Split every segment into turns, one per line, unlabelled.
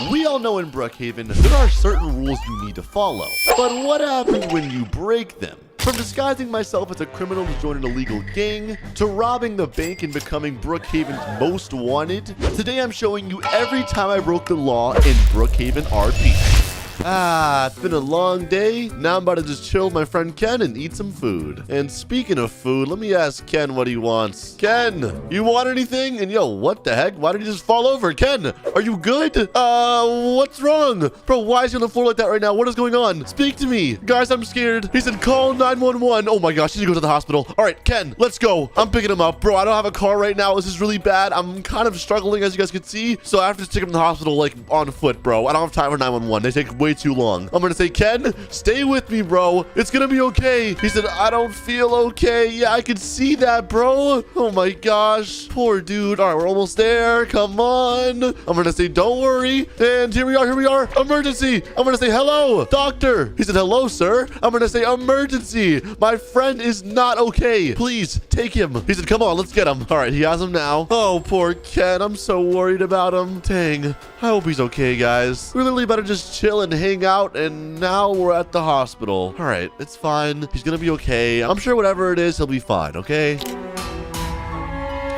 We all know in Brookhaven, there are certain rules you need to follow. But what happens when you break them? From disguising myself as a criminal to join an illegal gang, to robbing the bank and becoming Brookhaven's most wanted, today I'm showing you every time I broke the law in Brookhaven RP. It's been a long day. Now I'm about to just chill with my friend Ken and eat some food. And speaking of food, let me ask Ken what he wants. Ken, you want anything? And yo, what the heck? Why did he just fall over? Ken, are you good? What's wrong? Bro, why is he on the floor like that right now? What is going on? Speak to me. Guys, I'm scared. He said call 911. Oh my gosh, he need to go to the hospital. All right, Ken, let's go. I'm picking him up. Bro, I don't have a car right now. This is really bad. I'm kind of struggling, as you guys can see. So I have to take him to the hospital, like, on foot, bro. I don't have time for 911. They take way too long. I'm gonna say, Ken, stay with me, bro. It's gonna be okay. He said, I don't feel okay. Yeah, I can see that, bro. Oh my gosh. Poor dude. All right, we're almost there. Come on. I'm gonna say, don't worry. And here we are. Here we are. Emergency. I'm gonna say, hello, doctor. He said, hello, sir. I'm gonna say, emergency. My friend is not okay. Please take him. He said, come on, let's get him. All right, he has him now. Oh, poor Ken. I'm so worried about him. Dang. I hope he's okay, guys. We're literally about to just chill and hang out, and now we're at the hospital. All right, it's fine. He's gonna be okay. I'm sure whatever it is, he'll be fine, okay?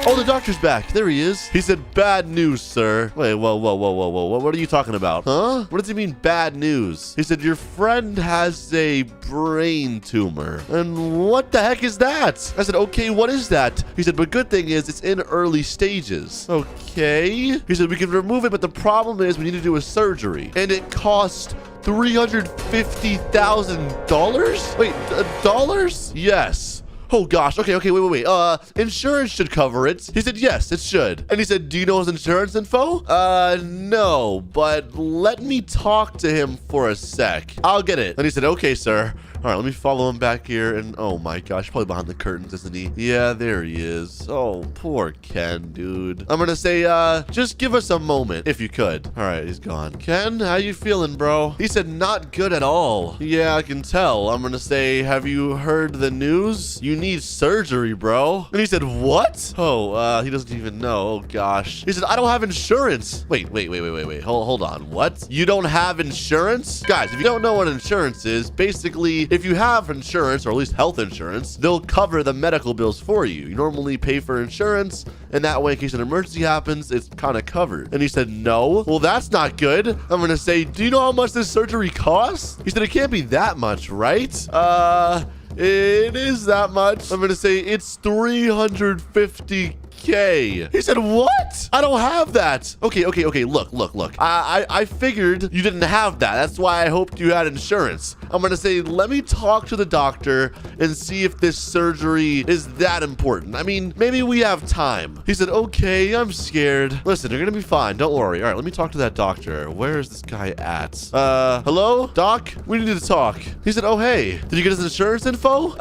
Oh, the doctor's back. There he is. He said, bad news, sir. Wait, whoa. What are you talking about? Huh? What does he mean, bad news? He said, your friend has a brain tumor. And what the heck is that? I said, okay, what is that? He said, but good thing is it's in early stages. Okay. He said, we can remove it, but the problem is we need to do a surgery. And it costs $350,000? Wait, dollars? Yes. Oh gosh, okay, wait. Insurance should cover it. He said, yes, it should. And he said, do you know his insurance info? No, but let me talk to him for a sec. I'll get it. And he said, okay, sir. All right, let me follow him back here. And oh my gosh, probably behind the curtains, isn't he? Yeah, there he is. Oh, poor Ken, dude. I'm gonna say, just give us a moment, if you could. All right, he's gone. Ken, how you feeling, bro? He said, not good at all. Yeah, I can tell. I'm gonna say, have you heard the news? You need surgery, bro. And he said, what? Oh, he doesn't even know. Oh gosh. He said, I don't have insurance. Wait. Hold on. What? You don't have insurance? Guys, if you don't know what insurance is, basically, if you have insurance, or at least health insurance, they'll cover the medical bills for you. You normally pay for insurance, and that way, in case an emergency happens, it's kind of covered. And he said, no. Well, that's not good. I'm gonna say, do you know how much this surgery costs? He said, it can't be that much, right? It is that much. I'm gonna say it's 350K. He said, what? I don't have that. Okay. Look. I figured you didn't have that. That's why I hoped you had insurance. I'm gonna say, let me talk to the doctor and see if this surgery is that important. I mean, maybe we have time. He said, okay, I'm scared. Listen, you're gonna be fine. Don't worry. All right, let me talk to that doctor. Where is this guy at? Hello? Doc? We need to talk. He said, oh, hey. Did you get his insurance info?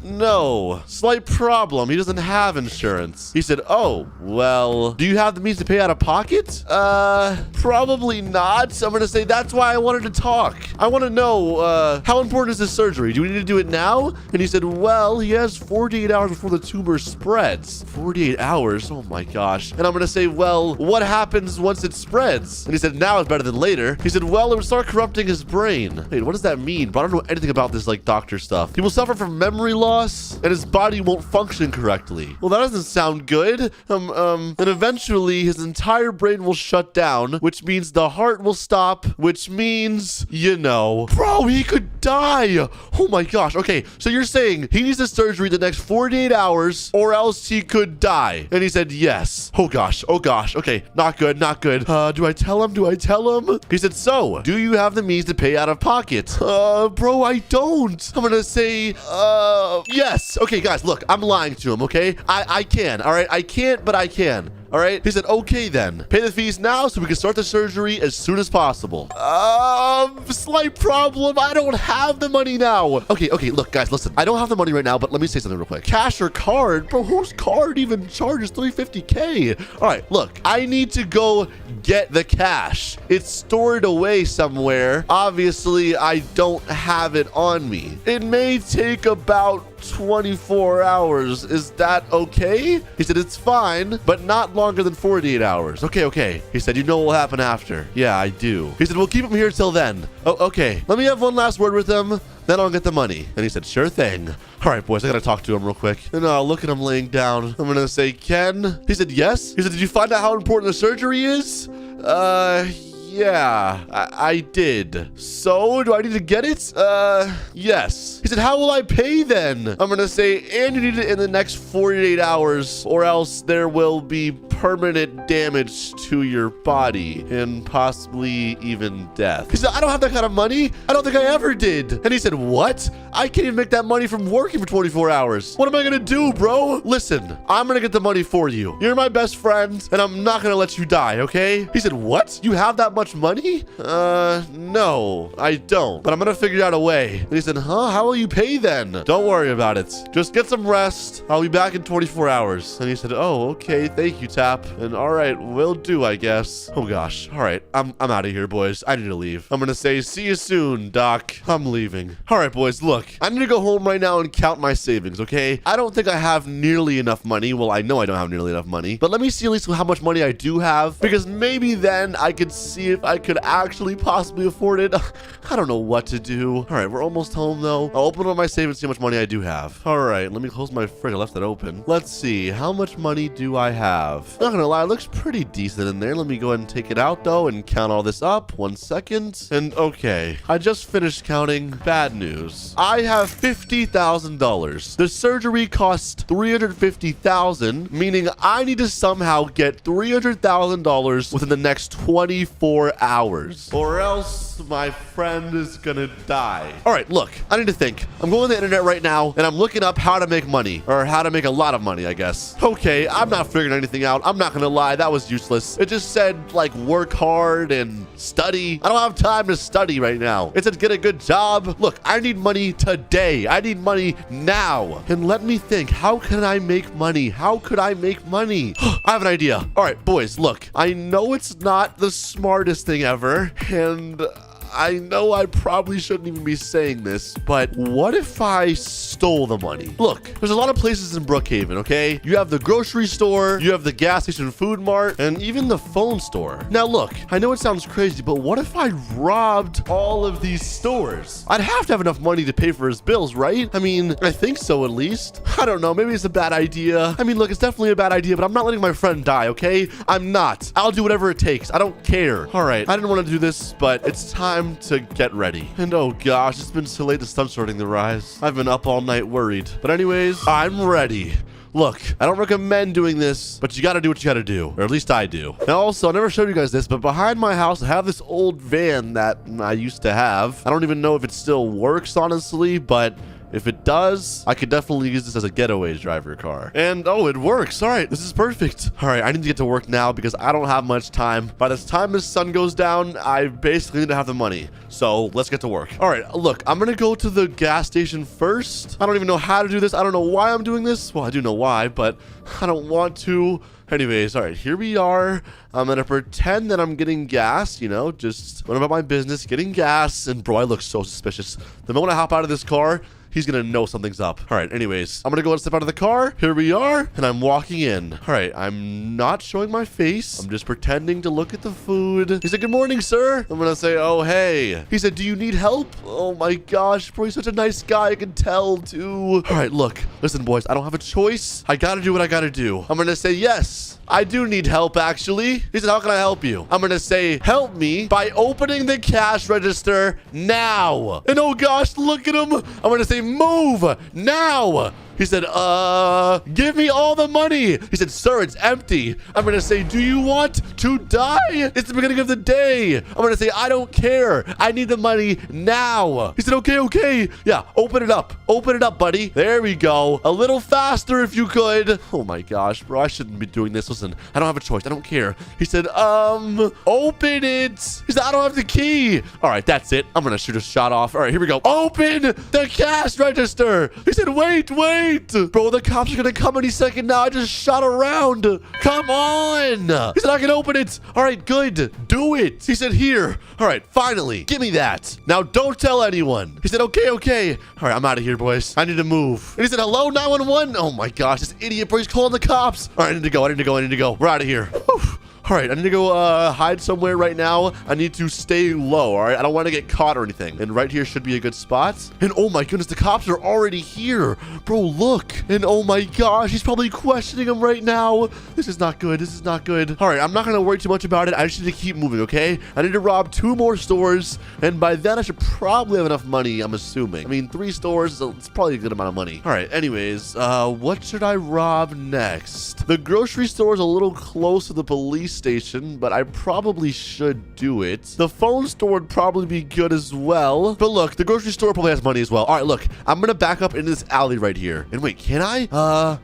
No. Slight problem. He doesn't have insurance. He said, oh, well, do you have the means to pay out of pocket? Probably not. I'm gonna say that's why I wanted to talk. I want to know, how important is this surgery? Do we need to do it now? And he said, well, he has 48 hours before the tumor spreads. 48 hours? Oh my gosh. And I'm gonna say, well, what happens once it spreads? And he said, now is better than later. He said, well, it would start corrupting his brain. Wait, what does that mean? But I don't know anything about this, like, doctor stuff. He will suffer from memory loss, and his body won't function correctly. Well, that doesn't sound good. And eventually his entire brain will shut down, which means the heart will stop, which means, you know, bro, he could die. Oh my gosh. Okay, so you're saying he needs the surgery the next 48 hours or else he could die? And he said, yes. Oh gosh. Okay, not good. Do I tell him? He said, so, do you have the means to pay out of pocket? Bro, I don't. I'm gonna say, yes. Okay, guys, look, I'm lying to him, okay? I can. All right, I can't, but I can. All right. He said, okay, then. Pay the fees now so we can start the surgery as soon as possible. Slight problem. I don't have the money now. Okay. Look, guys, listen. I don't have the money right now, but let me say something real quick. Cash or card? Bro, whose card even charges 350K? All right, look. I need to go get the cash. It's stored away somewhere. Obviously, I don't have it on me. It may take about 24 hours. Is that okay? He said, it's fine, but not longer than 48 hours. Okay. He said, you know what will happen after. Yeah, I do. He said, we'll keep him here till then. Oh, okay. Let me have one last word with him. Then I'll get the money. And he said, sure thing. All right, boys, I gotta talk to him real quick. And look at him laying down. I'm gonna say, Ken? He said, yes. He said, did you find out how important the surgery is? Yeah, I did. So, do I need to get it? Yes. He said, how will I pay then? I'm gonna say, and you need it in the next 48 hours, or else there will be permanent damage to your body and possibly even death. He said, I don't have that kind of money. I don't think I ever did. And he said, what? I can't even make that money from working for 24 hours. What am I gonna do, bro? Listen, I'm gonna get the money for you. You're my best friend, and I'm not gonna let you die, okay? He said, what? You have that much money? No, I don't. But I'm gonna figure out a way. And he said, huh? How will you pay then? Don't worry about it. Just get some rest. I'll be back in 24 hours. And he said, oh, okay. Thank you, Tap. And all right, will do, I guess. Oh gosh. All right, I'm out of here, boys. I need to leave. I'm gonna say, see you soon, Doc. I'm leaving. All right, boys, look, I need to go home right now and count my savings, okay? I don't think I have nearly enough money. Well, I know I don't have nearly enough money, but let me see at least how much money I do have, because maybe then I could see if I could actually possibly afford it. I don't know what to do. All right, we're almost home though. I'll open up my savings, see how much money I do have. All right, let me close my fridge. I left that open. Let's see, how much money do I have? Not gonna lie, it looks pretty decent in there. Let me go ahead and take it out though and count all this up. 1 second. And okay, I just finished counting. Bad news. I have $50,000. The surgery costs $350,000, meaning I need to somehow get $300,000 within the next 24 hours, or else my friend is gonna die. All right, look, I need to think. I'm going on the internet right now and I'm looking up how to make money, or how to make a lot of money, I guess. Okay, I'm not figuring anything out. I'm not gonna lie, that was useless. It just said like work hard and study. I don't have time to study right now. It said get a good job. Look, I need money today. I need money now. And let me think, how can I make money? How could I make money? I have an idea. All right, boys, look, I know it's not the smartest thing ever, and I know I probably shouldn't even be saying this, but what if I stole the money? Look, there's a lot of places in Brookhaven, okay? You have the grocery store, you have the gas station food mart, and even the phone store. Now look, I know it sounds crazy, but what if I robbed all of these stores? I'd have to have enough money to pay for his bills, right? I mean, I think so at least. I don't know, maybe it's a bad idea. I mean, look, it's definitely a bad idea, but I'm not letting my friend die, okay? I'm not. I'll do whatever it takes. I don't care. All right, I didn't want to do this, but it's time to get ready. And oh gosh, it's been so late to sun's starting to rise. I've been up all night worried. But anyways, I'm ready. Look, I don't recommend doing this, but you gotta do what you gotta do, or at least I do. Now also, I never showed you guys this, but behind my house, I have this old van that I used to have. I don't even know if it still works, honestly, but if it does, I could definitely use this as a getaway driver car. And oh, it works. All right, this is perfect. All right, I need to get to work now because I don't have much time. By the time the sun goes down, I basically need to have the money. So let's get to work. All right, look, I'm gonna go to the gas station first. I don't even know how to do this. I don't know why I'm doing this. Well, I do know why, but I don't want to. Anyways, all right, here we are. I'm gonna pretend that I'm getting gas, you know, just going about my business, getting gas. And bro, I look so suspicious. The moment I hop out of this car, he's gonna know something's up. All right, anyways, I'm gonna go and step out of the car. Here we are, and I'm walking in. All right, I'm not showing my face. I'm just pretending to look at the food. He said, good morning, sir. I'm gonna say, oh, hey. He said, do you need help? Oh my gosh, bro, he's such a nice guy. I can tell, too. All right, look, listen, boys, I don't have a choice. I gotta do what I gotta do. I'm gonna say, yes, I do need help, actually. He said, how can I help you? I'm gonna say, help me by opening the cash register now. And oh gosh, look at him. I'm gonna say, move now. He said, give me all the money. He said, sir, it's empty. I'm going to say, do you want to die? It's the beginning of the day. I'm going to say, I don't care. I need the money now. He said, okay. Yeah, open it up. Open it up, buddy. There we go. A little faster if you could. Oh my gosh, bro, I shouldn't be doing this. Listen, I don't have a choice. I don't care. He said, open it. He said, I don't have the key. All right, that's it. I'm going to shoot a shot off. All right, here we go. Open the cash register. He said, wait. wait. Bro, the cops are gonna come any second now. I just shot around. Come on. He said I can open it. All right, good. Do it. He said here. All right, finally. Give me that. Now don't tell anyone. He said, okay, okay. All right, I'm out of here, boys. I need to move. And he said, hello, 911. Oh my gosh, this idiot, bro. He's calling the cops. All right, I need to go. I need to go. I need to go. We're out of here. Whew. All right, I need to go hide somewhere right now. I need to stay low, all right? I don't want to get caught or anything. And right here should be a good spot. And oh my goodness, the cops are already here. Bro, look. And oh my gosh, he's probably questioning him right now. This is not good. This is not good. All right, I'm not going to worry too much about it. I just need to keep moving, okay? I need to rob 2 more stores. And by then, I should probably have enough money, I'm assuming. I mean, 3 stores, it's probably a good amount of money. All right, anyways, what should I rob next? The grocery store is a little close to the police station, but I probably should do it. The phone store would probably be good as well. But look, the grocery store probably has money as well. All right, look, I'm gonna back up into this alley right here. And wait, can I?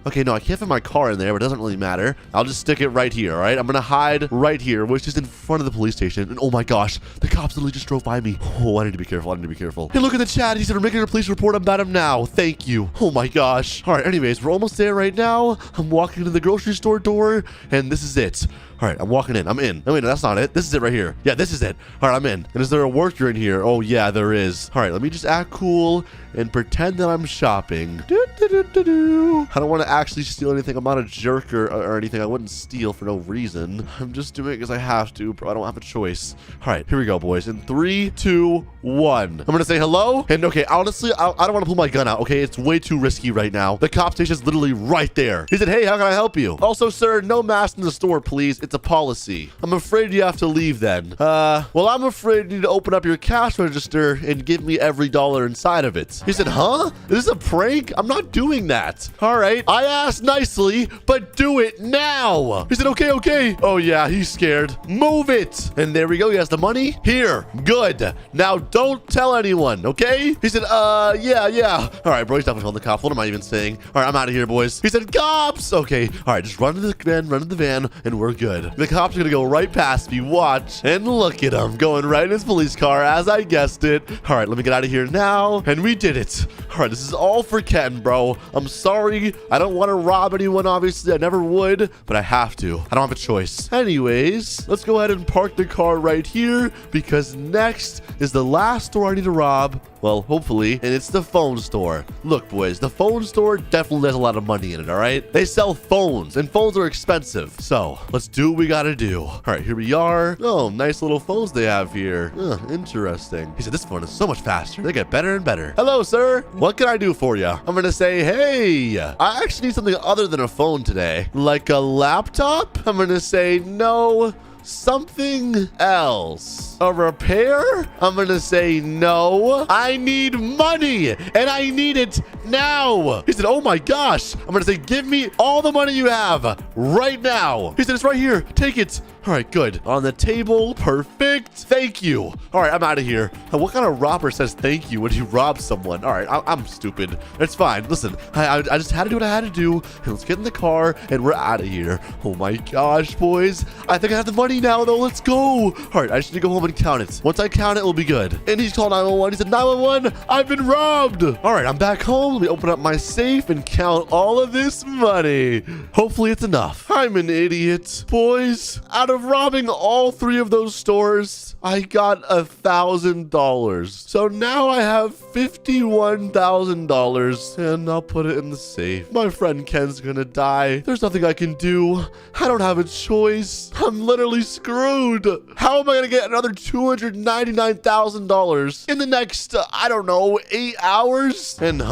Okay, no, I can't fit my car in there, but it doesn't really matter. I'll just stick it right here, all right? I'm gonna hide right here, which is in front of the police station. And oh my gosh, the cops literally just drove by me. Oh, I need to be careful. I need to be careful. Hey, look at the chat. He said, we're making a police report about him now. Thank you. Oh my gosh. All right, anyways, we're almost there right now. I'm walking to the grocery store door, and this is it. All right, I'm walking in. I'm in. No, wait, no, that's not it. This is it right here. Yeah, this is it. All right, I'm in. And is there a worker in here? Oh, yeah, there is. All right, let me just act cool and pretend that I'm shopping. I don't want to actually steal anything. I'm not a jerk or anything. I wouldn't steal for no reason. I'm just doing it because I have to, bro. I don't have a choice. All right, here we go, boys. In 3, 2, 1. I'm going to say hello. And okay, honestly, I don't want to pull my gun out, okay? It's way too risky right now. The cop station's literally right there. He said, hey, how can I help you? Also, sir, no mask in the store, please. It's a policy. I'm afraid you have to leave then. Well, I'm afraid you need to open up your cash register and give me every dollar inside of it. He said, huh? Is this a prank? I'm not doing that. All right. I asked nicely, but do it now. He said, okay, okay. Oh, yeah, he's scared. Move it. And there we go. He has the money. Here. Good. Now, don't tell anyone, okay? He said, yeah. All right, bro, he's definitely calling the cops. What am I even saying? All right, I'm out of here, boys. He said, cops. Okay. All right, just run to the van, and we're good. The cops are going to go right past me. Watch. And look at him going right in his police car, as I guessed it. All right, let me get out of here now. And we did it. All right, this is all for Ken, bro. I'm sorry. I don't want to rob anyone, obviously. I never would, but I have to. I don't have a choice. Anyways, let's go ahead and park the car right here because next is the last store I need to rob. Well, hopefully, and it's the phone store. Look, boys, the phone store definitely has a lot of money in it, all right? They sell phones, and phones are expensive. So, let's do what we gotta do. All right, here we are. Oh, nice little phones they have here. Interesting. He said, this phone is so much faster. They get better and better. Hello, sir. What can I do for you? I'm gonna say, hey, I actually need something other than a phone today. Like a laptop? I'm gonna say, no. Something else. A repair? I'm gonna say no. I need money and I need it now. He said, oh my gosh. I'm gonna say, give me all the money you have right now. He said, it's right here. Take it. All right, good. On the table. Perfect. Thank you. All right, I'm out of here. What kind of robber says thank you when you rob someone? All right, I'm stupid. It's fine. Listen, I just had to do what I had to do. And let's get in the car and we're out of here. Oh my gosh, boys. I think I have the money now, though. Let's go. All right, I just need to go home and count it. Once I count it, it'll be good. And he's called 911. He said, 911, I've been robbed. All right, I'm back home. Let me open up my safe and count all of this money. Hopefully it's enough. I'm an idiot. Boys, out of robbing all 3 of those stores, I got $1,000. So now I have $51,000 and I'll put it in the safe. My friend Ken's gonna die. There's nothing I can do. I don't have a choice. I'm literally screwed. How am I gonna get another $299,000 in the next, I don't know, 8 hours? And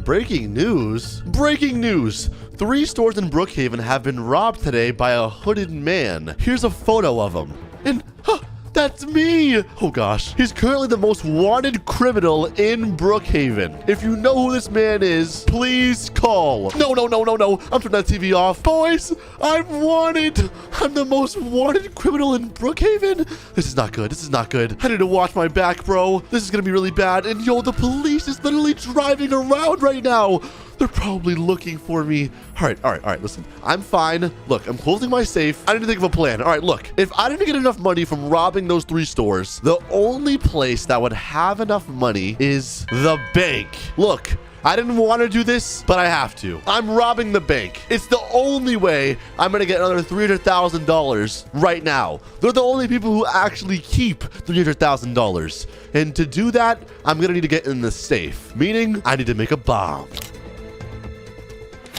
breaking news. Breaking news. 3 stores in Brookhaven have been robbed today by a hooded man. Here's a photo of him. And, that's me. Oh gosh. He's currently the most wanted criminal in Brookhaven. If you know who this man is, please call. No. I'm turning that TV off. Boys, I'm wanted. I'm the most wanted criminal in Brookhaven. This is not good. This is not good. I need to watch my back, bro. This is going to be really bad. And yo, the police is literally driving around right now. They're probably looking for me. All right. Listen, I'm fine. Look, I'm closing my safe. I need to think of a plan. All right, look, if I didn't get enough money from robbing those 3 stores, the only place that would have enough money is the bank. Look, I didn't want to do this, but I have to. I'm robbing the bank. It's the only way I'm going to get another $300,000 right now. They're the only people who actually keep $300,000. And to do that, I'm going to need to get in the safe, meaning I need to make a bomb.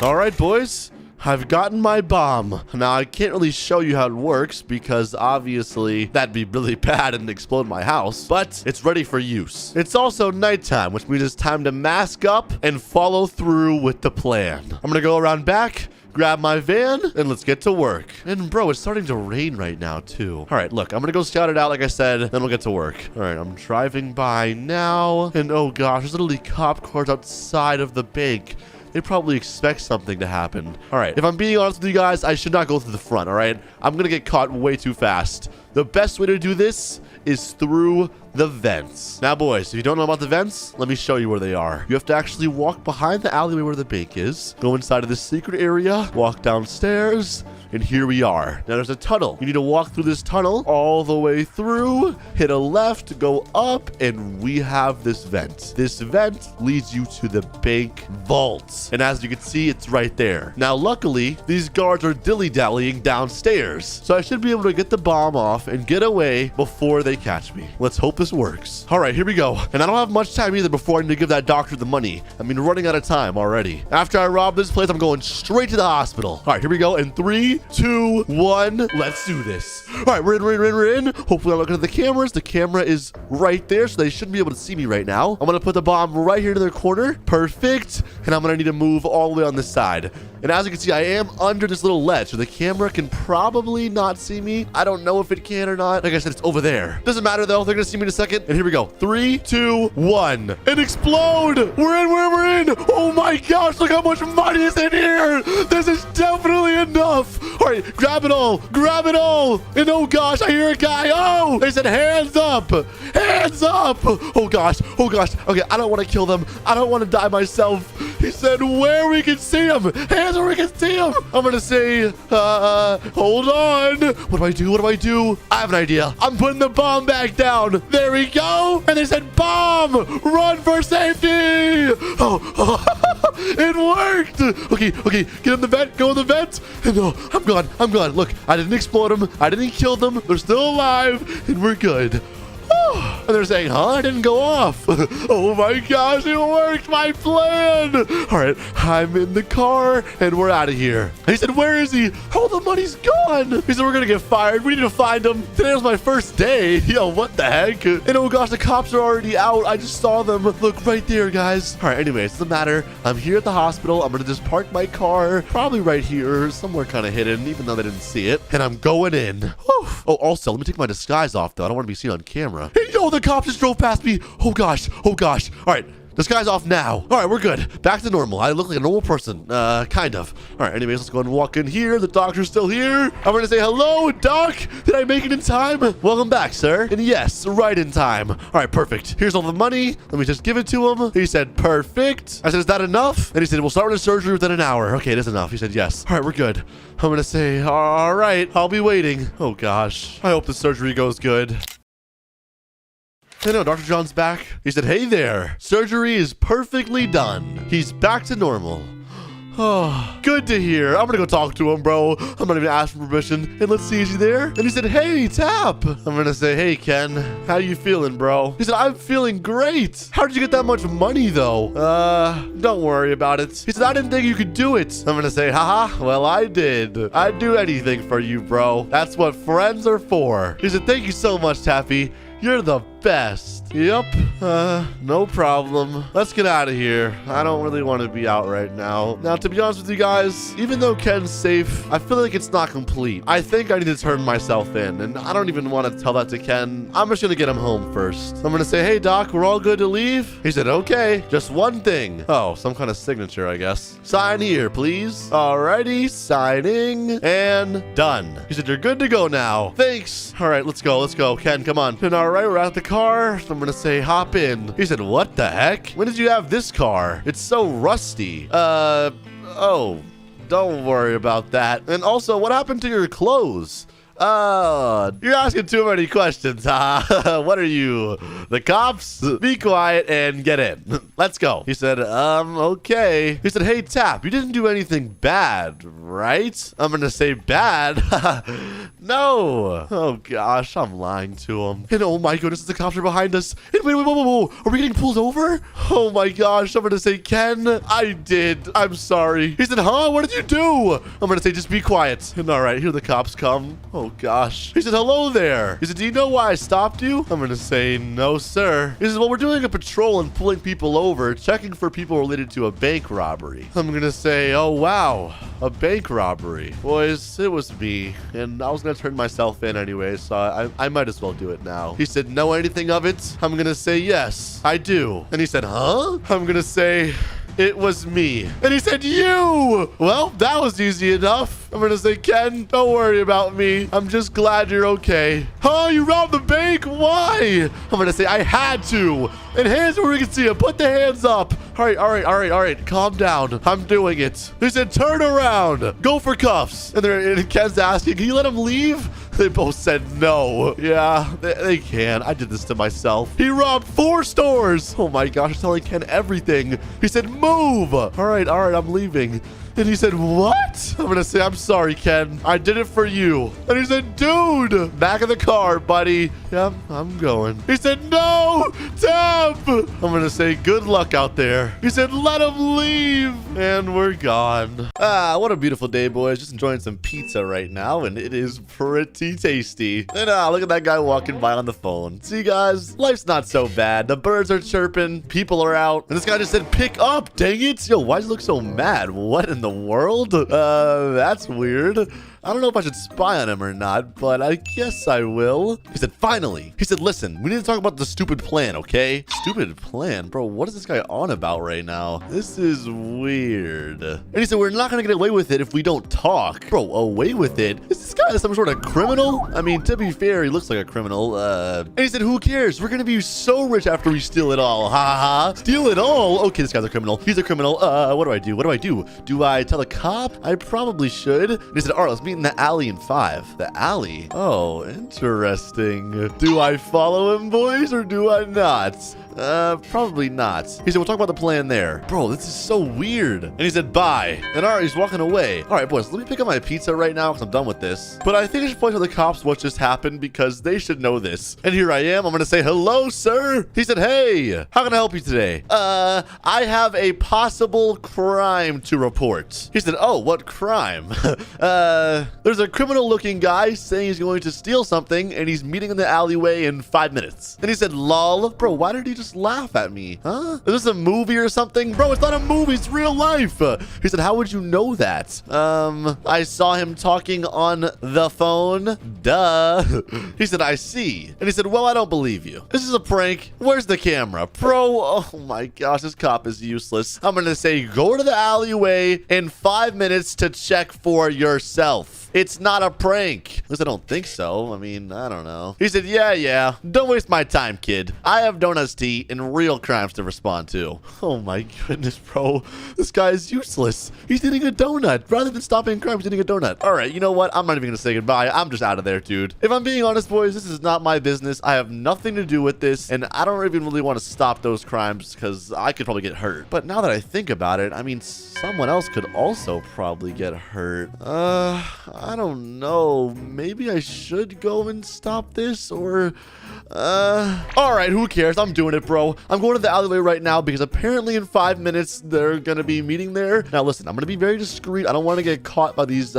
All right, boys. I've gotten my bomb. Now, I can't really show you how it works because obviously that'd be really bad and explode my house, but it's ready for use. It's also nighttime, which means it's time to mask up and follow through with the plan. I'm gonna go around back, grab my van, and let's get to work. And bro, it's starting to rain right now too. All right, look, I'm gonna go scout it out like I said, then we'll get to work. All right, I'm driving by now, and oh gosh, there's literally cop cars outside of the bank. They probably expect something to happen. All right, if I'm being honest with you guys, I should not go through the front, all right? I'm gonna get caught way too fast. The best way to do this is through the vents. Now, boys, if you don't know about the vents, let me show you where they are. You have to actually walk behind the alleyway where the bank is, go inside of the secret area, walk downstairs, and here we are. Now, there's a tunnel. You need to walk through this tunnel all the way through, hit a left, go up, and we have this vent. This vent leads you to the bank vaults. And as you can see, it's right there. Now, luckily, these guards are dilly-dallying downstairs. So I should be able to get the bomb off and get away before they catch me. Let's hope this works. All right, here we go. And I don't have much time either before I need to give that doctor the money. I mean, running out of time already. After I rob this place, I'm going straight to the hospital. All right, here we go. In 3, 2, 1, let's do this. All right, we're in. Hopefully I'm looking at the cameras. The camera is right there, so they shouldn't be able to see me right now. I'm gonna put the bomb right here in their corner. Perfect. And I'm gonna need to move all the way on this side. And as you can see, I am under this little ledge, so the camera can probably not see me. I don't know if it can or not. Like I said, it's over there. Doesn't matter though. They're gonna see me in a second. And here we go. 3, 2, 1. And explode. We're in. Oh my gosh, look how much money is in here. This is definitely enough. All right, grab it all. Grab it all. And oh gosh, I hear a guy. Oh, they said hands up. Hands up. Oh gosh. Oh gosh. Okay, I don't want to kill them. I don't want to die myself. He said where we can see him. Hands where we can see him. I'm gonna say, hold on. What do I do? What do I do? I have an idea. I'm putting the bomb back down. There we go. And they said bomb. Run for safety. Oh, it worked. Okay. Get in the vent. Go in the vent. And no, I'm gone. Look, I didn't explode them. I didn't kill them. They're still alive. And we're good. And they're saying, huh? I didn't go off. Oh my gosh, it worked, my plan. All right, I'm in the car and we're out of here. And he said, where is he? Oh, the money's gone. He said, we're gonna get fired. We need to find him. Today was my first day. Yo, what the heck? And oh gosh, the cops are already out. I just saw them. Look right there, guys. All right, anyways, doesn't matter. I'm here at the hospital. I'm gonna just park my car probably right here, somewhere kind of hidden, even though they didn't see it. And I'm going in. Whew. Oh, also, let me take my disguise off though. I don't want to be seen on camera. Hey, yo, the cop just drove past me. Oh gosh. All right, this guy's off now. All right, we're good. Back to normal. I look like a normal person. Kind of. All right, anyways, let's go ahead and walk in here. The doctor's still here. I'm gonna say hello, doc. Did I make it in time? Welcome back, sir. And yes, right in time. All right, perfect. Here's all the money. Let me just give it to him. He said, perfect. I said, is that enough? And he said, we'll start with the surgery within an hour. Okay, it is enough. He said, yes. All right, we're good. I'm gonna say, all right, I'll be waiting. Oh gosh. I hope the surgery goes good. Hey, no, Dr. John's back. He said, hey there. Surgery is perfectly done. He's back to normal. Oh, good to hear. I'm gonna go talk to him, bro. I'm not even asking permission. And let's see, is he there? And he said, hey, Tap. I'm gonna say, hey, Ken. How you feeling, bro? He said, I'm feeling great. How did you get that much money, though? Don't worry about it. He said, I didn't think you could do it. I'm gonna say, haha, well, I did. I'd do anything for you, bro. That's what friends are for. He said, thank you so much, Tappy. You're the best. Yep. No problem. Let's get out of here. I don't really want to be out right now. Now, to be honest with you guys, even though Ken's safe, I feel like it's not complete. I think I need to turn myself in, and I don't even want to tell that to Ken. I'm just going to get him home first. I'm going to say, hey, Doc, we're all good to leave? He said, okay. Just one thing. Oh, some kind of signature, I guess. Sign here, please. Alrighty, signing, and done. He said, you're good to go now. Thanks. All right, let's go. Ken, come on. And all right, we're at the car. So I'm gonna say hop in. He said, what the heck? When did you have this car? It's so rusty. Oh, don't worry about that. And also, what happened to your clothes? You're asking too many questions, huh? What are you, the cops? Be quiet and get in. Let's go. He said, okay. He said, hey, Tap, you didn't do anything bad, right? I'm gonna say bad. No. Oh, gosh, I'm lying to him. And oh, my goodness, the cops are behind us. And wait, whoa. Are we getting pulled over? Oh, my gosh, I'm gonna say, Ken, I did. I'm sorry. He said, huh? What did you do? I'm gonna say, just be quiet. And all right, here the cops come. Oh, gosh. He said, hello there. He said, do you know why I stopped you? I'm gonna say, no, sir. He says, well, we're doing a patrol and pulling people over, checking for people related to a bank robbery. I'm gonna say, oh, wow, a bank robbery. Boys, it was me, and I was gonna turn myself in anyway, so I might as well do it now. He said, know anything of it? I'm gonna say, yes, I do. And he said, huh? I'm gonna say, it was me. And he said, you! Well, that was easy enough. I'm gonna say, Ken, don't worry about me. I'm just glad you're okay. Huh? You robbed the bank? Why? I'm gonna say, I had to. And hands where we can see it. Put the hands up. All right. Calm down. I'm doing it. He said, turn around. Go for cuffs. And Ken's asking, can you let him leave? They both said no. Yeah, they can. I did this to myself. He robbed 4 stores. Oh my gosh, I'm telling Ken everything. He said, move. All right, I'm leaving. And he said, what? I'm gonna say, I'm sorry, Ken. I did it for you. And he said, dude, back in the car, buddy. Yep, I'm going. He said, no, Tap. I'm gonna say, good luck out there. He said, let him leave. And we're gone. What a beautiful day, boys. Just enjoying some pizza right now, and it is pretty tasty. And look at that guy walking by on the phone. See, guys, life's not so bad. The birds are chirping, people are out, and this guy just said, pick up. Dang it. Yo, why does he look so mad? What in the world? That's weird. I don't know if I should spy on him or not, but I guess I will. He said, finally. He said, listen, we need to talk about the stupid plan, okay? Stupid plan? Bro, what is this guy on about right now? This is weird. And he said, we're not gonna get away with it if we don't talk. Bro, away with it? Is this guy some sort of criminal? I mean, to be fair, he looks like a criminal. And he said, who cares? We're gonna be so rich after we steal it all. Ha ha. Steal it all? Okay, this guy's a criminal. He's a criminal. What do I do? What do I do? Do I tell the cop? I probably should. And he said, all right, let's meet in the alley in 5. The alley? Oh, interesting. Do I follow him, boys, or do I not? Probably not. He said, we'll talk about the plan there. Bro, this is so weird. And he said, bye. And all right, he's walking away. All right, boys, let me pick up my pizza right now because I'm done with this. But I think I should point to the cops what just happened because they should know this. And here I am. I'm going to say, hello, sir. He said, hey, how can I help you today? I have a possible crime to report. He said, oh, what crime? There's a criminal looking guy saying he's going to steal something and he's meeting in the alleyway in 5 minutes. And he said, lol. Bro, why did he just laugh at me? Huh? Is this a movie or something? Bro, it's not a movie. It's real life. He said, how would you know that? I saw him talking on the phone. Duh. He said, I see. And he said, well, I don't believe you. This is a prank. Where's the camera? Bro, oh my gosh, this cop is useless. I'm going to say, go to the alleyway in 5 minutes to check for yourself. It's not a prank. At least I don't think so. I mean, I don't know. He said, yeah. Don't waste my time, kid. I have donuts to eat and real crimes to respond to. Oh my goodness, bro. This guy is useless. He's eating a donut. Rather than stopping crime, he's eating a donut. All right, you know what? I'm not even going to say goodbye. I'm just out of there, dude. If I'm being honest, boys, this is not my business. I have nothing to do with this. And I don't even really want to stop those crimes because I could probably get hurt. But now that I think about it, I mean, someone else could also probably get hurt. I don't know. Maybe I should go and stop this or... All right, who cares? I'm doing it, bro. I'm going to the alleyway right now because apparently in 5 minutes they're going to be meeting there. Now, listen, I'm going to be very discreet. I don't want to get caught by these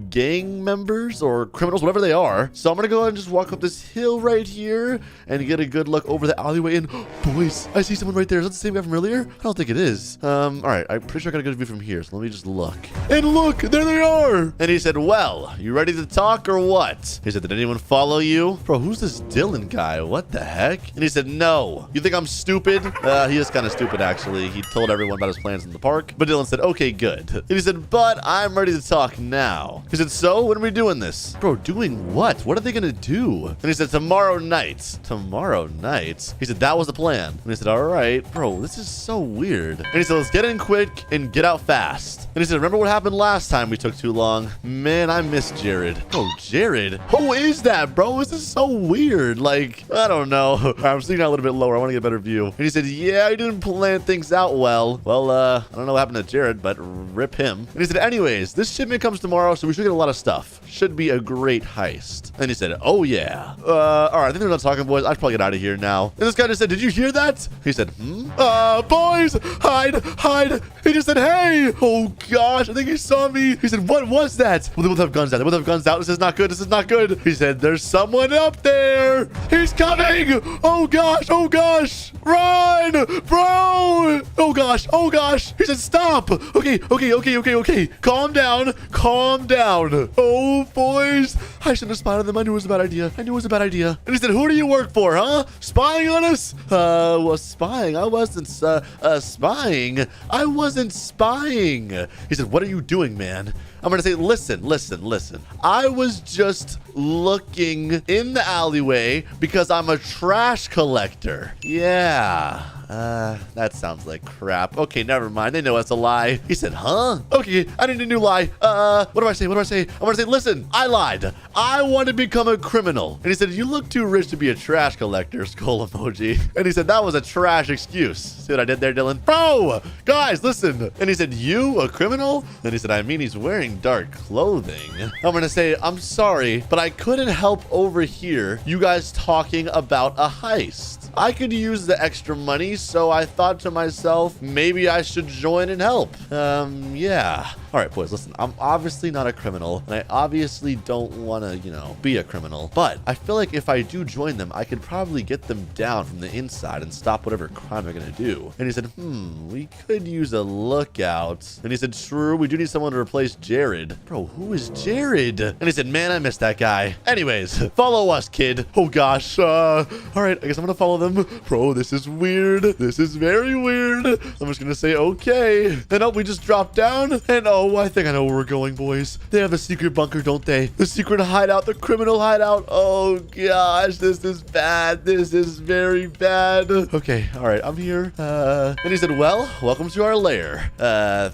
gang members or criminals, whatever they are. So I'm going to go ahead and just walk up this hill right here and get a good look over the alleyway. And boys, I see someone right there. Is that the same guy from earlier? I don't think it is. All right, I'm pretty sure I got a good view from here. So let me just look. And look, there they are. And he said, well, you ready to talk or what? He said, did anyone follow you? Bro, who's this Dylan guy? What the heck? And he said, no. You think I'm stupid? He is kind of stupid, actually. He told everyone about his plans in the park. But Dylan said, okay, good. And he said, but I'm ready to talk now. He said, so when are we doing this? Bro, doing what? What are they going to do? And he said, tomorrow night. Tomorrow night? He said, that was the plan. And he said, all right. Bro, this is so weird. And he said, let's get in quick and get out fast. And he said, remember what happened last time we took too long? Man, I miss Jared. Oh, Jared. Who is that, bro? This is so weird. Like, I don't know. All right, I'm sitting down a little bit lower. I want to get a better view. And he said, yeah, I didn't plan things out well. Well, I don't know what happened to Jared, but rip him. And he said, anyways, this shipment comes tomorrow, so we should get a lot of stuff. Should be a great heist. And he said, oh, yeah. All right, I think they're not talking, boys. I should probably get out of here now. And this guy just said, did you hear that? He said, boys, hide. He just said, hey. Oh, gosh, I think he saw me. He said, what was that? Well, they both have guns out. They both have guns out. This is not good. This is not good. He said, there's someone up there. He's coming. Oh, gosh. Run, bro. Oh, gosh. He said, stop. Okay. Calm down. Oh, boys. I shouldn't have spotted them. I knew it was a bad idea. And he said, who do you work for, huh? Spying on us? Well, spying? I wasn't, spying. I wasn't spying. He said, what are you doing, man? I'm going to say, listen. I was just looking in the alleyway because I'm a trash collector. Yeah. That sounds like crap. Okay, never mind. They know it's a lie. He said, huh? Okay, I need a new lie. What do I say? I'm going to say, listen, I lied. I want to become a criminal. And he said, you look too rich to be a trash collector, skull emoji. And he said, that was a trash excuse. See what I did there, Dylan? Bro, guys, listen. And he said, you, a criminal? And he said, I mean, he's wearing dark clothing. I'm going to say, I'm sorry, but I couldn't help overhear you guys talking about a heist. I could use the extra money, so I thought to myself, maybe I should join and help. Yeah. All right, boys, listen, I'm obviously not a criminal, and I obviously don't want to, be a criminal, but I feel like if I do join them, I could probably get them down from the inside and stop whatever crime they're going to do. And he said, we could use a lookout. And he said, true, we do need someone to replace Jared. Bro, who is Jared? And he said, man, I missed that guy. Anyways, follow us, kid. Oh, gosh. All right, I guess I'm going to follow them. Bro, this is weird. This is very weird. I'm just going to say, okay. And we just dropped down. And I think I know where we're going, boys. They have a secret bunker, don't they? The secret hideout, the criminal hideout. Oh, gosh, this is bad. This is very bad. Okay, all right, I'm here. And he said, well, welcome to our lair.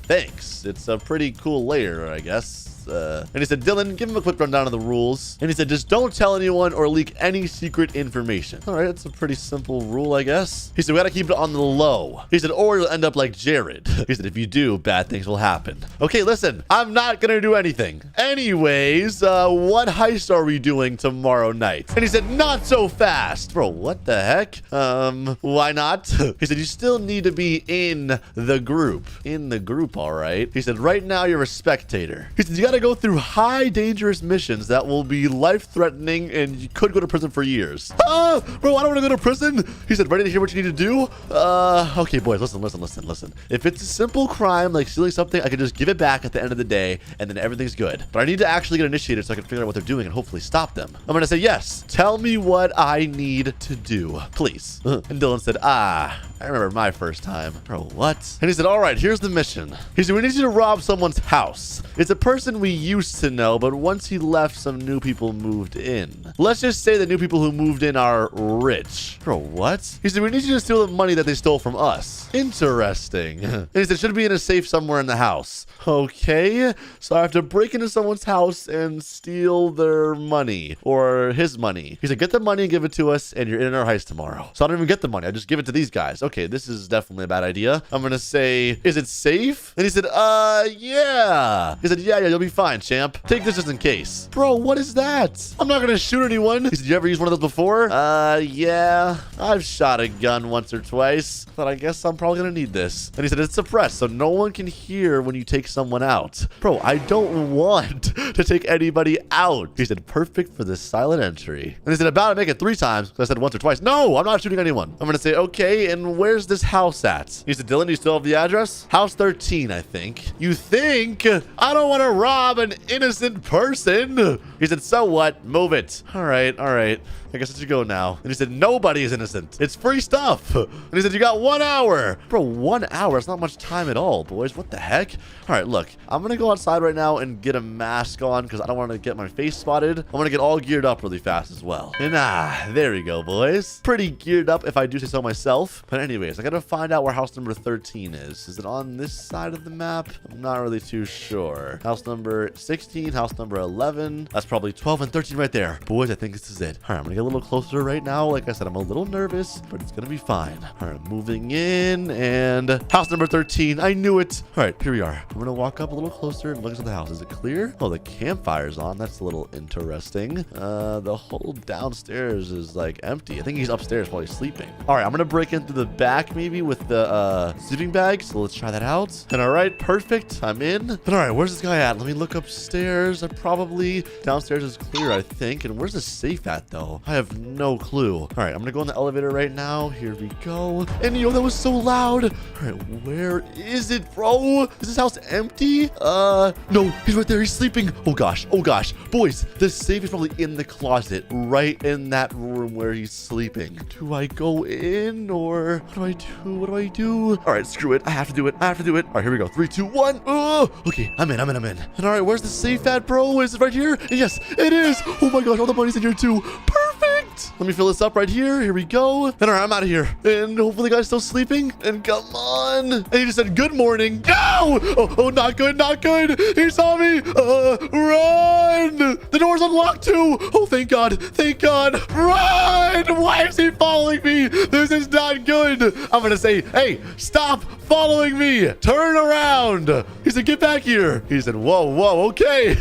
Thanks. It's a pretty cool lair, I guess. And he said, Dylan, give him a quick rundown of the rules. And he said, just don't tell anyone or leak any secret information. All right, that's a pretty simple rule, I guess. He said, we got to keep it on the low. He said, or you'll end up like Jared. He said, if you do, bad things will happen. Okay, listen, I'm not going to do anything. Anyways, what heist are we doing tomorrow night? And he said, not so fast. Bro, what the heck? Why not? He said, you still need to be in the group. In the group, all right. He said, right now you're a spectator. He said, you got to go through high dangerous missions that will be life-threatening and you could go to prison for years. Bro, I don't want to go to prison. He said, ready to hear what you need to do? Okay, boys, listen. If it's a simple crime like stealing something, I can just give it back at the end of the day and then everything's good. But I need to actually get initiated so I can figure out what they're doing and hopefully stop them. I'm going to say, yes, tell me what I need to do, please. And Dylan said, I remember my first time. Bro, what? And he said, all right, here's the mission. He said, we need you to rob someone's house. It's a person we used to know, but once he left, some new people moved in. Let's just say the new people who moved in are rich. Bro, what? He said, we need you to steal the money that they stole from us. Interesting. And he said, should be in a safe somewhere in the house. Okay, so I have to break into someone's house and steal their money or his money. He said, get the money and give it to us and you're in our heist tomorrow. So I don't even get the money. I just give it to these guys. Okay, this is definitely a bad idea. I'm going to say, is it safe? And he said, yeah. He said, yeah, you'll be fine, champ. Take this just in case. Bro, what is that? I'm not going to shoot anyone. He said, you ever use one of those before? Yeah. I've shot a gun once or twice, but I guess I'm probably going to need this. And he said, it's suppressed, so no one can hear when you take someone out. Bro, I don't want to take anybody out. He said, perfect for this silent entry. And he said, about to make it 3 times. So I said once or twice. No, I'm not shooting anyone. I'm going to say, okay, and where's this house at? He said, Dylan, do you still have the address? House 13, I think. You think? I don't want to rob an innocent person. He said, so what? Move it. All right. I guess I should go now. And he said, nobody is innocent. It's free stuff. And he said, you got 1 hour. Bro, 1 hour. It's not much time at all, boys. What the heck? All right, look. I'm going to go outside right now and get a mask on because I don't want to get my face spotted. I want to get all geared up really fast as well. And there we go, boys. Pretty geared up if I do say so myself. But anyways, I got to find out where house number 13 is. Is it on this side of the map? I'm not really too sure. House number 16, house number 11. That's probably 12 and 13 right there. Boys, I think this is it. All right, I'm going to get a little closer right now. Like I said, I'm a little nervous, but it's going to be fine. All right, moving in and house number 13. I knew it. All right, here we are. I'm going to walk up a little closer and look into the house. Is it clear? Oh, the campfire's on. That's a little interesting. The whole downstairs is like empty. I think he's upstairs while he's sleeping. All right, I'm going to break in through the back maybe with the sleeping bag. So let's try that out. And all right, perfect. I'm in. And all right, where's this guy at? Let me look upstairs. Probably downstairs is clear, I think. And where's the safe at though? I have no clue. All right, I'm gonna go in the elevator right now. Here we go. And yo, that was so loud. All right, where is it, bro? Is this house empty? No, he's right there. He's sleeping. Oh gosh. Oh gosh. Boys, the safe is probably in the closet, right in that room where he's sleeping. Do I go in or what do I do? What do I do? All right, screw it. I have to do it. I have to do it. All right, here we go. 3, 2, 1. Oh, okay. I'm in. And all right, where's the safe at, bro? Is it right here? Yes, it is. Oh my gosh, all the money's in here too. Perfect. Let me fill this up right here. Here we go. And all right, I'm out of here. And hopefully the guy's still sleeping. And come on. And he just said, good morning. No! Oh, not good, not good. He saw me. Run! The door's unlocked too. Oh, thank God. Thank God. Run! Why is he following me? This is not good. I'm going to say, hey, stop following me. Turn around. He said, get back here. He said, whoa, okay.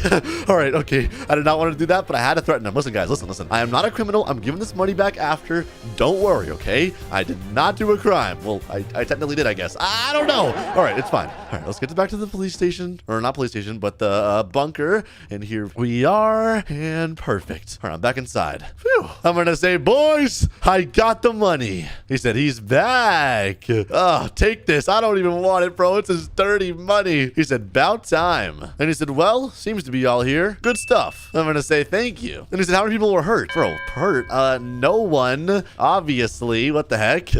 All right, okay. I did not want to do that, but I had to threaten him. Listen, guys, listen. I am not a criminal. I'm giving this money back after. Don't worry, okay? I did not do a crime. Well, I technically did, I guess. I don't know. All right, it's fine. All right, let's get back to the police station. Or not police station, but the bunker. And here we are. And perfect. All right, I'm back inside. Phew. I'm going to say, boys, I got the money. He said, he's back. Oh, take this. I don't even want it, bro. It's his dirty money. He said, about time. And he said, well, seems to be all here. Good stuff. I'm going to say thank you. And he said, how many people were hurt? Bro, hurt? No one. Obviously. What the heck?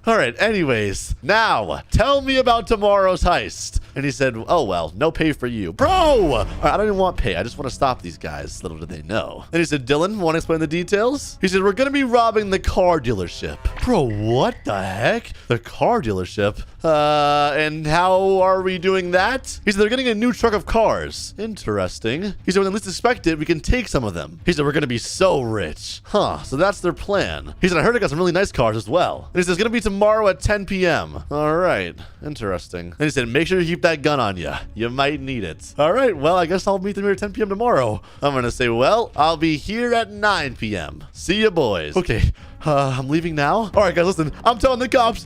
All right. Anyways, now tell me about tomorrow's heist. And he said, oh, well, no pay for you. Bro! All right, I don't even want pay. I just want to stop these guys. Little do they know. And he said, Dylan, want to explain the details? He said, we're going to be robbing the car dealership. Bro, what the heck? The car dealership? And how are we doing that? He said, they're getting a new truck of cars. Interesting. He said, when they least expect it, we can take some of them. He said, we're going to be so rich. Huh, so that's their plan. He said, I heard I got some really nice cars as well. And he said, it's going to be tomorrow at 10 p.m. All right, interesting. And he said, make sure you keep that gun on you. You might need it. All right, well, I guess I'll meet them here at 10 p.m. tomorrow. I'm going to say, well, I'll be here at 9 p.m. See you, boys. Okay. I'm leaving now. All right, guys, listen. I'm telling the cops.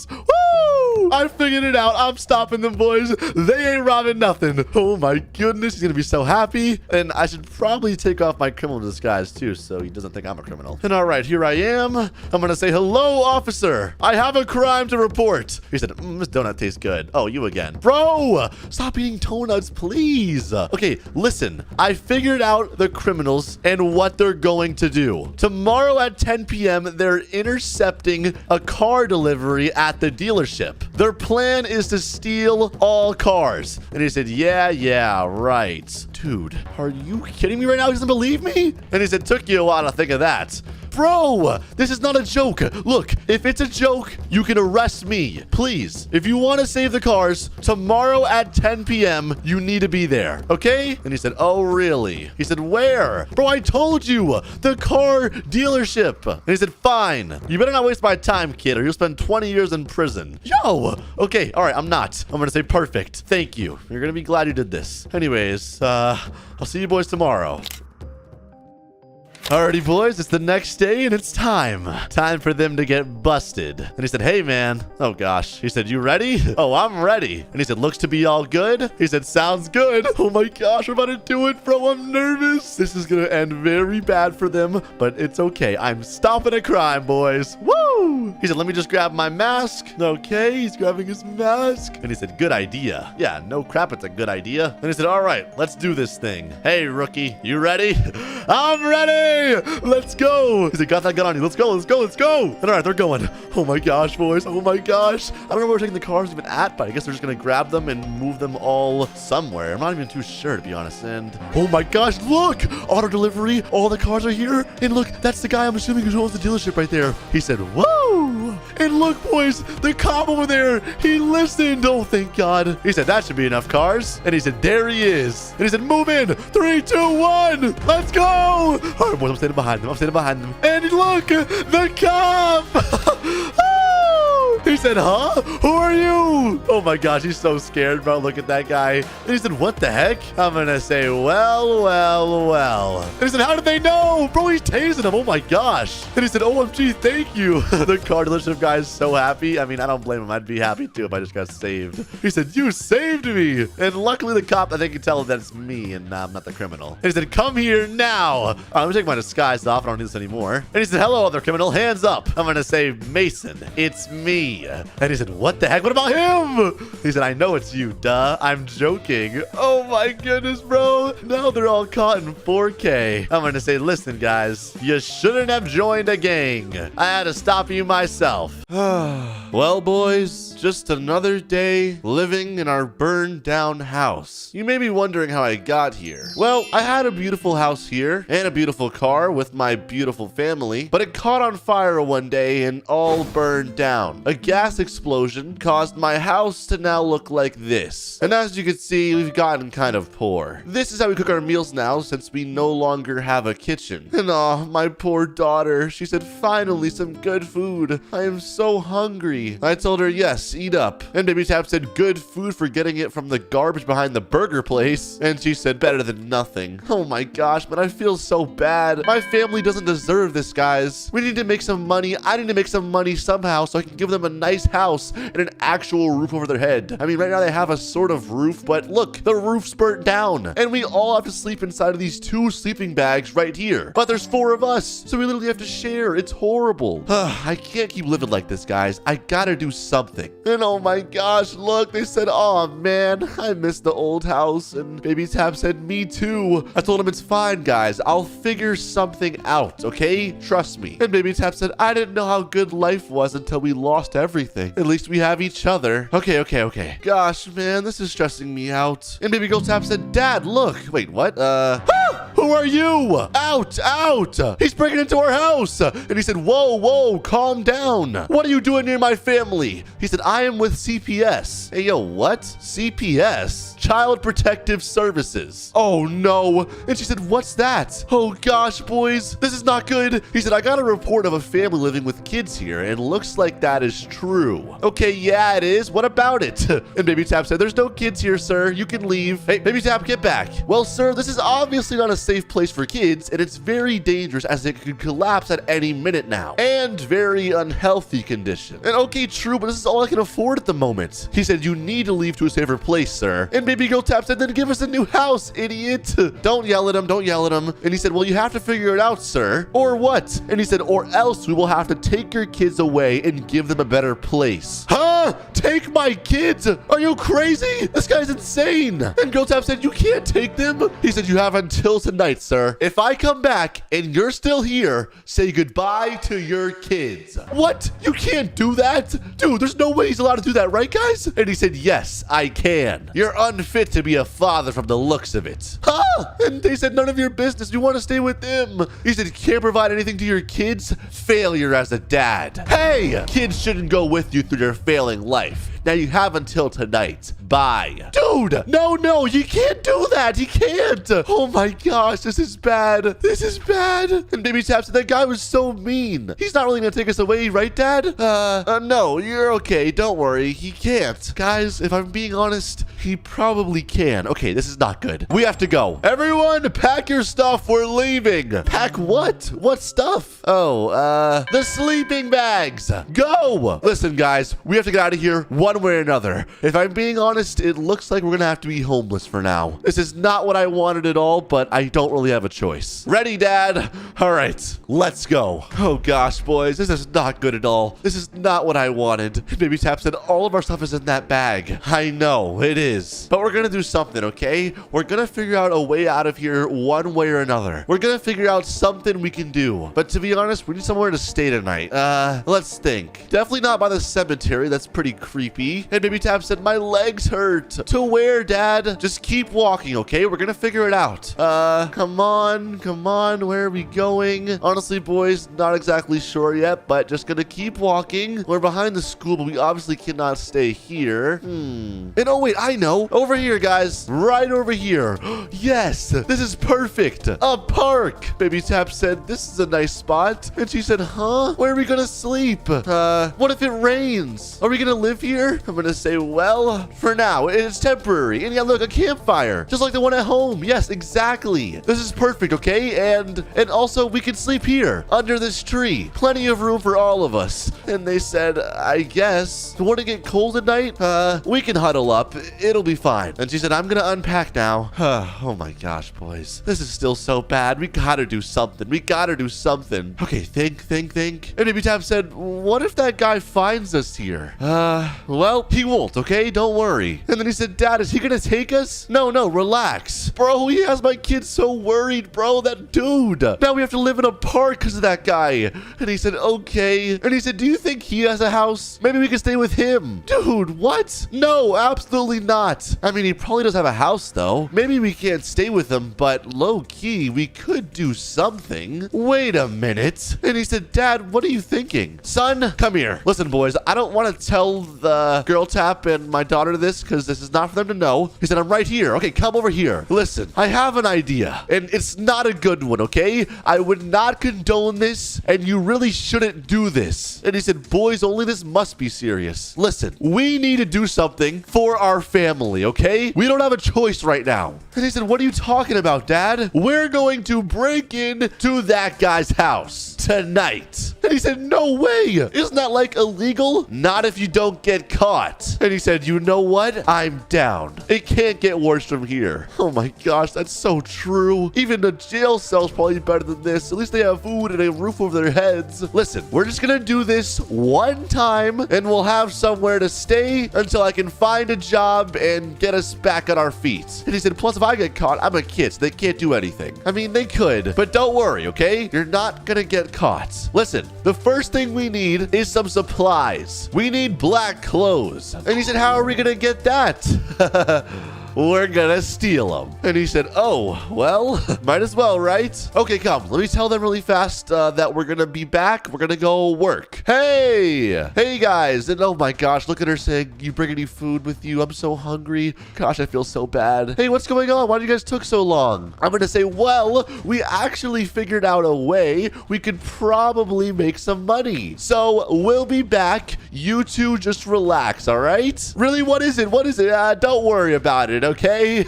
Woo! I figured it out. I'm stopping them, boys. They ain't robbing nothing. Oh, my goodness. He's going to be so happy. And I should probably take off my criminal disguise, too, so he doesn't think I'm a criminal. And all right, here I am. I'm going to say, hello, officer. I have a crime to report. He said, this donut tastes good. Oh, you again. Bro, stop eating donuts, please. Okay, listen. I figured out the criminals and what they're going to do. Tomorrow at 10 p.m., they're intercepting a car delivery at the dealership. Their plan is to steal all cars. And he said, yeah, right. Dude, are you kidding me right now? He doesn't believe me? And he said, took you a while to think of that. Bro, this is not a joke. Look, if it's a joke, you can arrest me. Please, if you want to save the cars, tomorrow at 10 p.m., you need to be there, okay? And he said, oh, really? He said, where? Bro, I told you, the car dealership. And he said, fine. You better not waste my time, kid, or you'll spend 20 years in prison. Yo, okay, all right, I'm not. I'm going to say perfect. Thank you. You're going to be glad you did this. Anyways, I'll see you boys tomorrow. Alrighty, boys, it's the next day and it's time for them to get busted. And he said, hey, man. Oh, gosh. He said, you ready? Oh, I'm ready. And he said, looks to be all good. He said, sounds good. Oh, my gosh, we're about to do it, bro. I'm nervous. This is going to end very bad for them, but it's okay. I'm stopping a crime, boys. Woo! Woo! He said, let me just grab my mask. Okay, he's grabbing his mask. And he said, good idea. Yeah, no crap, it's a good idea. And he said, all right, let's do this thing. Hey, rookie, you ready? I'm ready. Let's go. He said, got that gun on you. Let's go, let's go, let's go. And all right, they're going. Oh my gosh, boys. Oh my gosh. I don't know where we're taking the cars even at, but I guess they're just going to grab them and move them all somewhere. I'm not even too sure, to be honest. And oh my gosh, look, auto delivery. All the cars are here. And look, that's the guy I'm assuming who owns the dealership right there. He said, whoa. And look, boys, the cop over there, he listened. Oh, thank God. He said, that should be enough cars. And he said, there he is. And he said, move in. 3, 2, 1. Let's go. All right, boys, I'm standing behind them. I'm standing behind them. And look, the cop. He said, huh? Who are you? Oh my gosh, he's so scared, bro. Look at that guy. And he said, what the heck? I'm gonna say, well, well, well. And he said, how did they know? Bro, he's tasing him. Oh my gosh. And he said, OMG, thank you. The car dealership guy is so happy. I mean, I don't blame him. I'd be happy too if I just got saved. He said, you saved me. And luckily the cop, I think, can tell that it's me and I'm not the criminal. And he said, come here now. I'm gonna take my disguise off. I don't need this anymore. And he said, hello, other criminal. Hands up. I'm gonna say, Mason, it's me. And he said, what the heck? What about him? He said, I know it's you, duh. I'm joking. Oh my goodness, bro. Now they're all caught in 4K. I'm going to say, listen, guys, you shouldn't have joined a gang. I had to stop you myself. Well, boys, just another day living in our burned down house. You may be wondering how I got here. Well, I had a beautiful house here and a beautiful car with my beautiful family, but it caught on fire one day and all burned down. A gas explosion caused my house to now look like this. And as you can see, we've gotten kind of poor. This is how we cook our meals now since we no longer have a kitchen. And oh, my poor daughter, she said, finally some good food. I am so hungry. I told her, yes, eat up. And Baby Tap said, good food for getting it from the garbage behind the burger place. And she said, better than nothing. Oh my gosh, but I feel so bad. My family doesn't deserve this, guys. We need to make some money. I need to make some money somehow so I can give them a nice house and an actual roof over their head. I mean, right now they have a sort of roof, but look, the roof's burnt down. And we all have to sleep inside of these 2 sleeping bags right here. But there's 4 of us, so we literally have to share. It's horrible. I can't keep living like this, guys. I gotta do something. And oh my gosh, look, they said, oh man, I miss the old house. And Baby Tap said, me too. I told him it's fine, guys. I'll figure something out, okay? Trust me. And Baby Tap said, I didn't know how good life was until we lost everything. At least we have each other. Okay. Gosh, man, this is stressing me out. And Baby Girl Tap said, Dad, look. Wait, what? Who are you? Out! He's breaking into our house. And he said, whoa, calm down. What are you doing near my family? He said, I am with CPS. Hey, yo, what? CPS? Child Protective Services. Oh, no. And she said, what's that? Oh, gosh, boys. This is not good. He said, I got a report of a family living with kids here, and looks like that is true. Okay, yeah, it is. What about it? And Baby Tap said, there's no kids here, sir. You can leave. Hey, Baby Tap, get back. Well, sir, this is obviously not a safe place for kids, and it's very dangerous as it could collapse at any minute now. And very unhealthy condition. And okay, true, but this is all I can afford at the moment. He said, you need to leave to a safer place, sir. And Baby Girl Tap said, then give us a new house, idiot. Don't yell at him. And he said, well, you have to figure it out, sir. Or what? And he said, or else we will have to take your kids away and give them a better place. Huh? Take my kids? Are you crazy? This guy's insane. And Girl Tap said, you can't take them. He said, you have until tonight, sir. If I come back and you're still here, say goodbye to your kids. What? You can't do that? Dude, there's no way he's allowed to do that, right, guys? And he said, yes, I can. You're unfit to be a father from the looks of it. Huh? And they said, none of your business. You want to stay with them. He said, you can't provide anything to your kids? Failure as a dad. Hey, kids shouldn't go with you through your failing life. Now you have until tonight. Bye. Dude, no, you can't do that. You can't. Oh my gosh, this is bad. And Baby Tap said, that guy was so mean. He's not really gonna take us away, right, Dad? No, you're okay. Don't worry. He can't. Guys, if I'm being honest, he probably can. Okay, this is not good. We have to go. Everyone, pack your stuff. We're leaving. Pack what? What stuff? Oh, the sleeping bags. Go. Listen, guys, we have to get out of here one way or another. If I'm being honest, honest, it looks like we're gonna have to be homeless for now. This is not what I wanted at all, but I don't really have a choice. Ready, Dad? All right, let's go. Oh gosh, boys, this is not good at all. This is not what I wanted. Baby Tap said all of our stuff is in that bag. I know, it is. But we're gonna do something, okay? We're gonna figure out a way out of here one way or another. We're gonna figure out something we can do. But to be honest, we need somewhere to stay tonight. Let's think. Definitely not by the cemetery. That's pretty creepy. And Baby Tap said, my legs hurt. To where, Dad? Just keep walking, okay? We're gonna figure it out. Come on. Where are we going? Honestly, boys, not exactly sure yet, but just gonna keep walking. We're behind the school, but we obviously cannot stay here. And oh wait, I know. Over here, guys. Right over here. Yes, this is perfect. A park. Baby Tap said, this is a nice spot. And she said, huh? Where are we gonna sleep? What if it rains? Are we gonna live here? I'm gonna say, well, for now, it's temporary. And yeah, look, a campfire. Just like the one at home. Yes, exactly. This is perfect, okay? And also, we can sleep here, under this tree. Plenty of room for all of us. And they said, I guess, you want to get cold at night? We can huddle up. It'll be fine. And she said, I'm gonna unpack now. Oh my gosh, boys. This is still so bad. We gotta do something. Okay, think. And Baby Tap said, what if that guy finds us here? Well, he won't, okay? Don't worry. And then he said, Dad, is he gonna take us? No, relax. Bro, he has my kids so worried, bro. That dude. Now we have to live in a park because of that guy. And he said, okay. And he said, do you think he has a house? Maybe we can stay with him. Dude, what? No, absolutely not. I mean, he probably does have a house, though. Maybe we can't stay with him, but low-key, we could do something. Wait a minute. And he said, Dad, what are you thinking? Son, come here. Listen, boys, I don't want to tell the girl Tap and my daughter this because this is not for them to know. He said, I'm right here. Okay, come over here. Listen, I have an idea, and it's not a good one, okay? I would not condone this, and you really shouldn't do this. And he said, boys, only this must be serious. Listen, we need to do something for our family, okay? We don't have a choice right now. And he said, what are you talking about, Dad? We're going to break into that guy's house tonight. And he said, no way. Isn't that like illegal? Not if you don't get caught. And he said, you know what? I'm down. It can't get worse from here. Oh my gosh, that's so true. Even the jail cell's probably better than this. At least they have food and a roof over their heads. Listen, we're just gonna do this one time and we'll have somewhere to stay until I can find a job and get us back on our feet. And he said, plus if I get caught, I'm a kid, so they can't do anything. I mean, they could, but don't worry, okay? You're not gonna get caught. Listen, the first thing we need is some supplies. We need black clothes. And he said, how are we gonna get that? We're gonna steal them. And he said, oh, well, might as well, right? Okay, come. Let me tell them really fast that we're gonna be back. We're gonna go work. Hey guys. And oh my gosh, look at her saying, you bring any food with you? I'm so hungry. Gosh, I feel so bad. Hey, what's going on? Why did you guys took so long? I'm gonna say, well, we actually figured out a way we could probably make some money. So we'll be back. You two just relax, all right? Really, what is it? Don't worry about it. Okay?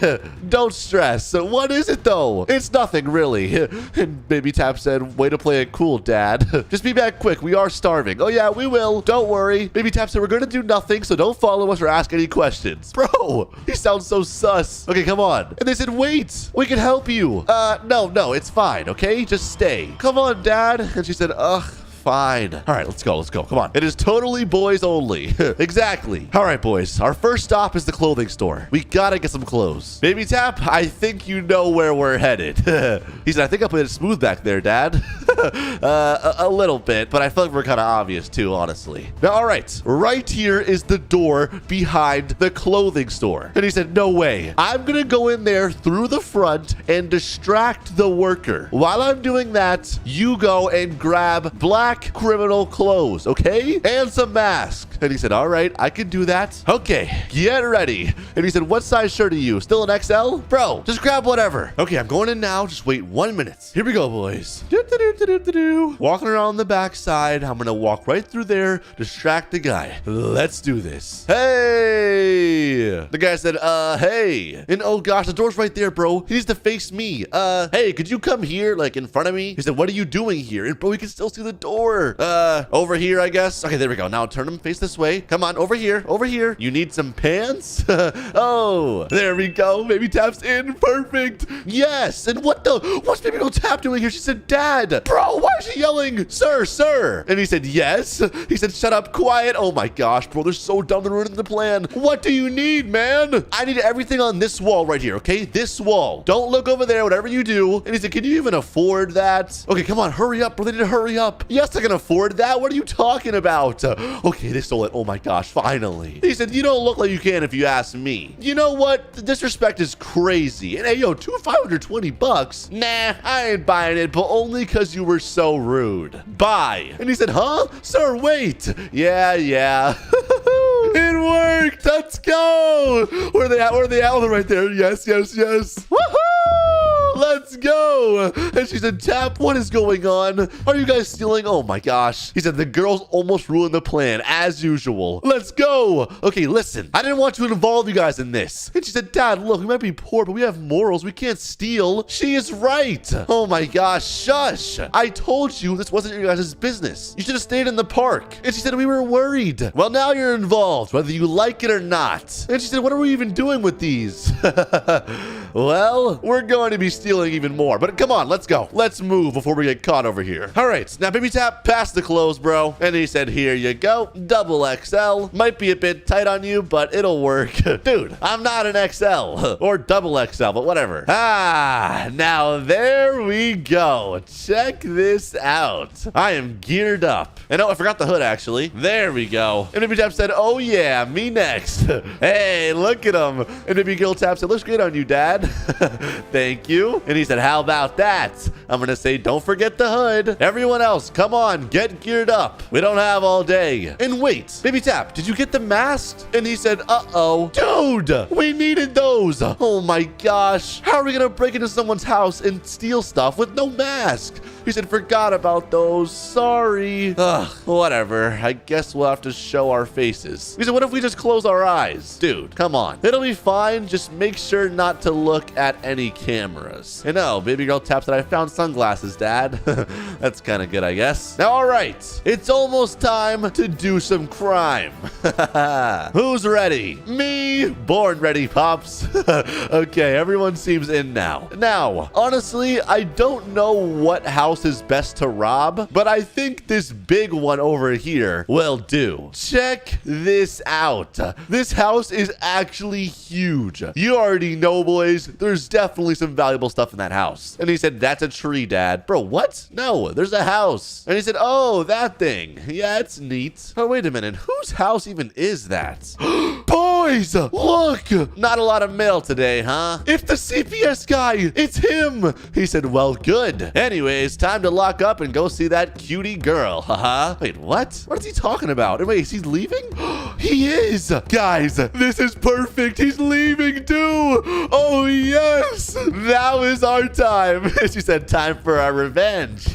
Don't stress. What is it, though? It's nothing, really. And Baby Tap said, way to play it cool, Dad. Just be back quick. We are starving. Oh, yeah, we will. Don't worry. Baby Tap said, we're going to do nothing, so don't follow us or ask any questions. Bro, he sounds so sus. Okay, come on. And they said, wait, we can help you. No, it's fine, okay? Just stay. Come on, Dad. And she said, ugh. Fine. All right, let's go. Come on. It is totally boys only. Exactly. All right, boys. Our first stop is the clothing store. We gotta get some clothes. Baby Tap, I think you know where we're headed. He said, I think I played it smooth back there, Dad. A little bit, but I feel like we're kind of obvious too, honestly. Now, all right. Right here is the door behind the clothing store. And he said, no way. I'm gonna go in there through the front and distract the worker. While I'm doing that, you go and grab black criminal clothes, okay? And some masks. And he said, all right, I can do that. Okay, get ready. And he said, what size shirt are you? Still an XL? Bro, just grab whatever. Okay, I'm going in now. Just wait 1 minute. Here we go, boys. Walking around the backside. I'm gonna walk right through there, distract the guy. Let's do this. Hey! The guy said, hey. And oh gosh, the door's right there, bro. He needs to face me. Hey, could you come here, like in front of me? He said, what are you doing here? And bro, he can still see the door. Over here, I guess. Okay, there we go. Now turn him face this way. Come on, over here, over here. You need some pants? Oh, there we go. Baby Tap's in. Perfect. Yes. And what's Baby Girl Tap doing here? She said, Dad. Bro, why is she yelling? Sir, sir. And he said, yes. He said, shut up, quiet. Oh my gosh, bro, they're so dumb. They're ruining the plan. What do you need, man? I need everything on this wall right here, okay? This wall. Don't look over there, whatever you do. And he said, can you even afford that? Okay, come on, hurry up, bro. They need to hurry up. Yes, I can afford that. What are you talking about? Okay, they stole it. Oh my gosh, finally. He said, you don't look like you can if you ask me. You know what? The disrespect is crazy. And hey, yo, 520 bucks? Nah, I ain't buying it, but only because you were so rude. Bye. And he said, huh? Sir, wait. Yeah. It worked. Let's go. Where are they at? Where are they at? Oh, they're right there. Yes. Woohoo! Let's go. And she said, Tap, what is going on? Are you guys stealing? Oh my gosh. He said, the girls almost ruined the plan as usual. Let's go. Okay, listen, I didn't want to involve you guys in this. And she said, Dad, look, we might be poor, but we have morals. We can't steal. She is right. Oh my gosh. Shush. I told you this wasn't your guys' business. You should have stayed in the park. And she said, we were worried. Well, now you're involved, whether you like it or not. And she said, what are we even doing with these? Well, we're going to be stealing even more. But come on, let's go. Let's move before we get caught over here. All right, now Baby Tap, pass the clothes, bro. And he said, here you go. Double XL. Might be a bit tight on you, but it'll work. Dude, I'm not an XL or double XL, but whatever. Now there we go. Check this out. I am geared up. And oh, I forgot the hood, actually. There we go. And Baby Tap said, oh yeah, me next. Hey, look at him. And Baby Girl Tap said, looks great on you, Dad. Thank you. And he said, how about that? I'm going to say, don't forget the hood. Everyone else, come on, get geared up. We don't have all day. And wait, Baby Tap, did you get the mask? And he said, uh-oh. Dude, we needed those. Oh my gosh. How are we going to break into someone's house and steal stuff with no mask? He said, forgot about those. Sorry. Ugh, whatever. I guess we'll have to show our faces. He said, what if we just close our eyes? Dude, come on. It'll be fine. Just make sure not to look at any cameras. And oh, Baby Girl Tap said, I found sunglasses, Dad. That's kind of good, I guess. Now, all right. It's almost time to do some crime. Who's ready? Me. Born ready, Pops. Okay, everyone seems in now. Now, honestly, I don't know what house is best to rob, but I think this big one over here will do. Check this out. This house is actually huge. You already know, boys, there's definitely some valuable stuff in that house. And he said, that's a tree, Dad. Bro, what? No, there's a house. And he said, oh, that thing. Yeah, it's neat. Oh, wait a minute. Whose house even is that? Boys, look. Not a lot of mail today, huh? It's the CPS guy. It's him. He said, well, good. Anyways, time to lock up and go see that cutie girl. Haha. Wait, what? What is he talking about? Wait, is he leaving? He is. Guys, this is perfect. He's leaving too. Oh, yes. Now is our time. She said, time for our revenge.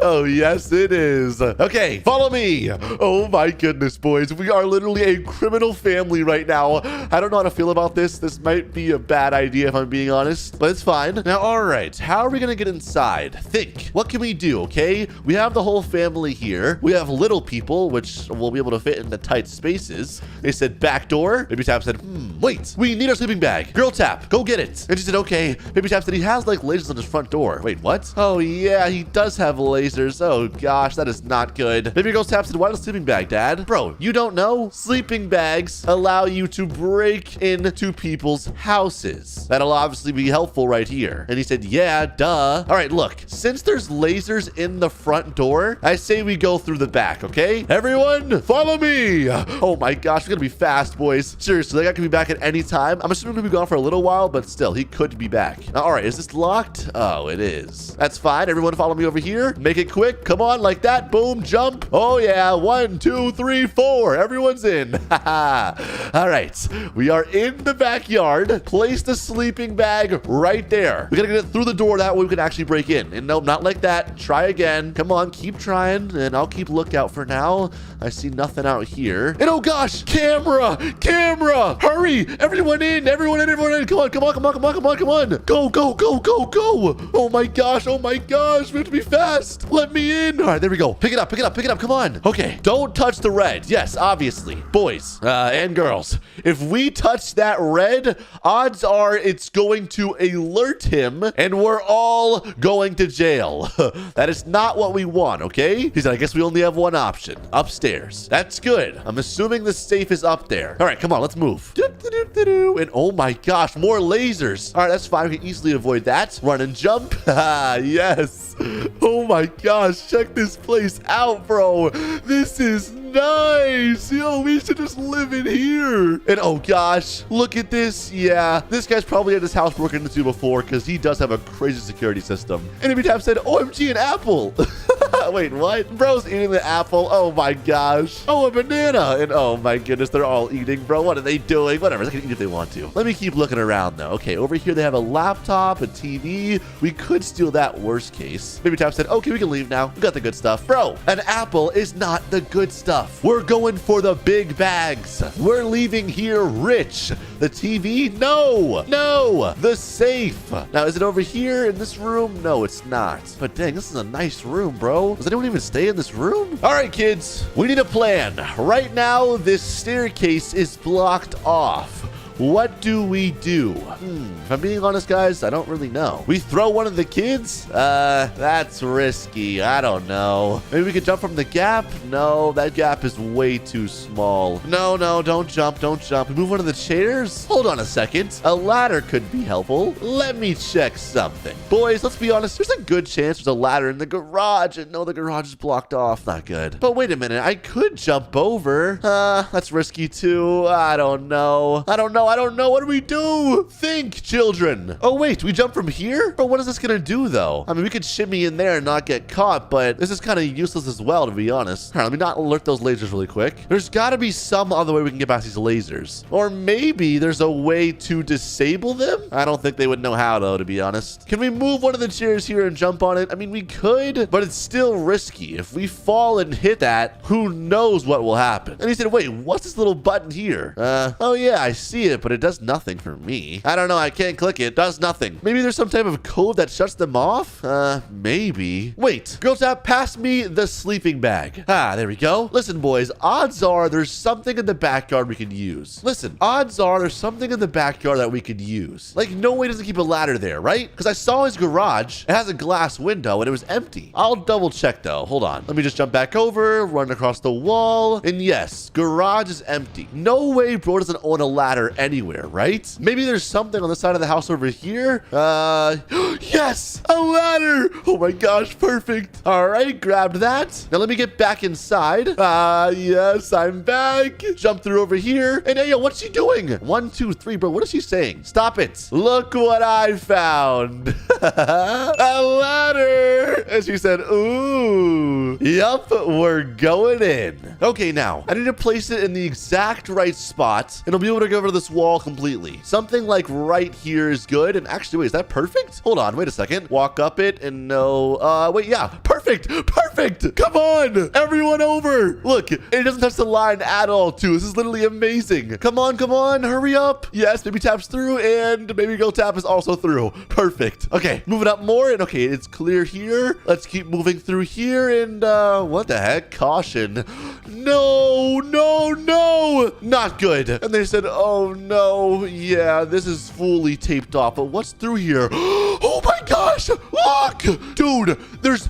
Oh, yes, it is. Okay, follow me. Oh, my goodness, boys. We are literally a criminal family right now. I don't know how to feel about this. This might be a bad idea if I'm being honest, but it's fine. Now, all right. How are we going to get inside? Think. What can we do, okay? We have the whole family here. We have little people, which will be able to fit in the tight spaces. They said back door. Baby Tap said, wait, we need our sleeping bag. Girl Tap, go get it. And she said, okay. Baby Tap said he has like lasers on his front door. Wait, what? Oh yeah, he does have lasers. Oh gosh, that is not good. Baby Girl Tap said, why the sleeping bag, Dad? Bro, you don't know? Sleeping bags allow you to break into people's houses. That'll obviously be helpful right here. And he said, yeah, duh. All right, look, since there's lasers in the front door, I say we go through the back, okay? Everyone, follow me. Oh my gosh, we're gonna be fast, boys. Seriously, that guy can be back at any time. I'm assuming he'll be gone for a little while, but still, he could be back. All right, is this locked? Oh, it is. That's fine. Everyone follow me over here. Make it quick. Come on, like that. Boom, jump. Oh yeah, 1, 2, 3, 4. Everyone's in. All right, we are in the backyard. Place the sleeping bag right there. We gotta get it through the door. That way we can actually break in. And nope, not like that. Try again. Come on, keep trying. And I'll keep lookout for now. I see nothing out here. And oh gosh, camera. Hurry. Everyone in. Come on. Go. Oh my gosh. We have to be fast. Let me in. All right, there we go. Pick it up. Come on. Okay, don't touch the red. Yes, obviously. Boys and girls, if we touch that red, odds are it's going to alert him and we're all going to jail. That is not what we want, okay? He said, I guess we only have one option. Upstairs. That's good. I'm assuming the safe is up there. All right, come on, let's move. And oh my gosh, more lasers. All right, that's fine. We can easily avoid that. Run and jump. Yes. Oh my gosh, check this place out, bro. This is nice. Yo, we should just live in here. And oh gosh, look at this. Yeah, this guy's probably had his house broken into before because he does have a crazy security system. And Everytime said, OMG, an apple. Wait, what? Bro's eating the apple. Oh my gosh. Oh, a banana. And oh my goodness, they're all eating, bro. What are they doing? Whatever, they can eat if they want to. Let me keep looking around though. Okay, over here they have a laptop, a TV. We could steal that worst case. Everytime said, okay, we can leave now. We got the good stuff. Bro, an apple is not the good stuff. We're going for the big bags. We're leaving here rich. The TV? No. The safe. Now, is it over here in this room? No, it's not. But dang, this is a nice room, bro. Does anyone even stay in this room? All right, kids, we need a plan. Right now, this staircase is blocked off. What do we do? If I'm being honest, guys, I don't really know. We throw one of the kids? That's risky. I don't know. Maybe we could jump from the gap? No, that gap is way too small. No, don't jump. We move one of the chairs? Hold on a second. A ladder could be helpful. Let me check something. Boys, let's be honest. There's a good chance there's a ladder in the garage. And no, the garage is blocked off. Not good. But wait a minute. I could jump over. That's risky too. I don't know. What do we do? Think, children. Oh, wait, we jump from here? But what is this gonna do, though? I mean, we could shimmy in there and not get caught, but this is kind of useless as well, to be honest. All right, let me not alert those lasers really quick. There's got to be some other way we can get past these lasers. Or maybe there's a way to disable them? I don't think they would know how, though, to be honest. Can we move one of the chairs here and jump on it? I mean, we could, but it's still risky. If we fall and hit that, who knows what will happen? And he said, wait, what's this little button here? Oh yeah, I see it, but it does nothing for me. I don't know. I can't click it. Does nothing. Maybe there's some type of code that shuts them off? Maybe. Wait. Girl Tap, pass me the sleeping bag. There we go. Listen, boys. Odds are there's something in the backyard we can use. Listen. Odds are there's something in the backyard that we could use. Like, no way doesn't keep a ladder there, right? Because I saw his garage. It has a glass window and it was empty. I'll double check, though. Hold on. Let me just jump back over, run across the wall. And yes, garage is empty. No way bro doesn't own a ladder anywhere, right? Maybe there's something on the side of the house over here. Yes, a ladder. Oh my gosh, perfect. All right, grabbed that. Now let me get back inside. Yes, I'm back. Jump through over here. And hey, yo, what's she doing? 1, 2, 3, bro. What is she saying? Stop it. Look what I found. A ladder. And she said, ooh. Yup, we're going in. Okay, now I need to place it in the exact right spot. And I'll be able to go over this wall completely. Something like right here is good. And actually, wait, is that perfect? Hold on, wait a second. Walk up it and no, wait, yeah, perfect. Come on, everyone over. Look, it doesn't touch the line at all too. This is literally amazing. Come on, hurry up. Yes, baby taps through and baby girl tap is also through. Perfect. Okay, moving up more and okay, it's clear here. Let's keep moving through here and what the heck? Caution. No, not good. And they said, oh no, yeah, this is fully taped off, but what's through here? Oh my gosh, look, dude, there's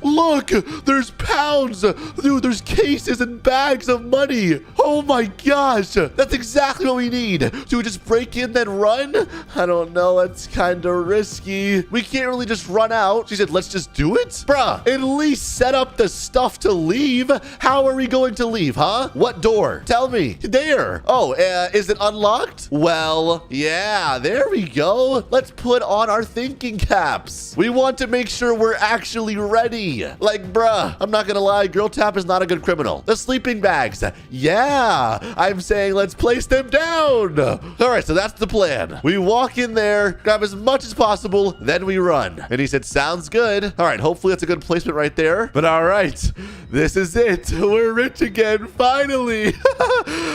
pounds, dude, there's cases and bags of money. Oh my gosh, that's exactly what we need. Do we just break in then run? I don't know, that's kind of risky. We can't really just run out. She said, let's just do it? Bruh, at least set up the stuff to leave. How are we going to leave, huh? What door? Tell me. There. Oh, is it unlocked? Well, yeah, there we go. Let's put on our thinking caps. We want to make sure we're actually ready. Like, bruh, I'm not gonna lie, Girl Tap is not a good criminal. The sleeping bags. Yeah, I'm saying let's place them down. All right, so that's the plan. We walk in there, grab as much as possible, then we run. And he said, sounds good. All right, hopefully that's a good placement right there. But all right, this is it. We're rich again, finally.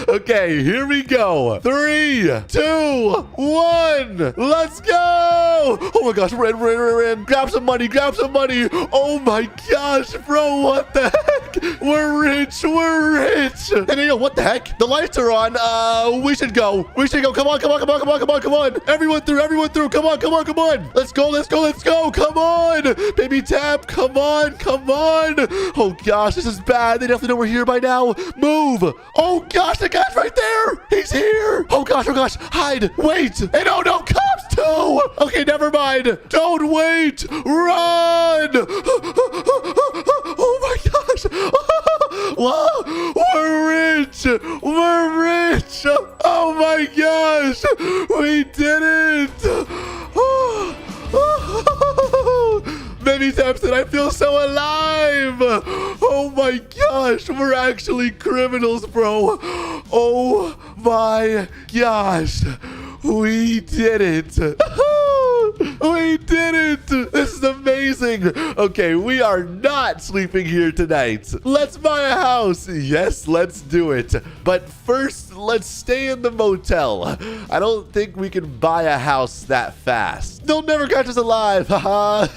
Okay, here we go. 3, 2, 1. Let's go. Oh my gosh, ran. Grab some money. Oh my gosh, bro, what the heck? We're rich. And you know, what the heck? The lights are on. We should go. Come on. Everyone through. Come on. Let's go. Come on. Baby Tap, come on. Oh gosh, this is bad. They definitely know we're here by now. Move. Oh gosh, the guy's right there. He's here. Oh gosh. Hide. Wait. Hey, no, cops too. Okay, never mind. Don't wait. Run. Oh my gosh. Whoa. We're rich. Oh my gosh. We did it. Baby Tap said, I feel so alive. Oh my gosh, we're actually criminals, bro. Oh my gosh, we did it. We did it. This is amazing. Okay, we are not sleeping here tonight. Let's buy a house. Yes, let's do it. But first, let's stay in the motel. I don't think we can buy a house that fast. They'll never catch us alive. Haha.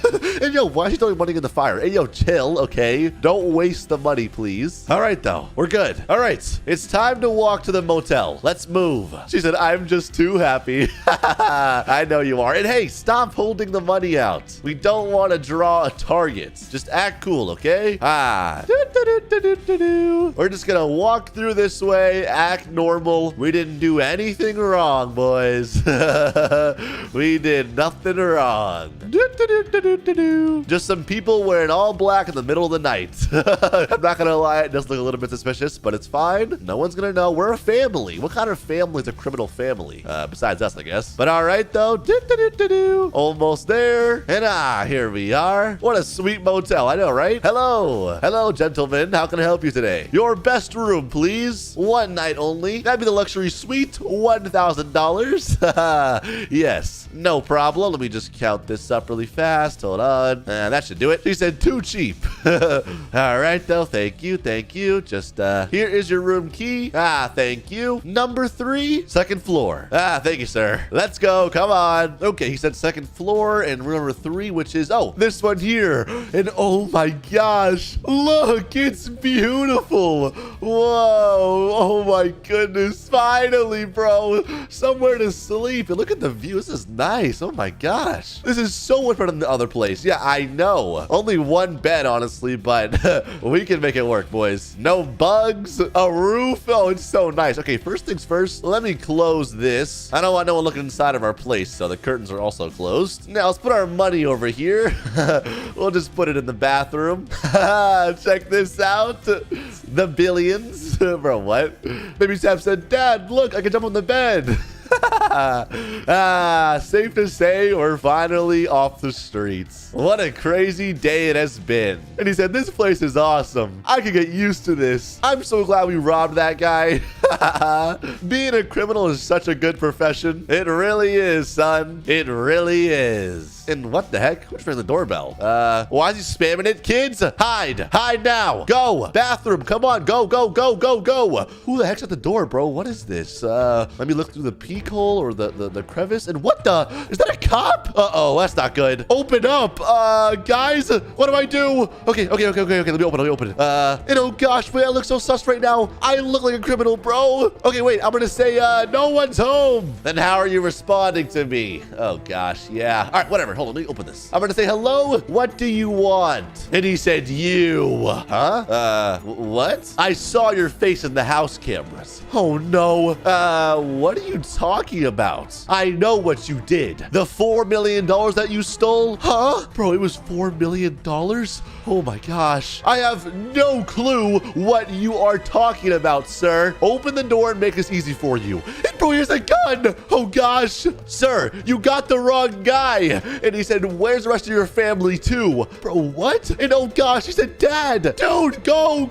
And yo, why is she throwing money in the fire? Hey, yo, chill, okay? Don't waste the money, please. All right, though. We're good. All right. It's time to walk to the motel. Let's move. She said, I'm just too happy. I know you are. And hey, stop holding the money out. We don't want to draw a target. Just act cool, okay? We're just gonna walk through this way, act normal. We didn't do anything wrong, boys. We did nothing wrong. Just some people wearing all black in the middle of the night. I'm not gonna lie, it does look a little bit suspicious, but it's fine. No one's gonna know. We're a family. What kind of family is a criminal family? Besides us, I guess. But all right, though. Almost there. And here we are. What a sweet motel. I know, right? Hello, gentlemen. How can I help you today? Your best room, please. One night only. That'd be the luxury suite. $1,000. Yes, no problem. Let me just count this up really fast. Hold on. That should do it. She said too cheap. All right, though. Thank you. Just here is your room key. Thank you. Number 3, second floor. Thank you, sir. Let's go. Come on. Okay, he said second floor and room number 3, which is, this one here. And oh my gosh, look, it's beautiful. Whoa. Oh my goodness. Finally, bro. Somewhere to sleep. And look at the view. This is nice. Oh my gosh. This is so much better than the other place. Yeah, I know. Only one bed, honestly, but we can make it work, boys. No bugs, a roof. Oh, it's so nice. Okay, first things first, let me close this. I don't want no one looking inside of our place, so the curtains are also closed. Now, let's put our money over here. We'll just put it in the bathroom. Check this out. The billions. Bro, what? Baby Tap said, Dad, look, I can jump on the bed. Safe to say we're finally off the streets. What a crazy day it has been. And he said, this place is awesome. I could get used to this. I'm so glad we robbed that guy. Being a criminal is such a good profession. It really is, son. It really is. And what the heck? Who's ringing the doorbell? Why is he spamming it? Kids, hide. Hide now. Go. Bathroom. Come on. Go. Who the heck's at the door, bro? What is this? Let me look through the peek hole or the crevice. And what the? Is that a cop? Uh-oh, that's not good. Open up. Guys, what do I do? Okay. Let me open it. And oh gosh, wait, I look so sus right now. I look like a criminal, bro. Okay, wait, I'm gonna say, no one's home. Then how are you responding to me? Oh gosh, yeah. All right, whatever. Hold on, let me open this. I'm gonna say, hello, what do you want? And he said, you. Huh? What? I saw your face in the house cameras. Oh no. What are you talking about? I know what you did. The $4 million that you stole? Huh? Bro, it was $4 million? Oh my gosh. I have no clue what you are talking about, sir. Open open the door and make this easy for you. And bro, here's a gun. Oh gosh. Sir, you got the wrong guy. And he said, where's the rest of your family too? Bro, what? And oh gosh, he said, Dad. Dude, go.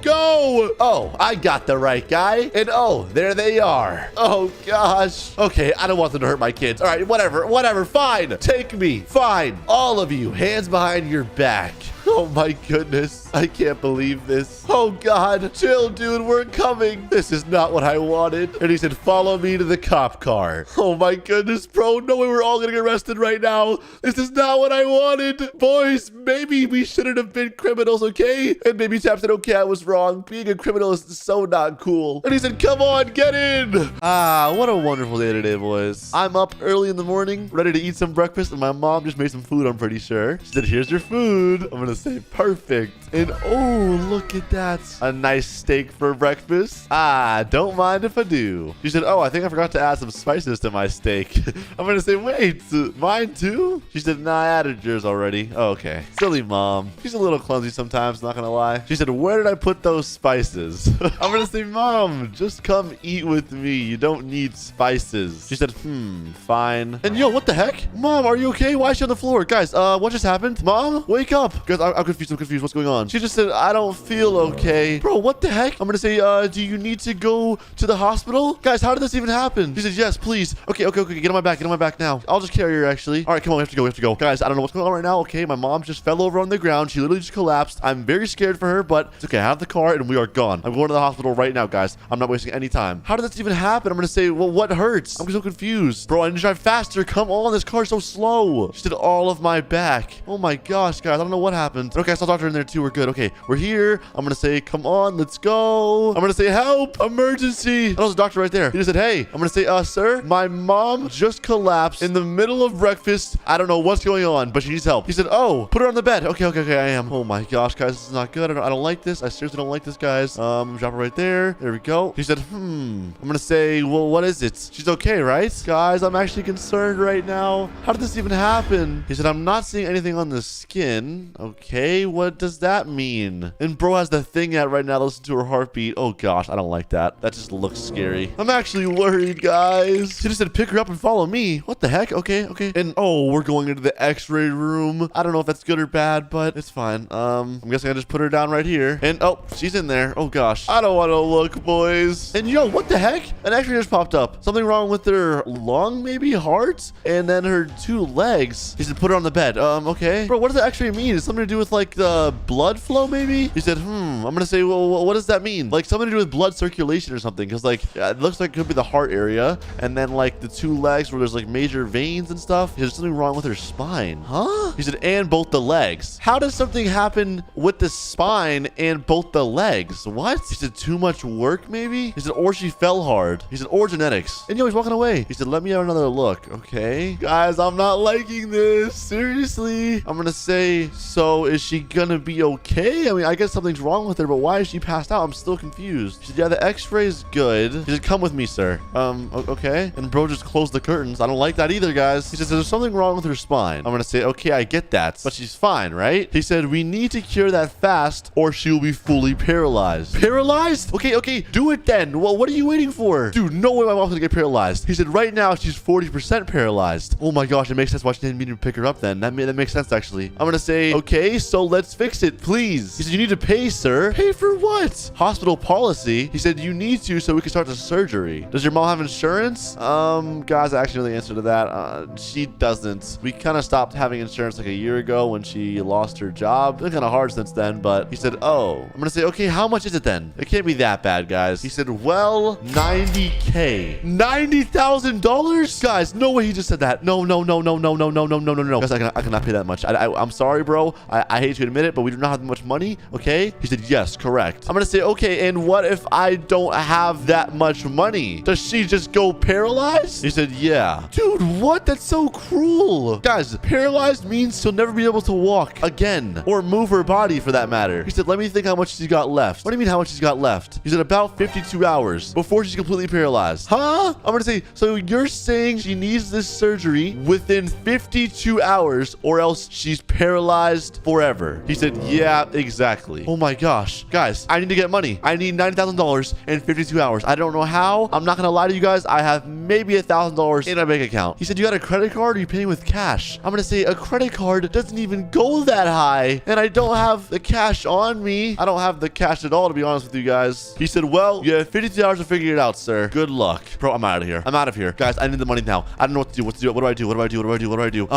Oh, I got the right guy. And oh, there they are. Oh gosh. Okay, I don't want them to hurt my kids. All right, whatever, fine. Take me, fine. All of you, hands behind your back. Oh my goodness. I can't believe this. Oh God. Chill, dude. We're coming. This is not what I wanted. And he said, follow me to the cop car. Oh my goodness, bro. No way we're all gonna get arrested right now. This is not what I wanted. Boys, maybe we shouldn't have been criminals, okay? And maybe Tap said, okay, I was wrong. Being a criminal is so not cool. And he said, come on, get in. Ah, what a wonderful day today, boys. I'm up early in the morning, ready to eat some breakfast, and my mom just made some food, I'm pretty sure. She said, here's your food. I'm gonna say perfect. And oh, look at that. A nice steak for breakfast. Ah, don't mind if I do. She said, oh, I think I forgot to add some spices to my steak. I'm gonna say, wait, mine too? She said, nah, I added yours already. Oh, okay. Silly mom. She's a little clumsy sometimes, not gonna lie. She said, where did I put those spices? I'm gonna say, mom, just come eat with me. You don't need spices. She said, fine. And yo, what the heck? Mom, are you okay? Why is she on the floor? Guys, what just happened? Mom, wake up. Guys, I'm confused. What's going on? She just said, I don't feel okay. Bro, what the heck? I'm gonna say, do you need to go to the hospital? Guys, how did this even happen? She said, yes, please. Okay. Get on my back now. I'll just carry her, actually. All right, come on, we have to go. Guys, I don't know what's going on right now. Okay, my mom just fell over on the ground. She literally just collapsed. I'm very scared for her, but it's okay. I have the car and we are gone. I'm going to the hospital right now, guys. I'm not wasting any time. How did this even happen? I'm gonna say, well, what hurts? I'm so confused. Bro, I need to drive faster. Come on, this car's so slow. She did all of my back. Oh my gosh, guys, I don't know what happened. Okay, I saw a doctor in there too. We're good. Okay, we're here. I'm gonna say, come on, let's go. I'm gonna say, help, emergency. That was a doctor right there. He just said, hey. I'm gonna say, sir, my mom just collapsed in the middle of breakfast. I don't know what's going on, but she needs help. He said, oh, put her on the bed. Okay, I am. Oh my gosh, guys, this is not good. I don't like this. I seriously don't like this, guys. Drop her right there. There we go. He said, I'm gonna say, well, what is it? She's okay, right? Guys, I'm actually concerned right now. How did this even happen? He said, I'm not seeing anything on the skin. Okay, what does that mean? And bro has the thing out right now. Listen to her heartbeat. Oh gosh, I don't like that. That just looks scary. I'm actually worried, guys. He just said, pick her up and follow me. What the heck? Okay. And oh, we're going into the x-ray room. I don't know if that's good or bad, but it's fine. I'm guessing I just put her down right here. And oh, she's in there. Oh gosh. I don't want to look, boys. And yo, what the heck? An x-ray just popped up. Something wrong with her lung, maybe heart, and then her 2 legs. He said, put her on the bed. Okay. Bro, what does the x-ray mean? Is something to do with like the blood flow, maybe? He said, I'm gonna say, well, what does that mean? Like something to do with blood circulation or something, because like it looks like it could be the heart area, and then like the 2 legs where there's like major veins and stuff. There's something wrong with her spine. Huh? He said, and both the legs. How does something happen with the spine and both the legs? What? He said, too much work, maybe? He said, or she fell hard. He said, or genetics. And yo, he's walking away. He said, let me have another look. Okay. Guys, I'm not liking this. Seriously. I'm gonna say, so is she gonna be okay? I mean, I guess something's wrong with her, but why is she passed out? I'm still confused. He said, yeah, the x-ray is good. He said, come with me, sir. Okay. And bro just closed the curtains. I don't like that either, guys. He says, there's something wrong with her spine. I'm gonna say, okay, I get that, but she's fine, right? He said, we need to cure that fast or she'll be fully paralyzed. Paralyzed? Okay, do it then. Well, what are you waiting for? Dude, no way my mom's gonna get paralyzed. He said, right now she's 40% paralyzed. Oh my gosh, it makes sense why she didn't mean to pick her up then. That makes sense, actually. I'm gonna say, okay, so let's fix it, please. He said, you need to pay, sir. Pay for what? Hospital policy. He said, you need to so we can start the surgery. Does your mom have insurance? Guys, I actually know the answer to that. She doesn't. We kind of stopped having insurance like a year ago when she lost her job. It's been kind of hard since then, but he said, oh, I'm gonna say, okay, how much is it then? It can't be that bad, guys. He said, well, $90K. $90,000? Guys, no way he just said that. No. Guys, I cannot pay that much. I'm sorry, bro. I hate to admit it, but we do not have that much money, okay? He said, yes, correct. I'm gonna say, okay, and what if I don't have that much money? Does she just go paralyzed? He said, yeah. Dude, what? That's so cruel. Guys, paralyzed means she'll never be able to walk again or move her body for that matter. He said, let me think how much she's got left. What do you mean how much she's got left? He said, about 52 hours before she's completely paralyzed. Huh? I'm gonna say, so you're saying she needs this surgery within 52 hours or else she's paralyzed forever. He said, yeah, exactly. Oh my gosh. Guys, I need to get money. I need $90,000 in 52 hours. I don't know how. I'm not going to lie to you guys. I have maybe $1,000 in my bank account. He said, you got a credit card or are you paying with cash? I'm going to say a credit card doesn't even go that high. And I don't have the cash on me. I don't have the cash at all, to be honest with you guys. He said, well, you have 52 hours to figure it out, sir. Good luck. Bro, I'm out of here. I'm out of here. Guys, I need the money now. I don't know what to do. What do I do? What do I do? What do I do? What do I do?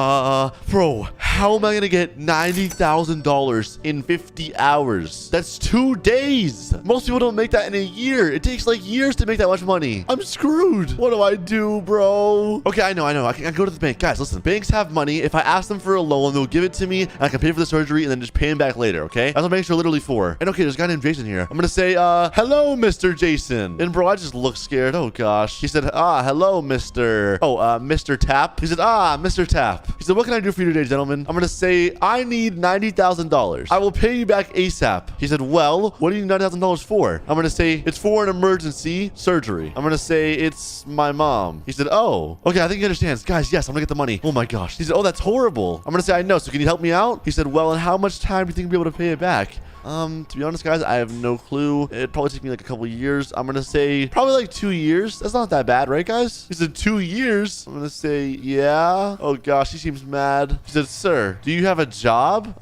Bro, how am I going to get $90,000 in 50 hours? That's 2 days. Most people don't make that in a year. It takes like years to make that much money. I'm screwed. What do I do, bro? Okay, I know. I can go to the bank. Guys, listen, banks have money. If I ask them for a loan, they'll give it to me and I can pay for the surgery and then just pay him back later, okay? That's what banks are literally for. And okay, there's a guy named Jason here. I'm going to say, hello, Mr. Jason. And bro, I just look scared. Oh gosh. He said, hello, Mr. Mr. Tap. He said, Mr. Tap. He said, what can I do for you today, gentlemen? I'm going to say, I need $90,000. I will pay you back ASAP. He said, well, what do you need $90,000 for? I'm going to say, it's for an emergency surgery. I'm going to say, it's my mom. He said, oh, okay, I think he understands. Guys, yes, I'm going to get the money. Oh my gosh. He said, oh, that's horrible. I'm going to say, I know. So can you help me out? He said, well, and how much time do you think you'll be able to pay it back? To be honest, guys, I have no clue. It'd probably take me like a couple years. I'm going to say probably like 2 years. That's not that bad, right, guys? He said 2 years. I'm going to say, yeah. Oh, gosh, he seems mad. He said, sir, do you have a job?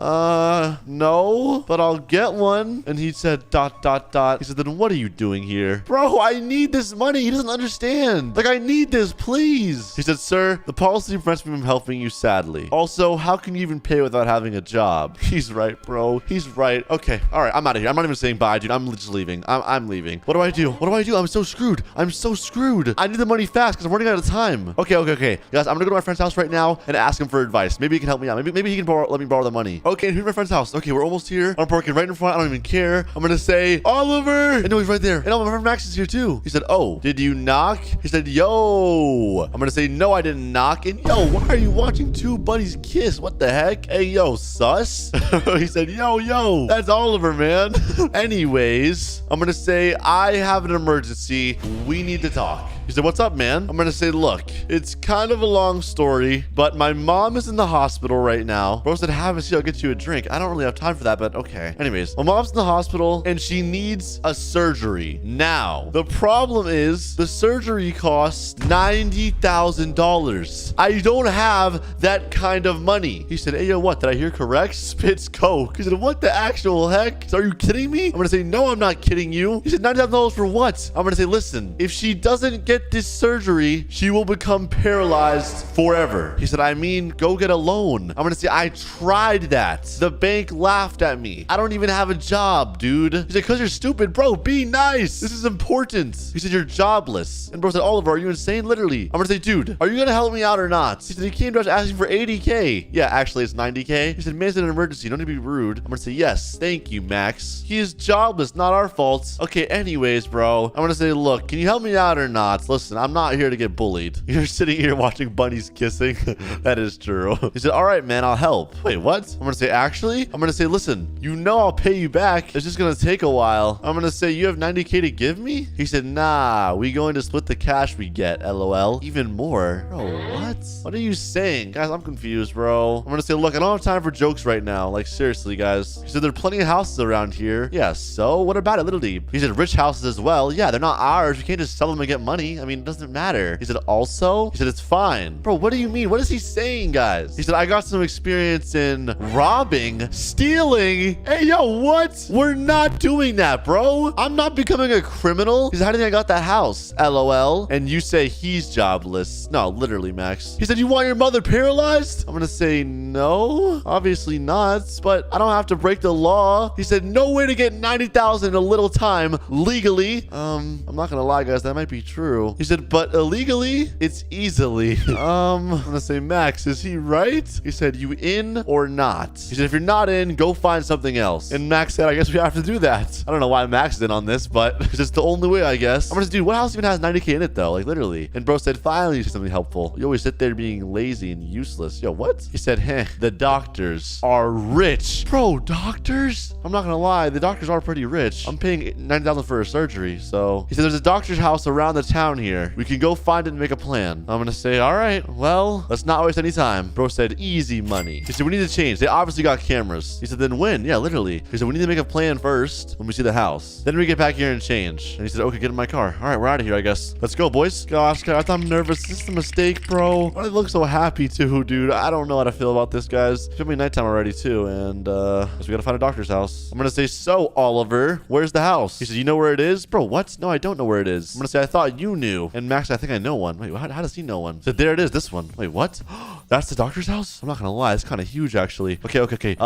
No, but I'll get one. And he said, ... He said, then what are you doing here? Bro, I need this money. He doesn't understand. Like, I need this, please. He said, sir, the policy prevents me from helping you, sadly. Also, how can you even pay without having a job? He's right, bro. He's right. Okay. All right, I'm out of here. I'm not even saying bye, dude. I'm just leaving. I'm leaving. What do I do? What do I do? I'm so screwed. I'm so screwed. I need the money fast because I'm running out of time. Okay. Guys, I'm gonna go to my friend's house right now and ask him for advice. Maybe he can help me out. Maybe he can let me borrow the money. Okay, here's my friend's house. Okay, we're almost here. I'm parking right in front. I don't even care. I'm gonna say, Oliver. And no, he's right there. And oh, my friend Max is here too. He said, oh, did you knock? He said, yo. I'm gonna say, no, I didn't knock. And yo, why are you watching two buddies kiss? What the heck? Hey, yo, sus. He said, yo, that's Oliver, man. Anyways, I'm gonna say, I have an emergency. We need to talk. He said, what's up, man? I'm gonna say, look, it's kind of a long story, but my mom is in the hospital right now. Bro said, have a seat, I'll get you a drink. I don't really have time for that, but okay. Anyways, my mom's in the hospital and she needs a surgery now. The problem is the surgery costs $90,000. I don't have that kind of money. He said, hey, yo, what? Did I hear correct? Spits coke. He said, what the actual heck? So are you kidding me? I'm gonna say, no, I'm not kidding you. He said, $90,000 for what? I'm gonna say, listen, if she doesn't get this surgery, she will become paralyzed forever. He said, I mean, go get a loan. I'm gonna say, I tried that. The bank laughed at me. I don't even have a job, dude. He said, because you're stupid. Bro, be nice. This is important. He said, you're jobless. And bro said, Oliver, are you insane? Literally. I'm gonna say, dude, are you gonna help me out or not? He said, he came to us asking for 80K. Yeah, actually, it's 90K. He said, man, it's an emergency. Don't need to be rude. I'm gonna say, yes, thank you, Max. He is jobless, not our fault. Okay, anyways, bro, I'm gonna say, look, can you help me out or not? Listen, I'm not here to get bullied. You're sitting here watching bunnies kissing. That is true. He said, all right, man, I'll help. Wait, what? I'm gonna say, actually, I'm gonna say, listen, you know I'll pay you back. It's just gonna take a while. I'm gonna say, you have 90K to give me? He said, nah, we going to split the cash we get, LOL. Even more? Bro, what? What are you saying? Guys, I'm confused, bro. I'm gonna say, look, I don't have time for jokes right now. Like, seriously, guys. He said, there are plenty of houses around here. Yeah, so what about it, Little Deep? He said, rich houses as well. Yeah, they're not ours. We can't just sell them and get money. I mean, it doesn't matter. He said, also? He said, it's fine. Bro, what do you mean? What is he saying, guys? He said, I got some experience in robbing, stealing. Hey, yo, what? We're not doing that, bro. I'm not becoming a criminal. He said, how do you think I got that house? LOL. And you say he's jobless. No, literally, Max. He said, you want your mother paralyzed? I'm gonna say, no, obviously not, but I don't have to break the law. He said, no way to get 90,000 in a little time legally. I'm not gonna lie, guys, that might be true. He said, but illegally, it's easily. I'm gonna say, Max, is he right? He said, you in or not? He said, if you're not in, go find something else. And Max said, I guess we have to do that. I don't know why Max is in on this, but it's just the only way, I guess. I'm gonna say, dude, what house even has 90K in it, though? Like, literally. And bro said, finally, you said something helpful. You always sit there being lazy and useless. Yo, what? He said, the doctors are rich. Bro, doctors? I'm not gonna lie, the doctors are pretty rich. I'm paying $90,000 for a surgery, so. He said, there's a doctor's house around the town down here. We can go find it and make a plan. I'm gonna say, all right, well, let's not waste any time. Bro said, easy money. He said, we need to change. They obviously got cameras. He said, then when? Yeah, literally. He said, we need to make a plan first when we see the house. Then we get back here and change. And he said, okay, get in my car. All right, we're out of here, I guess. Let's go, boys. Gosh, guys, I'm nervous. Is this a mistake, bro? Why do they look so happy too, dude? I don't know how to feel about this, guys. It's gonna be nighttime already too, and guess we gotta find a doctor's house. I'm gonna say, so Oliver, where's the house? He said, you know where it is? Bro, what? No, I don't know where it is. I'm gonna say, I thought you knew. And Max, I think I know one. Wait, how does he know one? He said, there it is, this one. Wait, what? That's the doctor's house? I'm not gonna lie, it's kind of huge actually. Okay.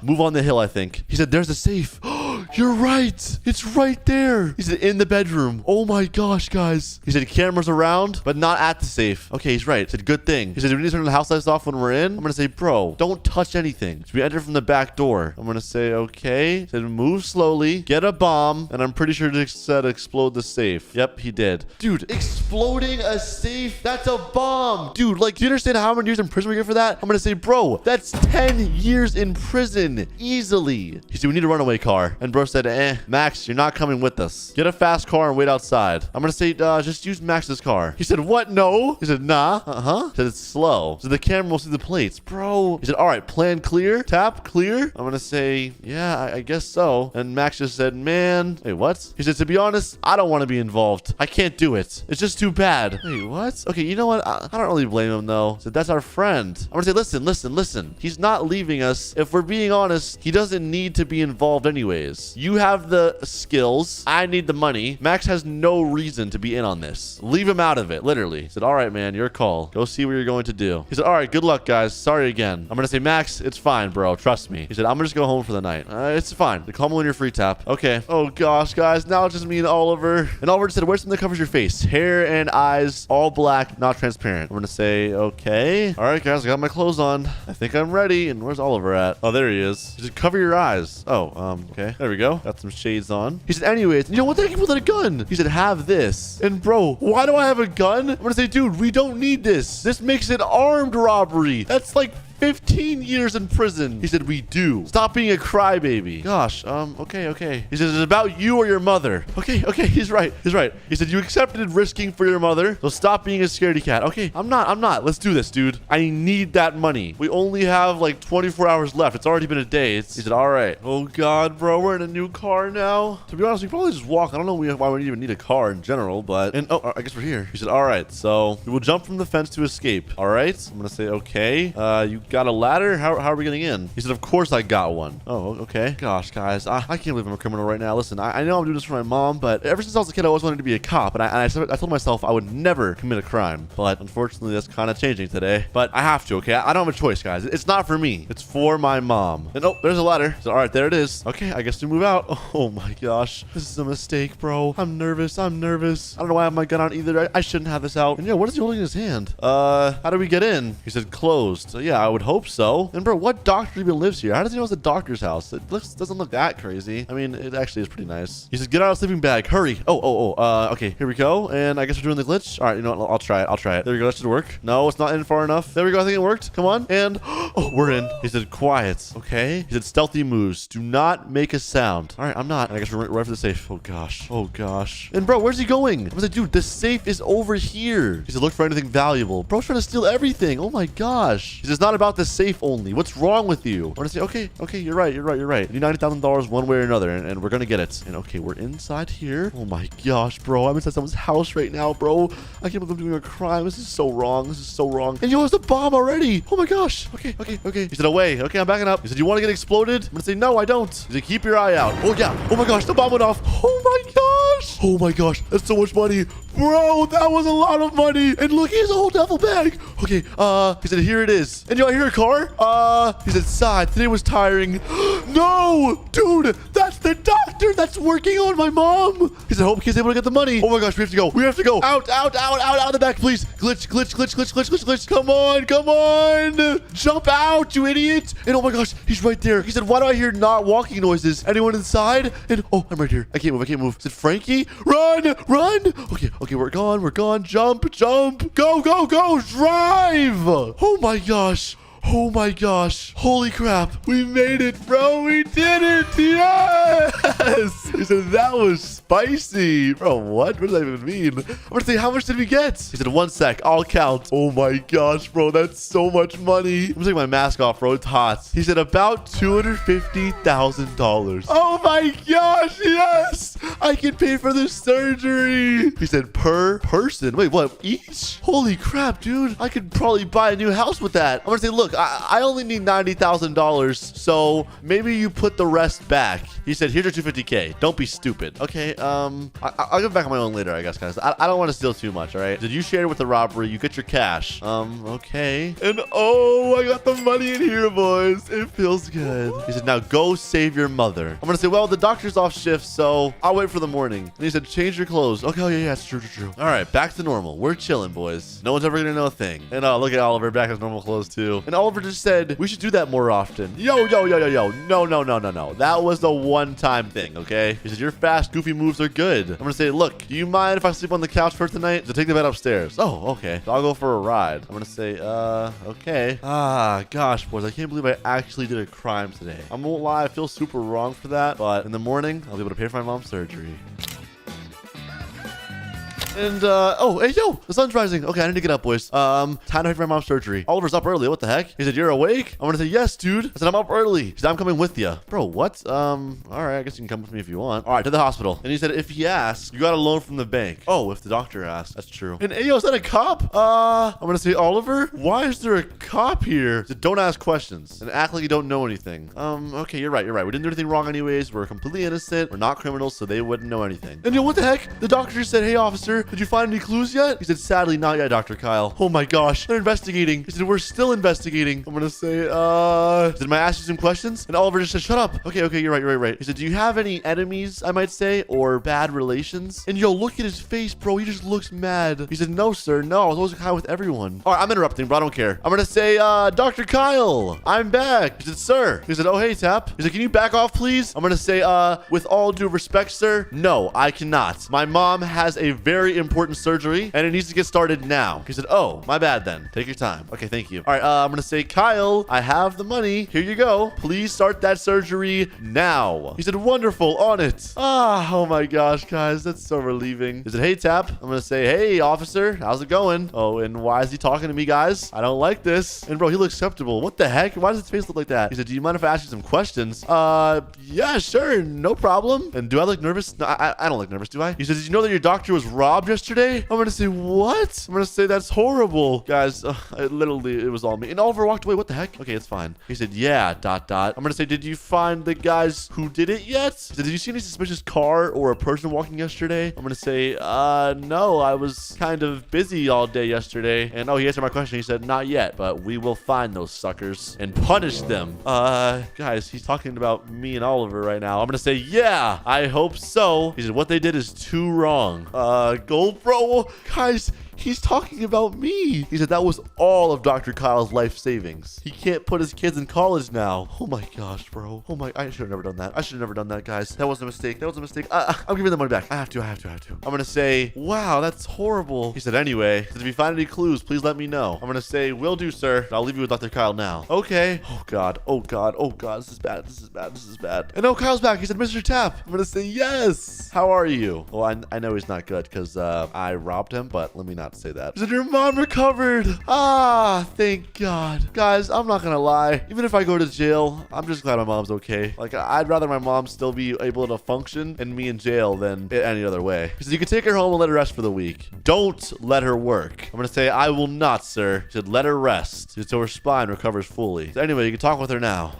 Move on the hill, I think. He said, there's a safe. You're right. It's right there. He said, in the bedroom. Oh my gosh, guys. He said, cameras around, but not at the safe. Okay, he's right. He said, good thing. He said, do we need to turn the house lights off when we're in? I'm gonna say, bro, don't touch anything. So we enter from the back door. I'm gonna say, okay. He said, move slowly, get a bomb, and I'm pretty sure it said explode the safe. Yep, he did. Dude, exploding a safe? That's a bomb. Dude, like, do you understand how many years in prison we get for that? I'm gonna say, bro, that's 10 years in prison. Easily. He said, we need a runaway car. And bro said, Max, you're not coming with us. Get a fast car and wait outside. I'm gonna say, just use Max's car. He said, what? No. He said, nah. He said, it's slow. So the camera will see the plates. Bro. He said, all right, plan clear. Tap clear. I'm gonna say, yeah, I guess so. And Max just said, man. Wait, what? He said, to be honest, I don't want to be involved. I can't do it. It's just too bad. Wait, what? Okay, you know what? I don't really blame him though. He said, that's our friend. I'm gonna say, listen. He's not leaving us. If we're being honest, he doesn't need to be involved anyways. You have the skills. I need the money. Max has no reason to be in on this. Leave him out of it, literally. He said, all right, man, your call. Go see what you're going to do. He said, all right, good luck, guys. Sorry again. I'm going to say, Max, it's fine, bro. Trust me. He said, I'm going to just go home for the night. It's fine. Call me when you're free, Tap. Okay. Oh, gosh, guys. Now it's just me and Oliver. And Oliver said, wear something that covers your face. Hair and eyes, all black, not transparent. I'm going to say, okay. All right, guys, I got my clothes on. I think I'm ready. And where's Oliver at? Oh, there he is. He said, cover your eyes. Oh, okay. There we go. Got some shades on. He said, anyways, you know what? They came with a gun. He said, have this. And bro, why do I have a gun? I'm gonna say, dude, we don't need this. This makes it armed robbery. That's like 15 years in prison. He said, we do. Stop being a crybaby. Gosh, okay. He says, it's about you or your mother. Okay, he's right. He said, you accepted risking for your mother, so stop being a scaredy cat. Okay, I'm not. Let's do this, dude. I need that money. We only have like 24 hours left. It's already been a day. He said, all right. Oh God, bro, we're in a new car now. To be honest, we probably just walk. I don't know why we even need a car in general, but, I guess we're here. He said, all right, so we will jump from the fence to escape. All right, I'm gonna say, okay. You got a ladder? How are we getting in? He said, of course I got one. Oh, okay. Gosh, guys, I can't believe I'm a criminal right now. Listen, I know I'm doing this for my mom, but ever since I was a kid, I always wanted to be a cop, and I told myself I would never commit a crime, but unfortunately, that's kind of changing today. But I have to, okay? I don't have a choice, guys. It's not for me. It's for my mom. And there's a ladder. So, all right, there it is. Okay, I guess we move out. Oh my gosh, this is a mistake, bro. I'm nervous. I don't know why I have my gun out either. I shouldn't have this out. And yeah, what is he holding in his hand? How do we get in? He said closed. So yeah, I would hope so. And bro, what doctor even lives here? How does he know it's a doctor's house? It doesn't look that crazy. I mean, it actually is pretty nice. He said, get out of the sleeping bag. Hurry. Okay, here we go. And I guess we're doing the glitch. All right, you know what? I'll try it. There we go. That should work. No, it's not in far enough. There we go. I think it worked. Come on. And we're in. He said, quiet. Okay. He said, stealthy moves. Do not make a sound. All right, I'm not. And I guess we're right for the safe. Oh gosh. And bro, where's he going? I was like, dude, the safe is over here. He said, look for anything valuable. Bro's trying to steal everything. Oh my gosh. He said, it's not about the safe only. What's wrong with you? I want to say, okay, you're right. You need $90,000 one way or another, and we're gonna get it. And okay, we're inside here. Oh my gosh, bro, I'm inside someone's house right now, bro. I can't believe I'm doing a crime. This is so wrong. And yo, it's a bomb already. Oh my gosh. Okay. He said, away. Okay, I'm backing up. He said, you want to get exploded? I'm gonna say, no, I don't. He said, keep your eye out. Oh yeah. Oh my gosh, the bomb went off. Oh my gosh, that's so much money. Bro, that was a lot of money. And look, he has a whole duffel bag. Okay, he said, here it is. And yo, I hear a car. He said, sigh, today was tiring. No, dude, that's the doctor that's working on my mom. He said, hope he's able to get the money. Oh my gosh, we have to go. Out the back, please. Glitch. Come on. Jump out, you idiot. And oh my gosh, he's right there. He said, why do I hear not walking noises? Anyone inside? And oh, I'm right here. I can't move. He said, Frankie, run. Okay, we're gone. Jump. Go. Drive. Oh my gosh. Holy crap. We made it, bro. We did it. Yes. He said, that was spicy. Bro, what? What does that even mean? I'm gonna say, how much did we get? He said, 1 sec. I'll count. Oh my gosh, bro. That's so much money. I'm gonna take my mask off, bro. It's hot. He said, about $250,000. Oh my gosh, yes. I can pay for the surgery. He said, per person. Wait, what? Each? Holy crap, dude. I could probably buy a new house with that. I'm gonna say, look, I only need $90,000. So maybe you put the rest back. He said, here's your $250K. Don't be stupid. Okay, I'll give back on my own later, I guess, guys. I don't want to steal too much, all right? Did you share with the robbery? You get your cash. Okay. And oh, I got the money in here, boys. It feels good. He said, now go save your mother. I'm gonna say, well, the doctor's off shift, so I'll wait for the morning. And he said, change your clothes. Okay, oh, yeah, it's true. All right, back to normal. We're chilling, boys. No one's ever gonna know a thing. And look at Oliver back in his normal clothes, too. And Oliver just said, we should do that more often. Yo. No. That was a one-time thing, okay? He said, your fast, goofy moves are good. I'm gonna say, look, do you mind if I sleep on the couch for tonight? So take the bed upstairs. Oh, okay. So I'll go for a ride. I'm gonna say, okay. Gosh, boys, I can't believe I actually did a crime today. I won't lie, I feel super wrong for that, but in the morning, I'll be able to pay for my mom's surgery. And, oh, hey, yo, the sun's rising. Okay, I need to get up, boys. Time to pay for my mom's surgery. Oliver's up early. What the heck? He said, you're awake? I'm gonna say, yes, dude. I said, I'm up early. He said, I'm coming with you. Bro, what? All right, I guess you can come with me if you want. All right, to the hospital. And he said, if he asks, you got a loan from the bank. Oh, if the doctor asks. That's true. And, hey, yo, is that a cop? I'm gonna say, Oliver, why is there a cop here? He said, don't ask questions and act like you don't know anything. Okay, you're right. We didn't do anything wrong anyways. We're completely innocent. We're not criminals, so they wouldn't know anything. And, yo, what the heck? The doctor just said, hey, officer, did you find any clues yet? He said, sadly, not yet, Dr. Kyle. Oh my gosh, they're investigating. He said, we're still investigating. I'm gonna say, did I ask you some questions? And Oliver just said, shut up. Okay, you're right. He said, do you have any enemies, I might say, or bad relations? And yo, look at his face, bro. He just looks mad. He said, no, sir. No, I was always kind with everyone. All right, I'm interrupting, but I don't care. I'm gonna say, Dr. Kyle, I'm back. He said, sir. He said, oh, hey, Tap. He said, can you back off, please? I'm gonna say, with all due respect, sir, no, I cannot. My mom has a very important surgery and it needs to get started now. He said, oh, my bad then. Take your time. Okay, thank you. All right, I'm gonna say, Kyle, I have the money. Here you go. Please start that surgery now. He said, wonderful, on it. Oh my gosh, guys, that's so relieving. He said, hey, Tap. I'm gonna say, hey, officer, how's it going? Oh, and why is he talking to me, guys? I don't like this. And bro, he looks skeptical. What the heck? Why does his face look like that? He said, do you mind if I ask you some questions? Yeah, sure, no problem. And do I look nervous? No, I don't look nervous, do I? He said, did you know that your doctor was robbed yesterday? I'm gonna say, what? I'm gonna say, that's horrible. Guys, it was all me. And Oliver walked away. What the heck? Okay, it's fine. He said, yeah, ... I'm gonna say, did you find the guys who did it yet? He said, did you see any suspicious car or a person walking yesterday? I'm gonna say, no, I was kind of busy all day yesterday. And oh, he answered my question. He said, not yet, but we will find those suckers and punish them. Guys, he's talking about me and Oliver right now. I'm gonna say, yeah, I hope so. He said, what they did is too wrong. Gold, bro. Guys, he's talking about me. He said that was all of Dr. Kyle's life savings. He can't put his kids in college now. Oh my gosh, bro. Oh my, I should have never done that. I should have never done that, guys. That was a mistake. I'm giving the money back. I have to. I'm gonna say, wow, that's horrible. He said, anyway, he said, if you find any clues, please let me know. I'm gonna say, will do, sir. I'll leave you with Dr. Kyle now. Okay. Oh God. This is bad. And oh, Kyle's back. He said, Mr. Tap. I'm gonna say, yes. How are you? Well, I know he's not good because I robbed him, but let me not say that. He said, your mom recovered. Thank God. Guys, I'm not gonna lie. Even if I go to jail, I'm just glad my mom's okay. Like, I'd rather my mom still be able to function and me in jail than any other way. He said, you can take her home and let her rest for the week. Don't let her work. I'm gonna say, I will not, sir. He said, let her rest until her spine recovers fully. So anyway, you can talk with her now.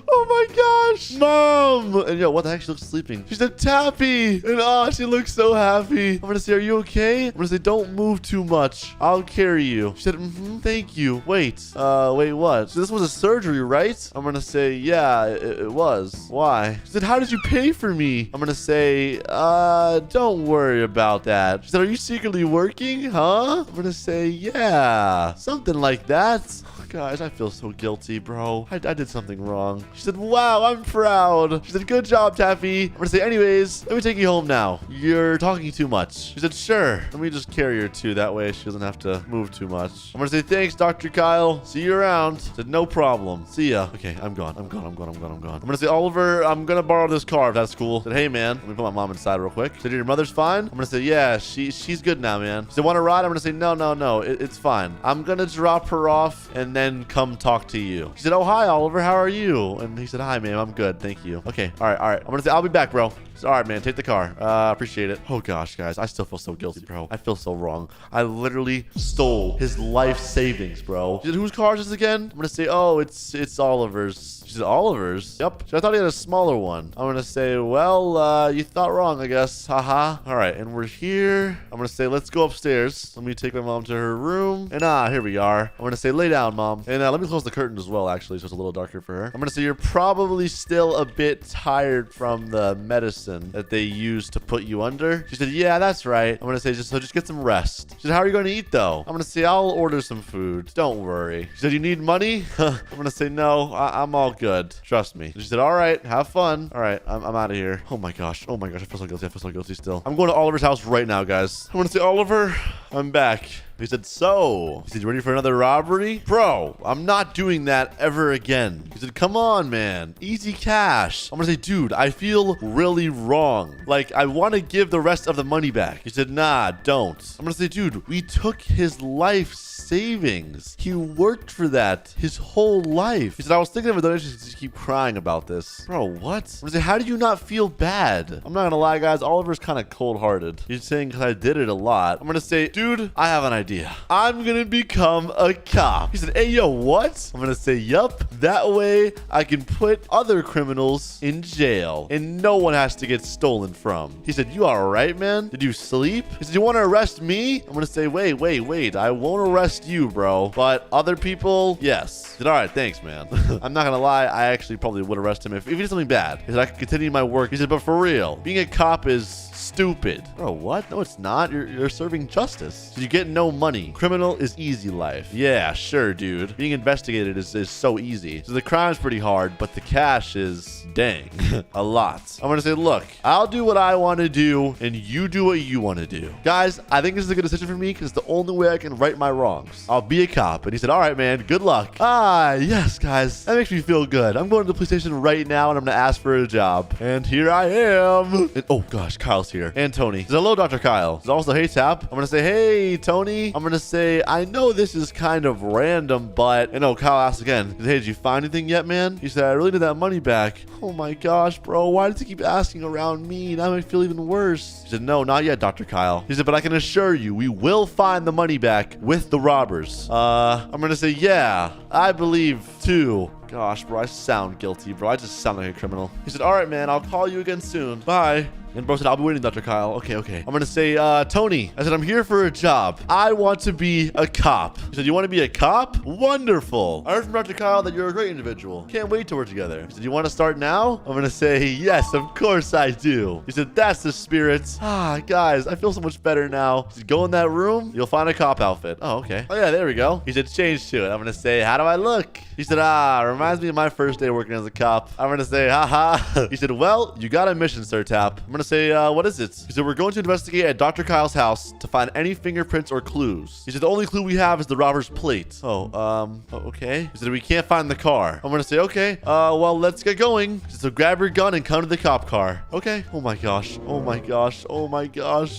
Oh my gosh, Mom! And yo, what the heck? She looks sleeping. She said, Tappy! And she looks so happy. I'm gonna say, are you okay? I'm gonna say, don't move too much. I'll carry you. She said, thank you. Wait, what? So this was a surgery, right? I'm gonna say, yeah, it was. Why? She said, how did you pay for me? I'm gonna say, don't worry about that. She said, are you secretly working? Huh? I'm gonna say, yeah, something like that. Guys, I feel so guilty, bro. I did something wrong. She said, said, wow, I'm proud. She said, good job, Tappy. I'm gonna say, anyways, let me take you home now. You're talking too much. She said, sure. Let me just carry her too. That way she doesn't have to move too much. I'm gonna say, thanks, Dr. Kyle. See you around. She said, no problem. See ya. Okay, I'm gone. I'm gonna say, Oliver, I'm gonna borrow this car if that's cool. I said, hey, man, let me put my mom inside real quick. She said, your mother's fine? I'm gonna say, yeah, she's good now, man. She said, want to ride? I'm gonna say, no, it's fine. I'm gonna drop her off and then come talk to you. She said, oh, hi, Oliver, how are you? And he said, hi, ma'am, I'm good, thank you. Okay, all right. I'm gonna say, I'll be back, bro. All right, man, take the car. Appreciate it. Oh, gosh, guys, I still feel so guilty, bro. I feel so wrong. I literally stole his life savings, bro. She said, whose car is this again? I'm gonna say, oh, it's Oliver's. She said, Oliver's? Yep. I thought he had a smaller one. I'm gonna say, well, you thought wrong, I guess. Haha. All right, and we're here. I'm gonna say, let's go upstairs. Let me take my mom to her room. And here we are. I'm gonna say, lay down, mom. And let me close the curtain as well, actually, so it's a little darker for her. I'm gonna say, you're probably still a bit tired from the medicine that they use to put you under. She said, yeah, that's right. I'm gonna say, just get some rest. She said, how are you going to eat, though? I'm gonna say, I'll order some food. Don't worry. She said, you need money? I'm gonna say, no, I'm all good. Trust me. She said, all right, have fun. All right, I'm out of here. Oh my gosh. I feel so guilty still. I'm going to Oliver's house right now, guys. I'm gonna say, Oliver, I'm back. He said, so? He said, you ready for another robbery? Bro, I'm not doing that ever again. He said, come on, man. Easy cash. I'm gonna say, dude, I feel really wrong. Like, I want to give the rest of the money back. He said, nah, don't. I'm gonna say, dude, we took his life savings. He worked for that his whole life. He said, I was thinking of a donation to just keep crying about this. Bro, what? I'm gonna say, how do you not feel bad? I'm not gonna lie, guys. Oliver's kind of cold-hearted. He's saying because I did it a lot. I'm gonna say, dude, I have an idea. I'm gonna become a cop. He said, hey, yo, what? I'm gonna say, yup. That way I can put other criminals in jail and no one has to get stolen from. He said, you all right, man? Did you sleep? He said, you want to arrest me? I'm gonna say, wait. I won't arrest you, bro. But other people, yes. He said, all right, thanks, man. I'm not gonna lie. I actually probably would arrest him if he did something bad. He said, I could continue my work. He said, but for real, being a cop is stupid. Bro, what? No, it's not. You're serving justice. So you get no money. Criminal is easy life. Yeah, sure, dude. Being investigated is so easy. So the crime's pretty hard, but the cash is, dang, a lot. I'm gonna say, look, I'll do what I want to do, and you do what you want to do. Guys, I think this is a good decision for me because it's the only way I can right my wrongs. I'll be a cop. And he said, all right, man, good luck. Yes, guys. That makes me feel good. I'm going to the police station right now, and I'm gonna ask for a job. And here I am. And, oh, gosh, Kyle's here. And Tony. He said, hello, Dr. Kyle. He's also, hey, Tap. I'm gonna say, hey, Tony. I'm gonna say, I know this is kind of random, but, and Kyle asked again, he said, hey, did you find anything yet, man? He said, I really need that money back. Oh my gosh, bro. Why does he keep asking around me? Now I feel even worse. He said, no, not yet, Dr. Kyle. He said, but I can assure you, we will find the money back with the robbers. I'm gonna say, yeah, I believe too. Gosh, bro, I sound guilty, bro. I just sound like a criminal. He said, all right, man, I'll call you again soon. Bye. And bro said, I'll be waiting, Dr. Kyle. Okay. I'm going to say, Tony. I said, I'm here for a job. I want to be a cop. He said, you want to be a cop? Wonderful. I heard from Dr. Kyle that you're a great individual. Can't wait to work together. He said, you want to start now? I'm going to say, yes, of course I do. He said, that's the spirit. Guys, I feel so much better now. He said, go in that room. You'll find a cop outfit. Oh, okay. Oh, yeah, there we go. He said, change to it. I'm going to say, how do I look? He said, reminds me of my first day working as a cop. I'm going to say, haha. He said, well, you got a mission, Sir Tap. I'm going to say, what is it? He said, we're going to investigate at Dr. Kyle's house to find any fingerprints or clues. He said, the only clue we have is the robber's plate. Okay. He said, we can't find the car. I'm going to say, okay, well, let's get going. He said, so grab your gun and come to the cop car. Okay. Oh my gosh,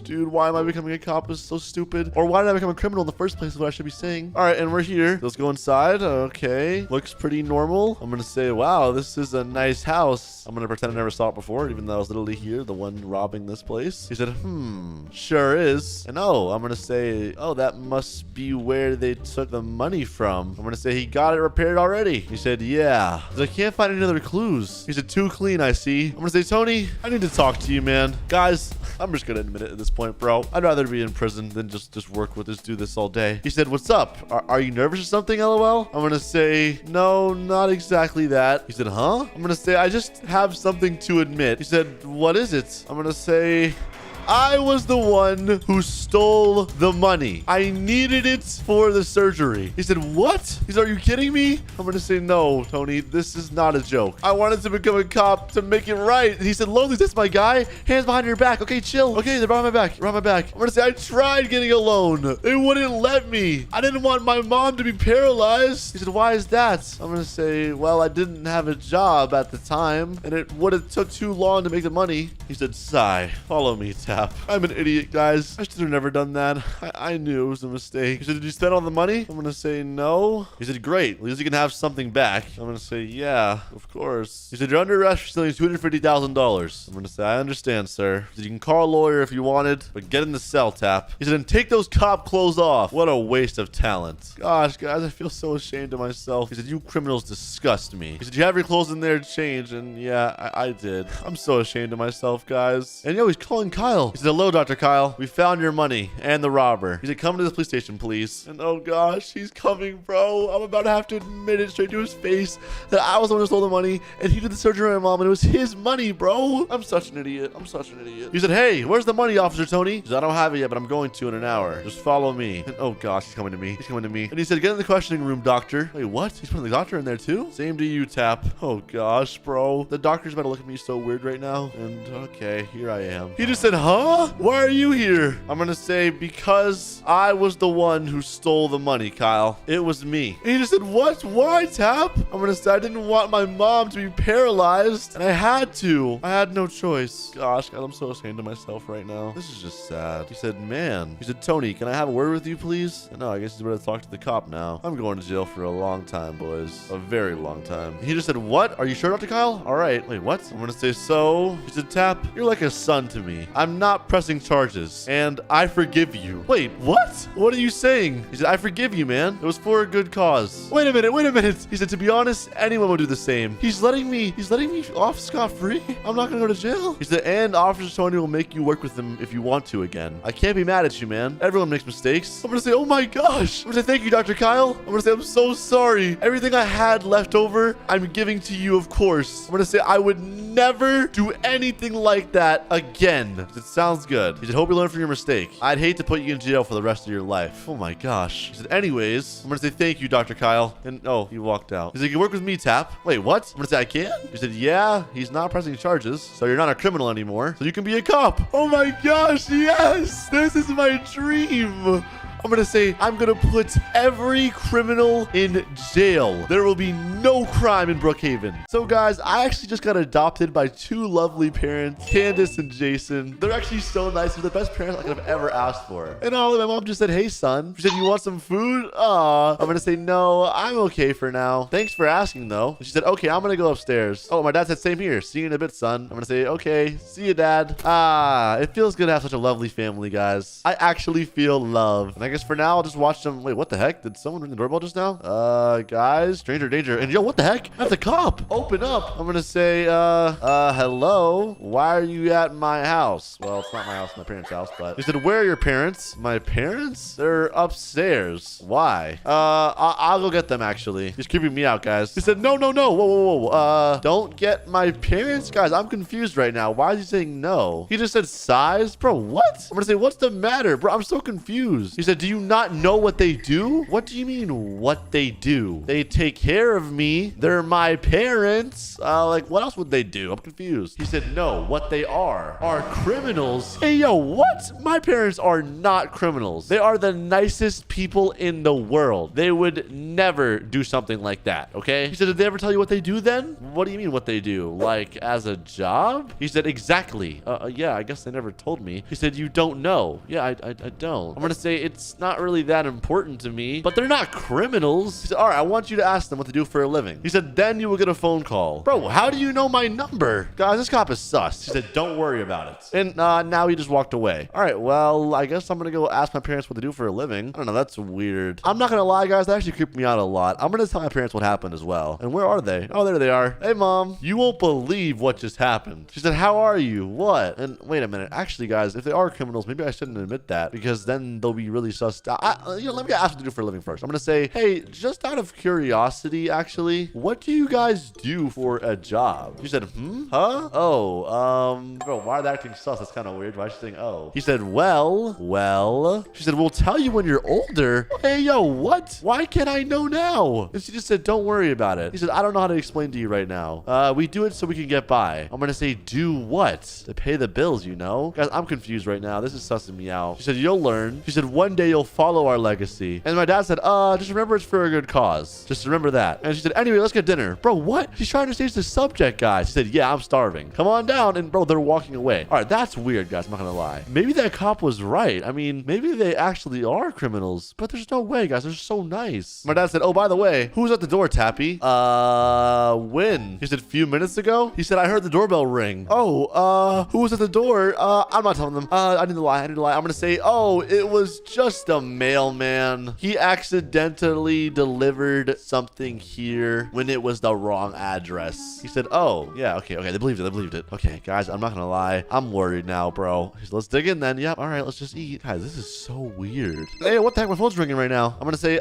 dude. Why am I becoming a cop? It's so stupid. Or why did I become a criminal in the first place is what I should be saying. All right, and we're here. Let's go inside. Okay. Looks pretty normal. I'm going to say, wow, this is a nice house. I'm going to pretend I never saw it before, even though I was literally here, the one robbing this place. He said, sure is. And I'm going to say, that must be where they took the money from. I'm going to say, he got it repaired already. He said, yeah. He said, I can't find any other clues. He said, too clean, I see. I'm going to say, Tony, I need to talk to you, man. Guys, I'm just going to admit it at this point, bro. I'd rather be in prison than just work with this, do this all day. He said, what's up? Are you nervous or something, LOL? I'm going to say, no, not exactly that. He said, huh? I'm going to say, I just have something to admit. He said, what is it? I'm going to say, I was the one who stole the money. I needed it for the surgery. He said, what? He said, are you kidding me? I'm going to say, no, Tony, this is not a joke. I wanted to become a cop to make it right. And he said, Lonely, that's my guy. Hands behind your back. Okay, chill. Okay, they're behind my back. Behind my back. I'm going to say, I tried getting a loan. They wouldn't let me. I didn't want my mom to be paralyzed. He said, why is that? I'm going to say, well, I didn't have a job at the time, and it would have took too long to make the money. He said, sigh. Follow me, Tap. I'm an idiot, guys. I should have never done that. I knew it was a mistake. He said, did you spend all the money? I'm going to say, no. He said, great. At least you can have something back. I'm going to say, yeah, of course. He said, you're under arrest for stealing $250,000. I'm going to say, I understand, sir. He said, you can call a lawyer if you wanted, but get in the cell, Tap. He said, and take those cop clothes off. What a waste of talent. Gosh, guys, I feel so ashamed of myself. He said, you criminals disgust me. He said, you have your clothes in there to change, and yeah, I did. I'm so ashamed of myself, guys. And yo, he's calling Kyle. He said, hello, Dr. Kyle. We found your money and the robber. He said, come to the police station, please. And oh gosh, he's coming, bro. I'm about to have to admit it straight to his face that I was the one who stole the money, and he did the surgery on my mom, and it was his money, bro. I'm such an idiot. I'm such an idiot. He said, hey, where's the money, Officer Tony? He said, I don't have it yet, but I'm going to in an hour. Just follow me. And oh gosh, he's coming to me. He's coming to me. And he said, get in the questioning room, doctor. Wait, what? He's putting the doctor in there too? Same to you, Tap. Oh gosh, bro. The doctor's about to look at me so weird right now. And okay, here I am. He just said, huh? Why are you here? I'm gonna say, because I was the one who stole the money, Kyle. It was me. And he just said, what? Why, Tap? I'm gonna say, I didn't want my mom to be paralyzed, and I had to. I had no choice. Gosh, God, I'm so ashamed of myself right now. This is just sad. He said, man. He said, Tony, can I have a word with you, please? No, I guess he's ready to talk to the cop now. I'm going to jail for a long time, boys. A very long time. He just said, what? Are you sure, Dr. Kyle? All right. Wait, what? I'm gonna say, so? He said, Tap, you're like a son to me. I'm not pressing charges, and I forgive you. Wait, what? What are you saying? He said, I forgive you, man. It was for a good cause. Wait a minute. He said, to be honest, anyone would do the same. He's letting me off scot-free. I'm not gonna go to jail. He said, and Officer Tony will make you work with him if you want to again. I can't be mad at you, man. Everyone makes mistakes. I'm gonna say, oh my gosh. I'm gonna say, thank you, Dr. Kyle. I'm gonna say, I'm so sorry. Everything I had left over, I'm giving to you, of course. I'm gonna say, I would never do anything like that again. It sounds good. He said, hope you learn from your mistake. I'd hate to put you in jail for the rest of your life. Oh my gosh. He said, anyways, I'm gonna say, thank you, Dr. Kyle. And oh, he walked out. He said, you can work with me, Tap. Wait, what? I'm gonna say, I can? He said, yeah, he's not pressing charges, so you're not a criminal anymore, so you can be a cop. Oh my gosh, yes! This is my dream. I'm gonna say, I'm gonna put every criminal in jail. There will be no crime in Brookhaven. So guys, I actually just got adopted by two lovely parents, Candace and Jason. They're actually so nice. They're the best parents I could have ever asked for. And all my mom just said, hey son. She said, you want some food? Aw. I'm gonna say, no, I'm okay for now. Thanks for asking though. And she said, okay, I'm gonna go upstairs. Oh, my dad said, same here. See you in a bit, son. I'm gonna say, okay, see you, dad. Ah, it feels good to have such a lovely family, guys. I actually feel love. And I guess for now, I'll just watch them. Wait, what the heck? Did someone ring the doorbell just now? Guys, stranger danger. And yo, what the heck? That's a cop. Open up. I'm gonna say, hello. Why are you at my house? Well, it's not my house, my parents' house, but he said, where are your parents? My parents? They're upstairs. Why? I'll go get them, actually. He's creeping me out, guys. He said, no. Whoa. Don't get my parents? Guys, I'm confused right now. Why is he saying no? He just said size? Bro, what? I'm gonna say, what's the matter? Bro, I'm so confused. He said, do you not know what they do? What do you mean what they do? They take care of me. They're my parents. Like what else would they do? I'm confused. He said, no, what they are criminals. Hey, yo, what? My parents are not criminals. They are the nicest people in the world. They would never do something like that, okay? He said, did they ever tell you what they do then? What do you mean what they do? Like as a job? He said, exactly. Yeah, I guess they never told me. He said, you don't know. Yeah, I don't. I'm gonna say it's not really that important to me, but they're not criminals. He said, all right, I want you to ask them what they do for a living. He said, then you will get a phone call. Bro, how do you know my number? Guys, this cop is sus. He said, don't worry about it. And now he just walked away. All right, well, I guess I'm gonna go ask my parents what they do for a living. I don't know, that's weird. I'm not gonna lie, guys, that actually creeped me out a lot. I'm gonna tell my parents what happened as well. And where are they? Oh, there they are. Hey, mom, you won't believe what just happened. She said, how are you? What? And wait a minute. Actually, guys, if they are criminals, maybe I shouldn't admit that because then they'll be really sussed out. Let me ask what to do for a living first. I'm gonna say, hey, just out of curiosity, actually, what do you guys do for a job? She said, huh? Oh, bro, why are they acting sus? That's kind of weird. Why is she saying, oh? He said, well. She said, we'll tell you when you're older. Hey, yo, what? Why can't I know now? And she just said, don't worry about it. He said, I don't know how to explain to you right now. We do it so we can get by. I'm gonna say, do what? To pay the bills, you know? Guys, I'm confused right now. This is sussing me out. She said, you'll learn. She said, one day you'll follow our legacy. And my dad said, just remember it's for a good cause. Just remember that. And she said, anyway, let's get dinner. Bro, what? She's trying to change the subject, guys. She said, yeah, I'm starving. Come on down. And bro, they're walking away. All right, that's weird, guys. I'm not gonna lie. Maybe that cop was right. I mean, maybe they actually are criminals, but there's no way, guys. They're so nice. My dad said, oh, by the way, who's at the door, Tappy? When? He said, a few minutes ago? He said, I heard the doorbell ring. Oh, who was at the door? I'm not telling them. I need to lie. I'm gonna say, oh, it was just a mailman. He accidentally delivered something here when it was the wrong address. He said, oh, yeah, okay. They believed it. Okay, guys, I'm not gonna lie. I'm worried now, bro. Let's dig in then. Yep, all right, let's just eat. Guys, this is so weird. Hey, what the heck? My phone's ringing right now. I'm gonna say,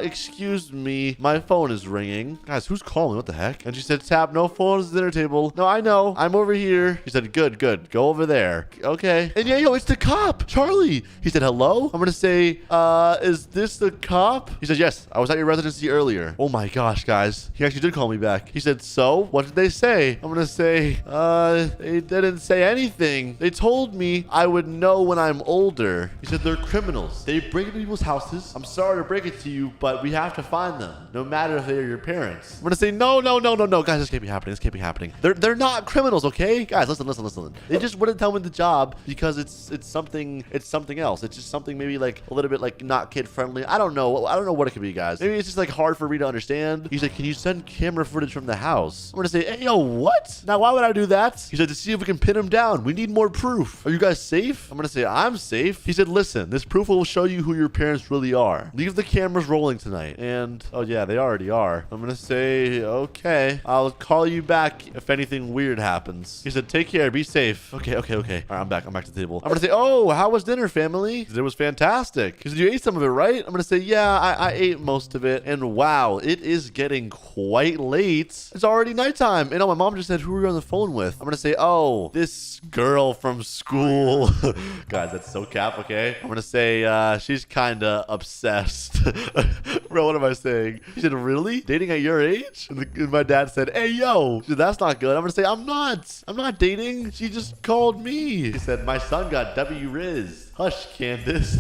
excuse me. My phone is ringing. Guys, who's calling? What the heck? And she said, Tap, no phones at the dinner table. No, I know. I'm over here. He said, good. Go over there. Okay. And yeah, yo, it's the cop. Charlie. He said, hello? I'm gonna say, is this the cop? He said, yes. I was at your residency earlier. Oh my gosh, guys. He actually did call me back. He said, so? What did they say? I'm gonna say, they didn't say anything. They told me I would know when I'm older. He said, they're criminals. They break into people's houses. I'm sorry to break it to you, but we have to find them, no matter if they're your parents. I'm gonna say, no. Guys, this can't be happening. They're not criminals, okay? Guys, listen. They just wouldn't tell me the job because it's something else. It's just something maybe like a little bit like not kid friendly. I don't know what it could be, guys. Maybe it's just like hard for me to understand. He said, can you send camera footage from the house? I'm gonna say, hey, yo, what? Now, why would I do that? He said, to see if we can pin him down. We need more proof. Are you guys safe? I'm gonna say, I'm safe. He said, listen, this proof will show you who your parents really are. Leave the cameras rolling tonight. And, oh yeah, they already are. I'm gonna say, okay, I'll call you back if anything weird happens. He said, take care, be safe. Okay. All right, I'm back to the table. I'm gonna say, oh, how was dinner, family? He said, it was fantastic. He said, you ate some of it, right? I'm gonna say, yeah, I ate most of it. And wow, it is getting quite late. It's already nighttime. And oh, my mom just said, who were you on the phone with? I'm gonna say, oh, this girl from school. Guys, that's so cap, okay? I'm gonna say, she's kinda obsessed. Bro, what am I saying? He said, really? Dating at your age? And my dad said, hey, yo. She said, that's not good. I'm gonna say, I'm not dating. She just called me. He said, my son got W-Riz. Hush, Candace.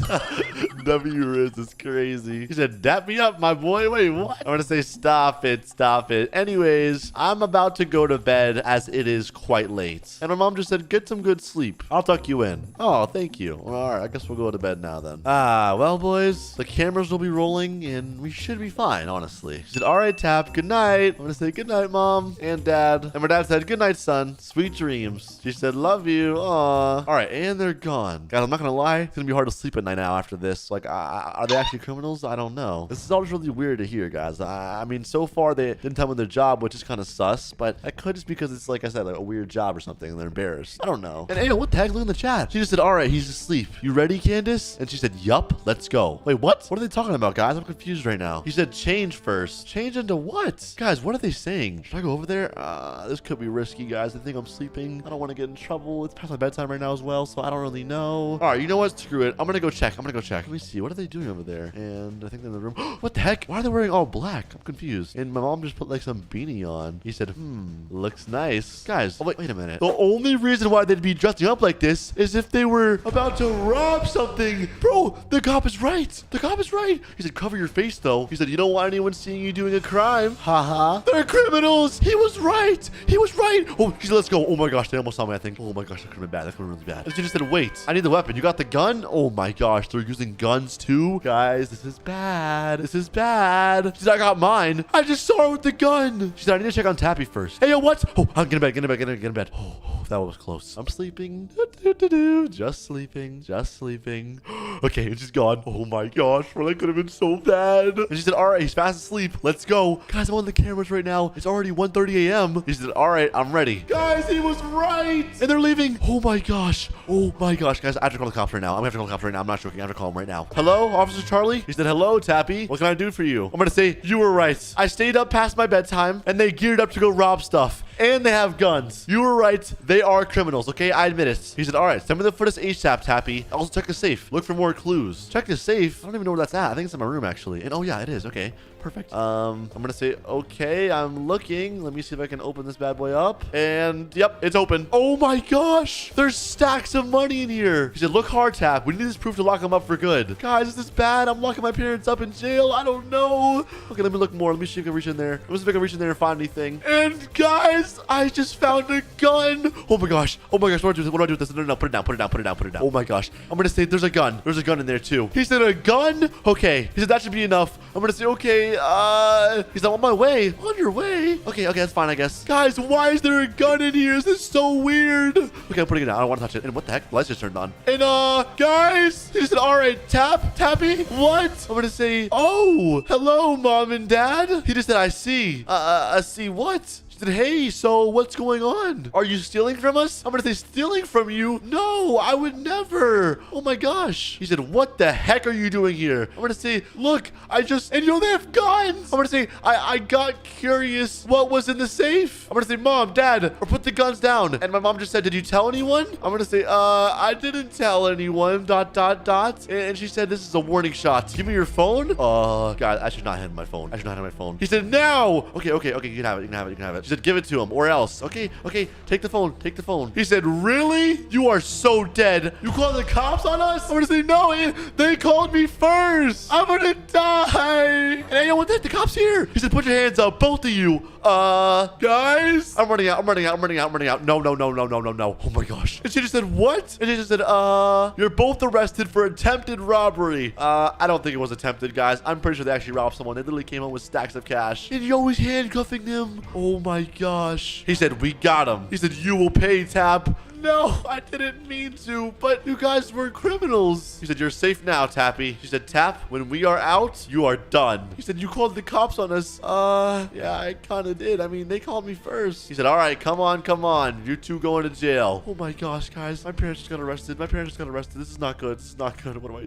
W-Riz is crazy. He said, dap me up, my boy. Wait, what? I'm gonna say, stop it. Anyways, I'm about to go to bed as it is quite late. And my mom just said, get some good sleep. I'll tuck you in. Oh, thank you. Well, all right, I guess we'll go to bed now then. Well, boys, the cameras will be rolling and we should be fine, honestly. She said, all right, Tap, good night. I'm gonna say, good night, Mom and Dad. And my dad said, good night, son. Sweet dreams. She said, love you. Aw. All right, and they're gone. Guys, I'm not gonna lie. It's gonna be hard to sleep at night now after this. Like, are they actually criminals? I don't know. This is all just really weird to hear, guys. I mean, so far they didn't tell me their job, which is kind of sus, but that could just because it's, like I said, like a weird job or something and they're embarrassed. I don't know. And hey, what the heck? Look in the chat. She just said, all right, he's asleep. You ready, Candace? And she said, yup, let's go. Wait, what? What are they talking about, guys? I'm confused right now. He said, change first. Change into what? Guys, what are they saying? Should I go over there? This could be risky, guys. I think I'm sleeping. I don't want to get in trouble. It's past my bedtime right now as well, so I don't really know. All right, you know what? Screw it. I'm gonna go check. Let me see. What are they doing over there? And I think they're in the room. What the heck? Why are they wearing all black? I'm confused. And my mom just put like some beanie on. He said, looks nice. Guys, oh, wait a minute. The only reason why they'd be dressing up like this is if they were about to rob something. Bro, the cop is right. He said, cover your face though. He said, you don't want anyone seeing you doing a crime. Haha. They're criminals. He was right. Oh, he said, let's go. Oh my gosh, they almost saw me, I think. Oh my gosh, that could have been bad. That could have been really bad. She just said, wait, I need the weapon. You got the gun? Oh my gosh, they're using guns too? Guys, this is bad. She said, I got mine. I just saw her with the gun. She said, I need to check on Tappy first. Hey, yo, what? Oh, I'm getting in bed. Oh, that was close. I'm sleeping. Just sleeping. Okay, and she's gone. Oh my gosh, bro, that could have been so bad. And she said, all right, he's fast asleep. Let's go. Guys, I'm on the cameras right now. It's already 1:30 a.m. He said, all right, I'm ready. Guys, he was right. And they're leaving. Oh my gosh. Oh my gosh, guys, I have to call the cops right now. I'm gonna have to call the cops right now. I'm not joking. I have to call him right now. Hello, Officer Charlie? He said, hello, Tappy. What can I do for you? I'm gonna say, you were right. I stayed up past my bedtime, and they geared up to go rob stuff. And they have guns. You were right. They are criminals, okay? I admit it. He said, all right, send me the footage ASAP, Tappy. Also check the safe. Look for more clues. Check the safe. I don't even know where that's at. I think it's in my room, actually. And oh, yeah, it is. Okay. Perfect. I'm gonna say, okay, I'm looking. Let me see if I can open this bad boy up. And yep, it's open. Oh my gosh, there's stacks of money in here. He said, look hard, Tap. We need this proof to lock him up for good. Guys, is this bad? I'm locking my parents up in jail. I don't know. Okay, let me look more. Let me see if I can reach in there. Let me see if I can reach in there and find anything. And guys, I just found a gun. Oh my gosh. Oh my gosh. What do I do with this? No, put it down. Put it down. Put it down. Put it down. Oh my gosh. I'm gonna say there's a gun. There's a gun in there too. He said a gun? Okay. He said that should be enough. I'm gonna say, okay, he's on my way. On your way? Okay, that's fine, I guess. Guys, why is there a gun in here? This is so weird. Okay, I'm putting it down. I don't want to touch it. And what the heck? The lights just turned on. And, guys, he said, all right, Tappy? What? I'm gonna say, oh, hello, Mom and Dad. He just said, I see. I see what? She said, hey, so what's going on? Are you stealing from us? I'm gonna say, stealing from you? No, I would never. Oh my gosh. He said, what the heck are you doing here? I'm gonna say, look, and you know they have guns. I'm gonna say, I got curious what was in the safe. I'm gonna say, Mom, Dad, or put the guns down. And my mom just said, did you tell anyone? I'm gonna say, I didn't tell anyone, ... And she said, this is a warning shot. Give me your phone. God, I should not hand my phone. He said, now. Okay, you can have it. She said, give it to him or else. Okay, take the phone. He said, really? You are so dead. You called the cops on us? I'm gonna say, no, they called me first. I'm gonna die. And I know what the cops here. He said, put your hands up, both of you. Guys, I'm running out. No. Oh my gosh. And she just said, what? And she just said, you're both arrested for attempted robbery. I don't think it was attempted, guys. I'm pretty sure they actually robbed someone. They literally came home with stacks of cash. And you're always handcuffing them. Oh my gosh. He said, we got him. He said, you will pay, Tap. No, I didn't mean to, but you guys were criminals. He said, you're safe now, Tappy. She said, Tap, when we are out, you are done. He said, you called the cops on us. Yeah, I kind of did. I mean, they called me first. He said, all right, come on. You two going to jail. Oh my gosh, guys. My parents just got arrested. This is not good. What do I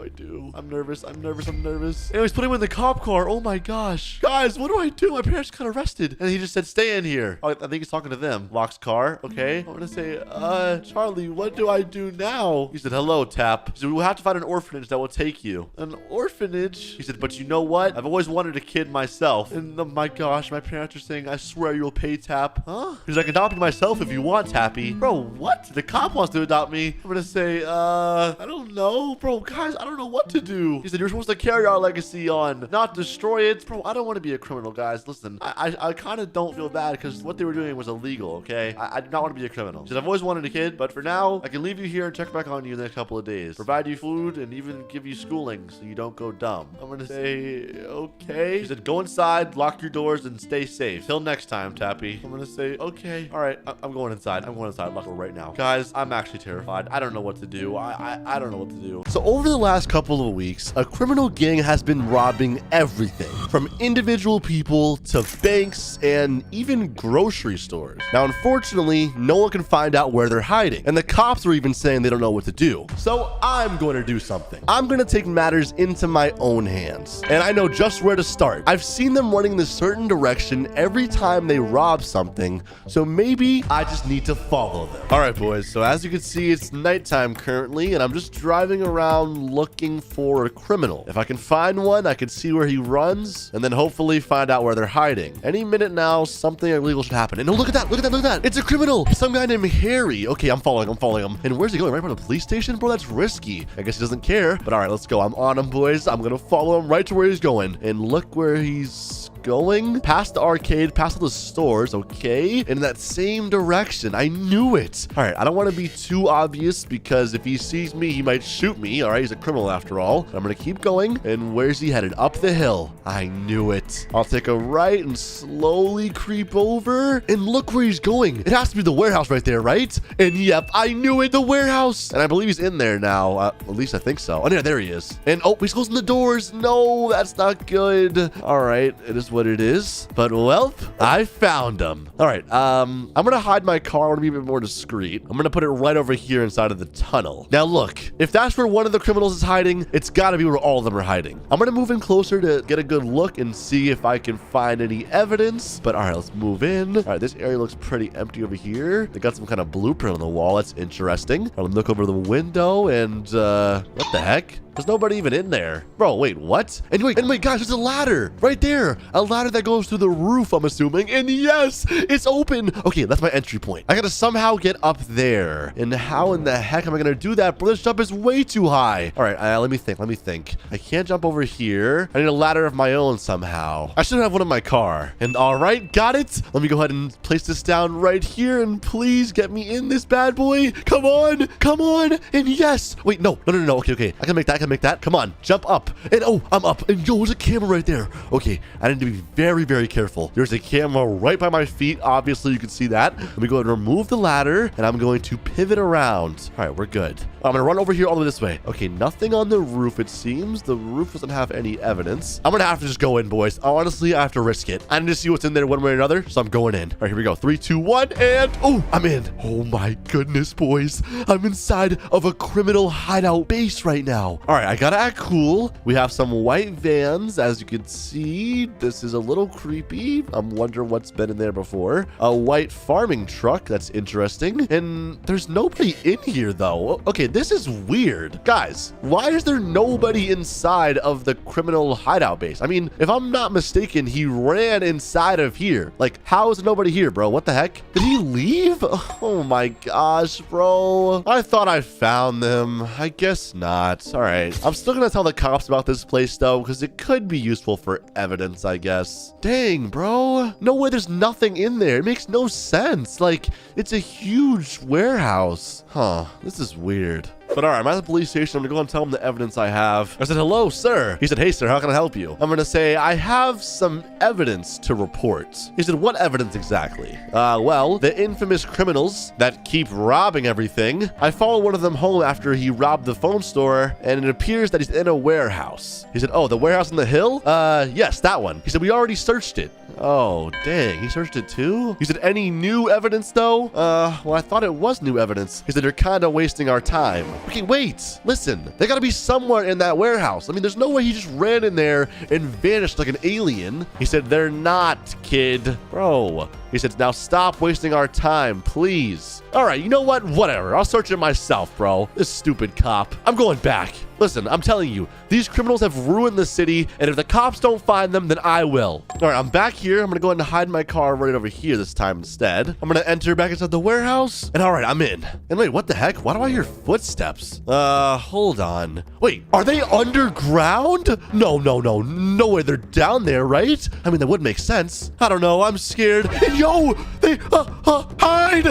do? I'm nervous. Anyways, put him in the cop car. Oh my gosh. Guys, what do I do? My parents got arrested. And he just said, stay in here. Oh, I think he's talking to them. Locks car. Okay. I'm going to say, Charlie, what do I do now? He said, hello, Tap. He said, we'll have to find an orphanage that will take you. An orphanage? He said, but you know what? I've always wanted a kid myself. And oh my gosh, my parents are saying, I swear you'll pay, Tap. Huh? He's like, I can adopt you myself if you want, Tappy. Bro, what? The cop wants to adopt me. I'm gonna say, I don't know. Bro, guys, I don't know what to do. He said, you're supposed to carry our legacy on, not destroy it. Bro, I don't want to be a criminal, guys. Listen, I kind of don't feel bad because what they were doing was illegal, okay? I do not want to be a criminal. He said, I've always wanted a kid, but for now, I can leave you here and check back on you in the next couple of days. Provide you food and even give you schooling so you don't go dumb. I'm gonna say, okay. He said, go inside, lock your doors, and stay safe. Till next time, Tappy. I'm gonna say, okay. All right, I'm going inside. Lock the door right now. Guys, I'm actually terrified. I don't know what to do. I don't know what to do. So over the last couple of weeks, a criminal gang has been robbing everything from individual people to banks and even grocery stores. Now, unfortunately, no one can find out where they're hiding, and the cops are even saying they don't know what to do. So I'm going to do something. I'm going to take matters into my own hands, and I know just where to start. I've seen them running this certain direction every time they rob something, so maybe I just need to follow them. All right, boys, so as you can see, it's nighttime currently, and I'm just driving around looking for a criminal. If I can find one, I can see where he runs, and then hopefully find out where they're hiding. Any minute now, something illegal should happen. And oh, look at that. It's a criminal. Some guy named Harry. Okay, I'm following him. And where's he going? Right from the police station? Bro, that's risky. I guess he doesn't care. But all right, let's go. I'm on him, boys. I'm going to follow him right to where he's going. And look where he's going past the arcade, past all the stores, okay? In that same direction. I knew it. All right, I don't want to be too obvious because if he sees me, he might shoot me. All right, he's a criminal after all. I'm going to keep going. And where's he headed? Up the hill. I knew it. I'll take a right and slowly creep over. And look where he's going. It has to be the warehouse right there, right? And yep, I knew it. The warehouse. And I believe he's in there now. At least I think so. Oh, yeah, there he is. And oh, he's closing the doors. No, that's not good. All right, it is what it is. But well, I found him. All right, I'm going to hide my car. I want to be a bit more discreet. I'm going to put it right over here inside of the tunnel. Now, look, if that's where one of the criminals is hiding, it's got to be where all of them are hiding. I'm going to move in closer to get a good look and see if I can find any evidence. But all right, let's move in. All right, this area looks pretty empty over here. They got some kind of blueprint on the wall. That's interesting. All right, let me look over the window and what the heck? There's nobody even in there. Bro, wait, what? And wait, guys, there's a ladder right there. A ladder that goes through the roof, I'm assuming. And yes, it's open. Okay, that's my entry point. I gotta somehow get up there. And how in the heck am I gonna do that? Bro, this jump is way too high. All right, let me think. I can't jump over here. I need a ladder of my own somehow. I should have one in my car. And all right, got it. Let me go ahead and place this down right here. And please get me in this bad boy. Come on. And yes. Wait, no. Okay. I can make that. Come on, jump up. And oh, I'm up. And yo, there's a camera right there. Okay, I need to be very, very careful. There's a camera right by my feet. Obviously, you can see that. Let me go ahead and remove the ladder, and I'm going to pivot around. All right, we're good. I'm gonna run over here all the way this way. Okay, nothing on the roof, it seems. The roof doesn't have any evidence. I'm gonna have to just go in, boys. Honestly, I have to risk it. I need to see what's in there one way or another, so I'm going in. All right, here we go. 3, 2, 1, and oh, I'm in. Oh my goodness, boys. I'm inside of a criminal hideout base right now. All right, I gotta act cool. We have some white vans, as you can see. This is a little creepy. I'm wondering what's been in there before. A white farming truck. That's interesting. And there's nobody in here, though. Okay, this is weird. Guys, why is there nobody inside of the criminal hideout base? I mean, if I'm not mistaken, he ran inside of here. Like, how is there nobody here, bro? What the heck? Did he leave? Oh my gosh, bro. I thought I found them. I guess not. All right. I'm still gonna tell the cops about this place, though, because it could be useful for evidence, I guess. Dang, bro. No way there's nothing in there. It makes no sense. Like, it's a huge warehouse. Huh. This is weird. But all right, I'm at the police station. I'm gonna go and tell him the evidence I have. I said, hello, sir. He said, hey, sir, how can I help you? I'm gonna say, I have some evidence to report. He said, what evidence exactly? Well, the infamous criminals that keep robbing everything. I followed one of them home after he robbed the phone store, and it appears that he's in a warehouse. He said, oh, the warehouse on the hill? Yes, that one. He said, we already searched it. Oh, dang. He searched it too? He said, any new evidence though? Well, I thought it was new evidence. He said, you're kind of wasting our time. Okay, wait. Listen, they gotta be somewhere in that warehouse. I mean, there's no way he just ran in there and vanished like an alien. He said, they're not, kid. Bro. He said, now stop wasting our time, please. All right, you know what? Whatever. I'll search it myself, bro. This stupid cop. I'm going back. Listen, I'm telling you, these criminals have ruined the city, and if the cops don't find them, then I will. All right, I'm back here. I'm going to go ahead and hide my car right over here this time instead. I'm going to enter back inside the warehouse, and all right, I'm in. And wait, what the heck? Why do I hear footsteps? Hold on. Wait, are they underground? No way they're down there, right? I mean, that would make sense. I don't know. I'm scared. And yo, they, hide.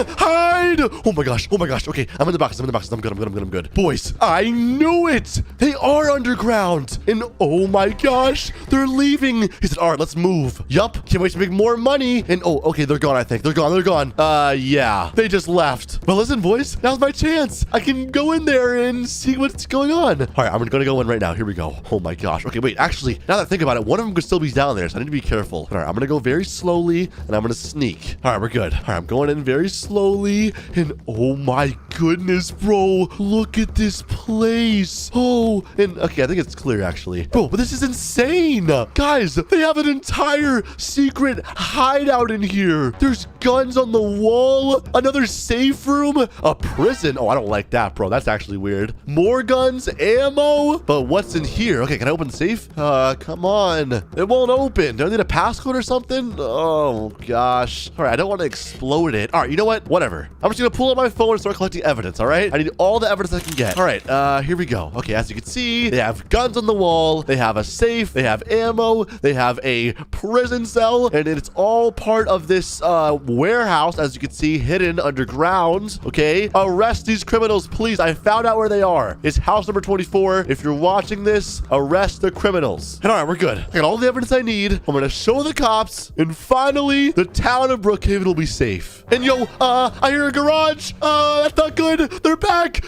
Oh my gosh. Okay, I'm in the boxes. I'm good. Boys, I knew it. They are underground. And oh my gosh, they're leaving. He said, all right, let's move. Yup. Can't wait to make more money. And oh, okay, they're gone, I think. They're gone. Yeah, they just left. But listen, boys, now's my chance. I can go in there and see what's going on. All right, I'm gonna go in right now. Here we go. Oh my gosh. Okay, wait, actually, now that I think about it, one of them could still be down there, so I need to be careful. All right, I'm gonna go very slowly, and I'm gonna sneak. All right, we're good. All right, I'm going in very slowly, and oh my goodness, bro, look at this place. Oh, and okay, I think it's clear actually. Bro, but this is insane. Guys, they have an entire secret hideout in here. There's guns on the wall, another safe room, a prison. Oh, I don't like that, bro. That's actually weird. More guns, ammo. But what's in here? Okay, can I open the safe? Come on. It won't open. Do I need a passcode or something? Oh, gosh. All right, I don't want want to explode it. All right, you know what? Whatever. I'm just going to pull out my phone and start collecting evidence, all right? I need all the evidence I can get. All right, here we go. Okay, as you can see, they have guns on the wall. They have a safe. They have ammo. They have a prison cell. And it's all part of this warehouse, as you can see, hidden underground. Okay, arrest these criminals, please. I found out where they are. It's house number 24. If you're watching this, arrest the criminals. And all right, we're good. I got all the evidence I need. I'm going to show the cops. And finally, the town of Brookhaven will be safe. And yo, I hear a garage. That's not good. They're back.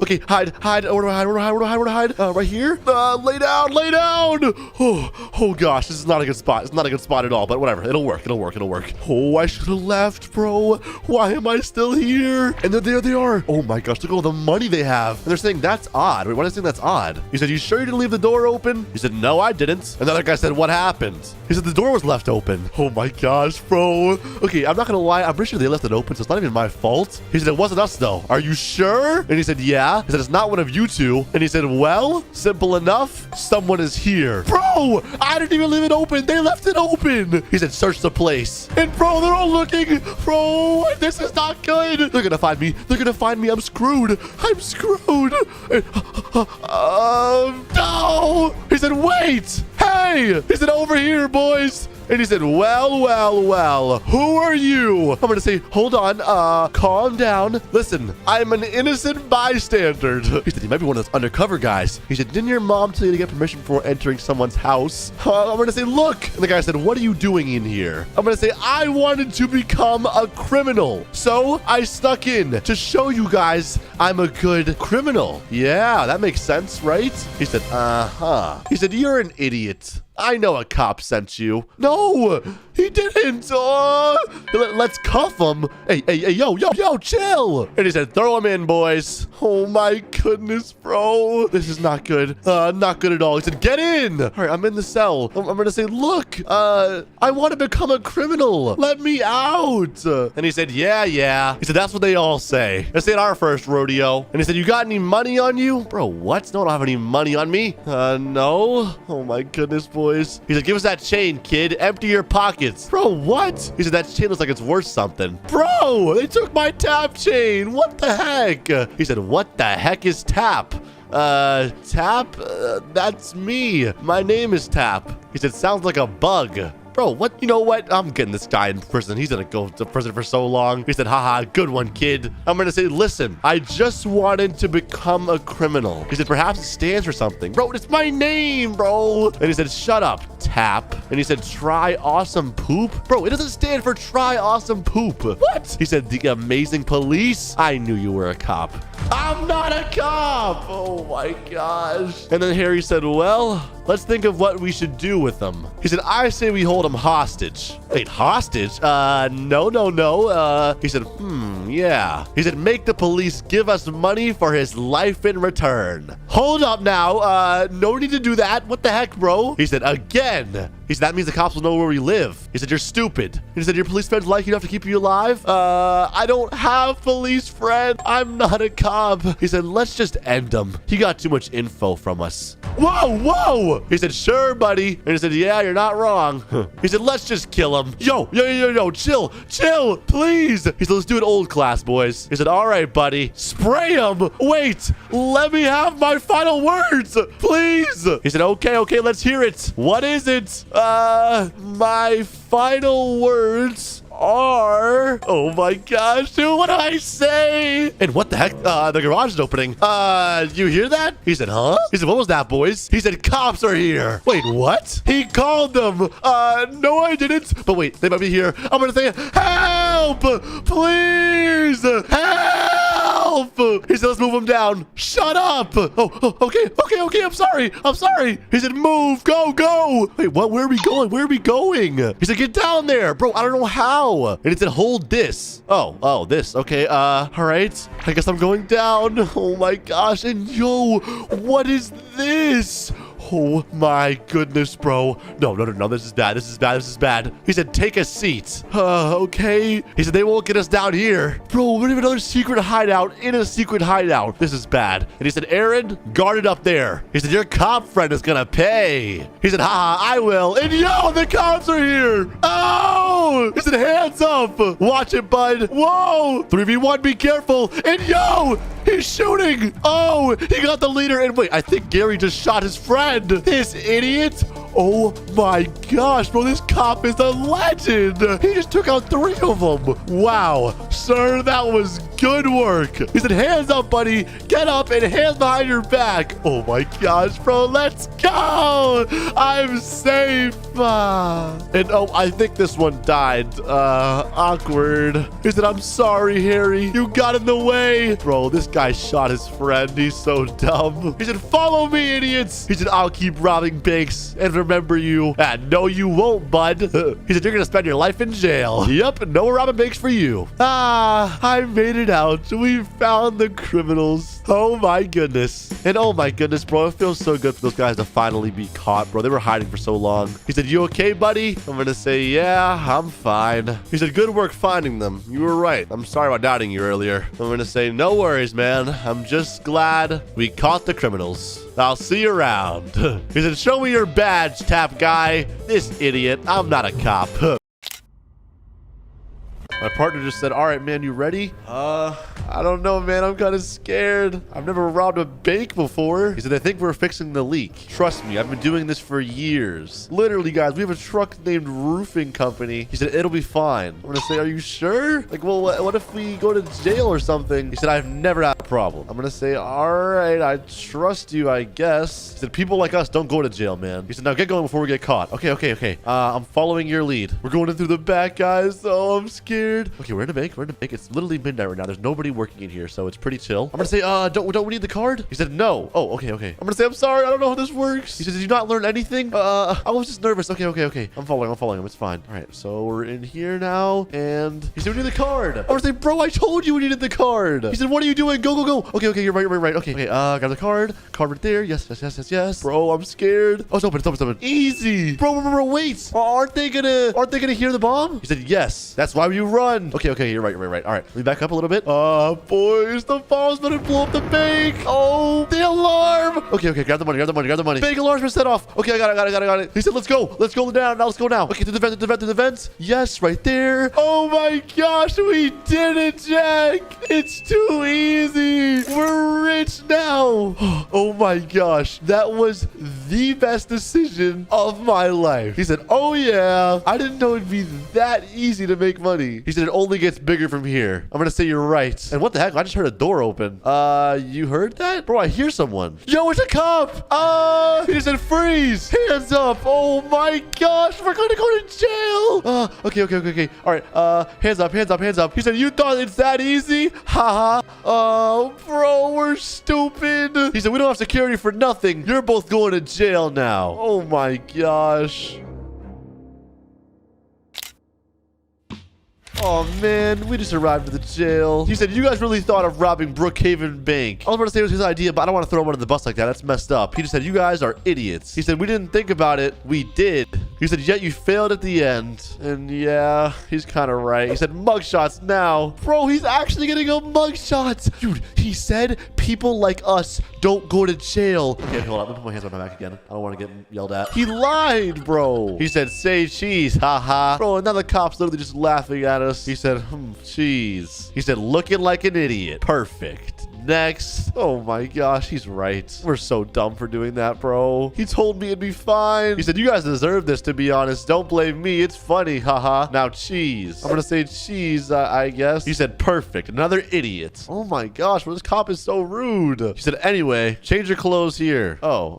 Okay, hide. Where do I hide? Right here. Lay down. Oh gosh, this is not a good spot. It's not a good spot at all, but whatever. It'll work. Oh, I should have left, bro. Why am I still here? And there they are. Oh my gosh, look at all the money they have. And they're saying that's odd. Wait, why are they saying that's odd? He said, you sure you didn't leave the door open? He said, no, I didn't. And the other guy said, what happened? He said, the door was left open. Oh my gosh, bro. Okay, I'm not gonna lie. I'm pretty sure they left it open, so it's not even my fault. He said, it wasn't us though. Are you sure? And he said, yeah. He said, it's not one of you two. And he said, well, simple enough. Someone is here. Bro, I didn't even leave it open. They left it open. He said, search the place. And bro, they're all looking. Bro, this is not good. They're gonna find me. I'm screwed. No. He said, wait. Hey. He said, over here, boys. And he said, well, who are you? I'm going to say, hold on, calm down. Listen, I'm an innocent bystander. He said, you might be one of those undercover guys. He said, didn't your mom tell you to get permission before entering someone's house? I'm going to say, look. And the guy said, what are you doing in here? I'm going to say, I wanted to become a criminal. So I snuck in to show you guys I'm a good criminal. Yeah, that makes sense, right? He said, He said, you're an idiot. I know a cop sent you. No, he didn't. Let's cuff him. Hey, yo, chill. And he said, throw him in, boys. Oh my goodness, bro. This is not good. Not good at all. He said, get in. All right, I'm in the cell. I'm going to say, look, I want to become a criminal. Let me out. And he said, yeah. He said, that's what they all say. This ain't our first rodeo. And he said, you got any money on you? Bro, what? No, I don't have any money on me. No. Oh my goodness, boys. He said, give us that chain, kid. Empty your pockets. Bro, what? He said, that chain looks like it's worth something. Bro, they took my Tap chain. What the heck? He said, what the heck is Tap? Tap? That's me. My name is Tap. He said, sounds like a bug. Bro, what? You know what? I'm getting this guy in prison. He's gonna go to prison for so long. He said, haha, good one, kid. I'm gonna say, listen, I just wanted to become a criminal. He said, perhaps it stands for something. Bro, it's my name, bro. And he said, shut up, Tap. And he said, try awesome poop. Bro, it doesn't stand for try awesome poop. What? He said, the amazing police. I knew you were a cop. I'm not a cop. Oh my gosh. And then Harry said, well, let's think of what we should do with them. He said, I say we hold him hostage. Wait, hostage? No. He said, yeah. He said, make the police give us money for his life in return. Hold up now. No need to do that. What the heck, bro? He said, again. He said, that means the cops will know where we live. He said, you're stupid. He said, your police friends like you enough to keep you alive? I don't have police friends. I'm not a cop. He said, let's just end him. He got too much info from us. Whoa. He said, sure, buddy. And he said, yeah, you're not wrong. He said, let's just kill him. Yo, chill, please. He said, let's do it old class, boys. He said, all right, buddy. Spray him. Wait, let me have my final words, please. He said, okay, let's hear it. What is it? My final words are... Oh my gosh, dude, what do I say? And what the heck? The garage is opening. You hear that? He said, huh? He said, what was that, boys? He said, cops are here. Wait, what? He called them. No, I didn't. But wait, they might be here. I'm gonna say, help! Please! Help! He said, let's move him down. Shut up! Oh, okay, I'm sorry. He said, move, go. Wait, what? Where are we going? He said, get down there. Bro, I don't know how. And it said, hold this. Oh, this. Okay, all right. I guess I'm going down. Oh my gosh. And yo, what is this? Oh my goodness, bro. No. This is bad. He said, take a seat. Okay. He said, they won't get us down here. Bro, we're in another secret hideout in a secret hideout. This is bad. And he said, Aaron, guard it up there. He said, your cop friend is gonna pay. He said, haha, I will. And yo, the cops are here. Oh! He said, hands up. Watch it, bud. Whoa! 3v1, be careful. And yo! He's shooting. Oh, he got the leader. And wait, I think Gary just shot his friend. This idiot. Oh my gosh, bro. This cop is a legend. He just took out 3 of them. Wow. Sir, that was good work. He said, hands up, buddy. Get up and hands behind your back. Oh my gosh, bro. Let's go. I'm safe. And oh, I think this one died. Awkward. He said, I'm sorry, Harry. You got in the way. Bro, this guy shot his friend. He's so dumb. He said, follow me, idiots. He said, I'll keep robbing banks and remember you. No, you won't, bud. He said, you're gonna spend your life in jail. Yep, no robbing banks for you. I made it out. We found the criminals. Oh my goodness. And oh my goodness, bro, it feels so good for those guys to finally be caught, bro. They were hiding for so long. He said, you okay, buddy? I'm gonna say, yeah, I'm fine. He said, good work finding them. You were right. I'm sorry about doubting you earlier. I'm gonna say, no worries, man. I'm just glad we caught the criminals. I'll see you around. He said, show me your badge, Tap guy. This idiot. I'm not a cop. My partner just said, all right, man, you ready? I don't know, man. I'm kind of scared. I've never robbed a bank before. He said, I think we're fixing the leak. Trust me, I've been doing this for years. Literally, guys, we have a truck named Roofing Company. He said, it'll be fine. I'm going to say, are you sure? Like, well, what if we go to jail or something? He said, I've never had a problem. I'm going to say, all right, I trust you, I guess. He said, people like us don't go to jail, man. He said, now get going before we get caught. Okay. I'm following your lead. We're going in through the back, guys. Oh, I'm scared. Okay, we're in a bank. It's literally midnight right now. There's nobody working in here, so it's pretty chill. I'm gonna say, don't we need the card? He said, no. Oh, okay. I'm gonna say, I'm sorry. I don't know how this works. He said, did you not learn anything? I was just nervous. Okay. I'm following him. It's fine. All right, so we're in here now, and he said, we need the card. I'm gonna say, bro, I told you we needed the card. He said, what are you doing? Go. Okay, you're right. Okay, got the card. Card right there. Yes. Bro, I'm scared. Oh, it's open. Easy. Bro, wait. Aren't they gonna hear the bomb? He said, yes. That's why you run. Okay, you're right. All right, let me back up a little bit. Boys, the bomb's gonna blow up the bank. Oh, the alarm. Okay, grab the money. Bank alarm's been set off. Okay, I got it. He said, let's go down. Now let's go now. Okay, to the vents. Yes, right there. Oh my gosh, we did it, Jack. It's too easy. We're rich now. Oh my gosh, that was the best decision of my life. He said, oh yeah, I didn't know it'd be that easy to make money. He said, it only gets bigger from here. I'm gonna say you're right. And what the heck? I just heard a door open. You heard that? Bro, I hear someone. Yo, it's a cop. He just said freeze. Hands up. Oh my gosh, we're gonna go to jail. Okay. All right, hands up. He said, you thought it's that easy? Haha. Oh, bro, we're stupid. He said, we don't have security for nothing. You're both going to jail now. Oh my gosh. Oh man, we just arrived at the jail. He said, you guys really thought of robbing Brookhaven Bank. I was about to say it was his idea, but I don't want to throw him under the bus like that. That's messed up. He just said, you guys are idiots. He said, we didn't think about it. We did. He said, yet you failed at the end. And yeah, he's kind of right. He said, mugshots now. Bro, he's actually getting a mugshot. Dude, he said people like us don't go to jail. Okay, hold on. Let me put my hands on my back again. I don't want to get yelled at. He lied, bro. He said, say cheese. Haha. Bro, and now the cop's literally just laughing at us. He said, cheese. He said, looking like an idiot. Perfect. Next. Oh my gosh, he's right. We're so dumb for doing that, bro. He told me it'd be fine. He said, you guys deserve this, to be honest. Don't blame me. It's funny, haha. Now, cheese. I'm gonna say cheese, I guess. He said, perfect. Another idiot. Oh my gosh, bro, this cop is so rude. He said, anyway, change your clothes here. Oh,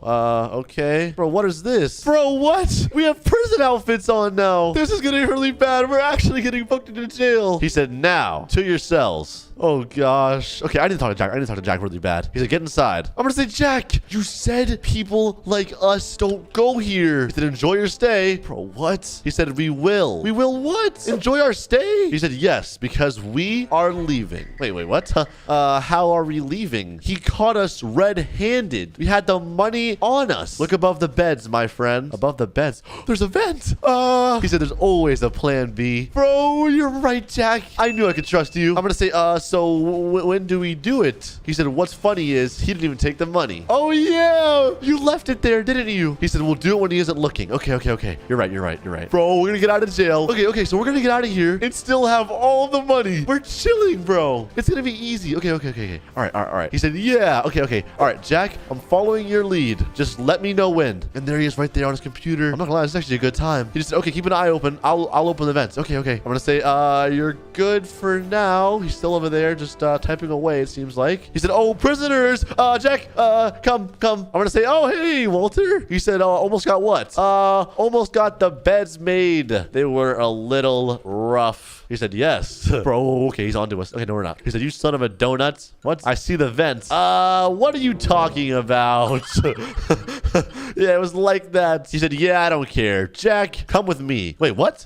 okay. Bro, what is this? Bro, what? We have prison outfits on now. This is getting really bad. We're actually getting booked into jail. He said, now, to your cells. Oh, gosh. Okay, I need to talk to Jack. I need to talk to Jack really bad. He said, get inside. I'm gonna say, Jack, you said people like us don't go here. He said, enjoy your stay. Bro, what? He said, we will. We will what? Enjoy our stay? He said, yes, because we are leaving. Wait, what? How are we leaving? He caught us red-handed. We had the money on us. Look above the beds, my friend. Above the beds. There's a vent. He said, there's always a plan B. Bro, you're right, Jack. I knew I could trust you. I'm gonna say, so when do we do it? He said, what's funny is he didn't even take the money. Oh, yeah. You left it there, didn't you? He said, we'll do it when he isn't looking. Okay. You're right. Bro, we're gonna get out of jail. Okay, so we're gonna get out of here and still have all the money. We're chilling, bro. It's gonna be easy. Okay. All right. He said, yeah. Okay. All right, Jack, I'm following your lead. Just let me know when. And there he is right there on his computer. I'm not gonna lie, it's actually a good time. He just said, okay, keep an eye open. I'll open the vents. Okay. I'm gonna say, you're good for now. He's still over there just typing away, it seems like. He said, oh, prisoners. Jack, come. I'm gonna say, oh, hey, Walter. He said, almost got what? Almost got the beds made. They were a little rough. He said, yes. Bro, okay, he's on to us. Okay, no, we're not. He said, you son of a donut. What? I see the vents. What are you talking about? Yeah, it was like that. He said, yeah, I don't care. Jack, come with me. Wait, what?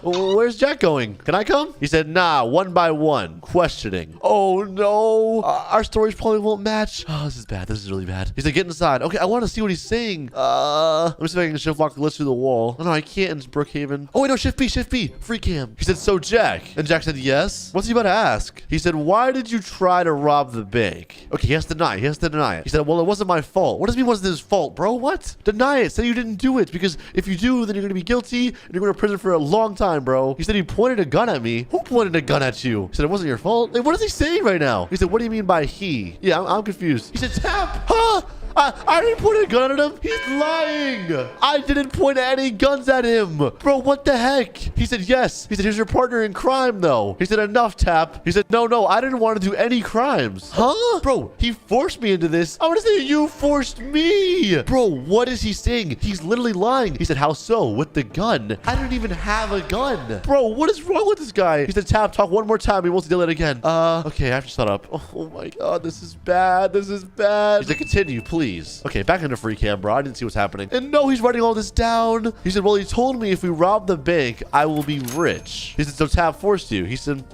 Where's Jack going? Can I come? He said, nah, one by one. Questioning. Oh, no. Our stories probably won't match. Oh, this is bad. This is really bad. He said, get inside. Okay, I want to see what he's saying. Let me see if I can shift lock the list through the wall. Oh, no, I can't. It's Brookhaven. Oh, wait, no, shift B. Free cam. He said, so Jack. And Jack said, yes. What's he about to ask? He said, why did you try to rob the bank? Okay, he has to deny it. He said, well, it wasn't my fault. What does it mean wasn't his fault, bro? What? Deny it. Say you didn't do it. Because if you do, then you're going to be guilty and you're going to prison for a long time, bro. He said he pointed a gun at me. Who pointed a gun at you? He said, it wasn't your fault. Like, what is he saying right now? He said, what do you mean by he? Yeah, I'm confused. He said, Tap. Huh? I didn't point a gun at him. He's lying. I didn't point any guns at him. Bro, what the heck? He said, yes. He said, here's your partner in crime, though. He said, enough, Tap. He said, no, I didn't want to do any crimes. Huh? Bro, he forced me into this. I want to say you forced me. Bro, what is he saying? He's literally lying. He said, how so? With the gun? I didn't even have a gun. Bro, what is wrong with this guy? He said, Tap, talk one more time. He wants to deal it again. Okay, I have to shut up. Oh my God, this is bad. He said, continue, please. Okay, back into free cam, bro. I didn't see what's happening. And no, he's writing all this down. He said, well, he told me if we rob the bank, I will be rich. He said, so Tab forced you. He said,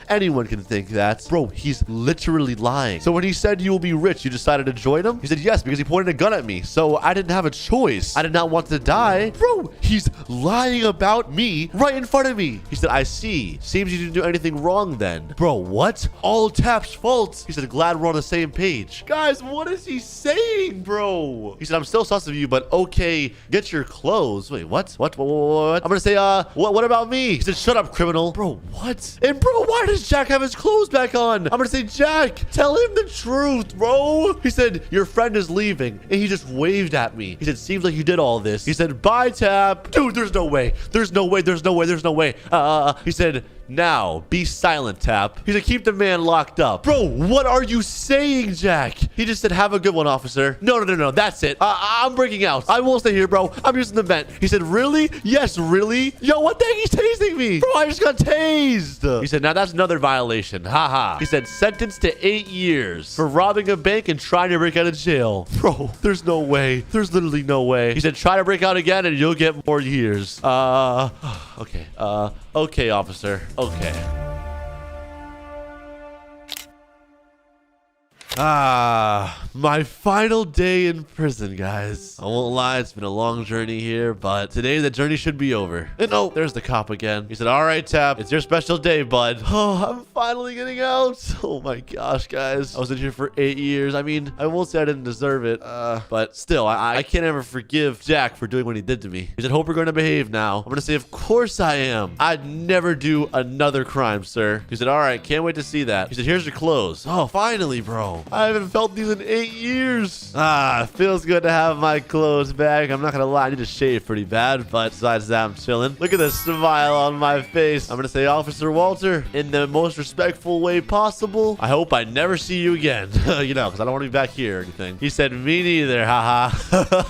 anyone can think that. Bro, he's literally lying. So when he said you will be rich, you decided to join him? He said, yes, because he pointed a gun at me. So I didn't have a choice. I did not want to die. Bro, he's lying about me right in front of me. He said, I see. Seems you didn't do anything wrong then. Bro, what? All Tap's fault. He said, glad we're on the same page. Guys, what is he saying, bro? He said, I'm still sus of you, but okay, get your clothes. Wait, what? What? I'm gonna say, what about me? He said, shut up, criminal. Bro, what? And bro, why does Jack have his clothes back on? I'm gonna say, Jack, tell him the truth, bro. He said, your friend is leaving, and he just waved at me. He said, seems like you did all this. He said, bye, Tap. Dude, there's no way. He said, now, be silent, Tap. He said, keep the man locked up. Bro, what are you saying, Jack? He just said, have a good one, officer. No, that's it. I'm breaking out. I won't stay here, bro. I'm using the vent. He said, really? Yes, really? Yo, what the heck? He's tasing me. Bro, I just got tased. He said, now that's another violation. Haha. He said, sentenced to 8 years for robbing a bank and trying to break out of jail. Bro, there's no way. There's literally no way. He said, try to break out again and you'll get more years. Okay. Okay, officer. Okay. My final day in prison, guys. I won't lie, it's been a long journey here, but today the journey should be over. And oh, there's the cop again. He said, all right, Tap, it's your special day, bud. Oh, I'm finally getting out. Oh my gosh, guys. I was in here for 8 years. I mean, I won't say I didn't deserve it, but still, I can't ever forgive Jack for doing what he did to me. He said, hope you're going to behave now. I'm going to say, of course I am. I'd never do another crime, sir. He said, all right, can't wait to see that. He said, here's your clothes. Oh, finally, bro. I haven't felt these in 8 years. Feels good to have my clothes back. I'm not gonna lie, I need to shave pretty bad, but besides that, I'm chilling. Look at the smile on my face. I'm gonna say, Officer Walter, in the most respectful way possible, I hope I never see you again. You know, because I don't want to be back here or anything. He said, me neither, haha.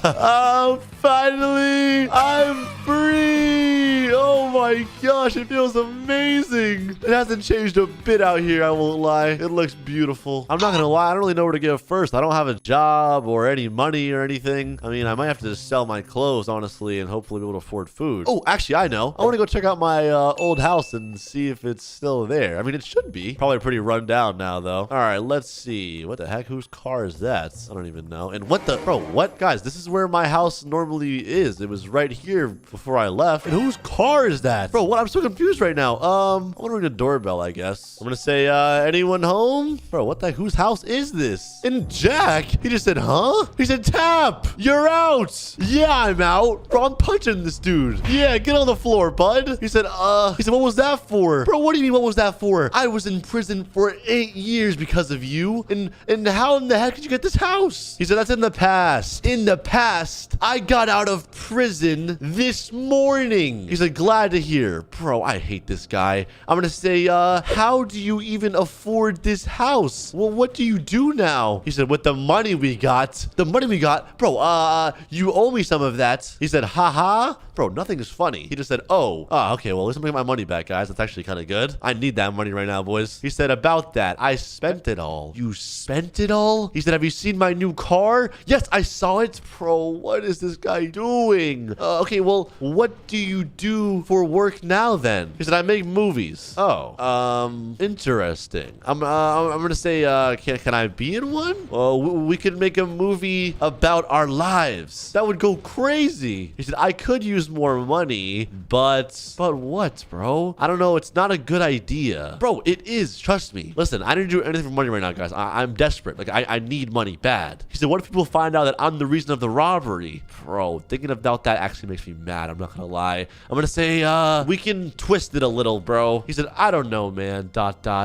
Oh, finally, I'm free. Oh my gosh, it feels amazing. It hasn't changed a bit out here, I won't lie. It looks beautiful. I'm not gonna lie, I don't really know where to go first. I don't have a job or any money or anything. I mean, I might have to just sell my clothes, honestly, and hopefully be able to afford food. Oh, actually, I know. I want to go check out my old house and see if it's still there. I mean, it should be. Probably pretty run down now, though. All right, let's see. What the heck? Whose car is that? I don't even know. And what the... Bro, what? Guys, this is where my house normally is. It was right here before I left. And whose car is that? Bro, what? I'm so confused right now. I want to ring a doorbell, I guess. I'm going to say, anyone home? Bro, what the heck? Whose house is this? And Jack, he just said, huh? He said, Tap, you're out. Yeah, I'm out. Bro, I'm punching this dude. Yeah, get on the floor, bud. He said, what was that for? Bro, what do you mean, what was that for? I was in prison for 8 years because of you. And how in the heck did you get this house? He said, that's in the past. In the past, I got out of prison this morning. He said, glad to hear. Bro, I hate this guy. I'm gonna say, how do you even afford this house? Well, what do you do now? He said, with the money we got, bro, you owe me some of that. He said, haha. Bro, nothing is funny. He just said, okay, well, at least I'm getting my money back, guys. That's actually kind of good. I need that money right now, boys. He said, about that, I spent it all. You spent it all? He said, have you seen my new car? Yes, I saw it. Bro, what is this guy doing? Okay, well, what do you do for work now then? He said, I make movies. Oh, interesting. I'm gonna say, can I be in one? Well, we could make a movie about our lives. That would go crazy. He said, I could use more money, but what, bro? I don't know. It's not a good idea. Bro, it is. Trust me. Listen, I didn't do anything for money right now, guys. I'm desperate. Like, I need money bad. He said, what if people find out that I'm the reason of the robbery? Bro, thinking about that actually makes me mad. I'm not gonna lie. I'm gonna say, we can twist it a little, bro. He said, I don't know, man. ...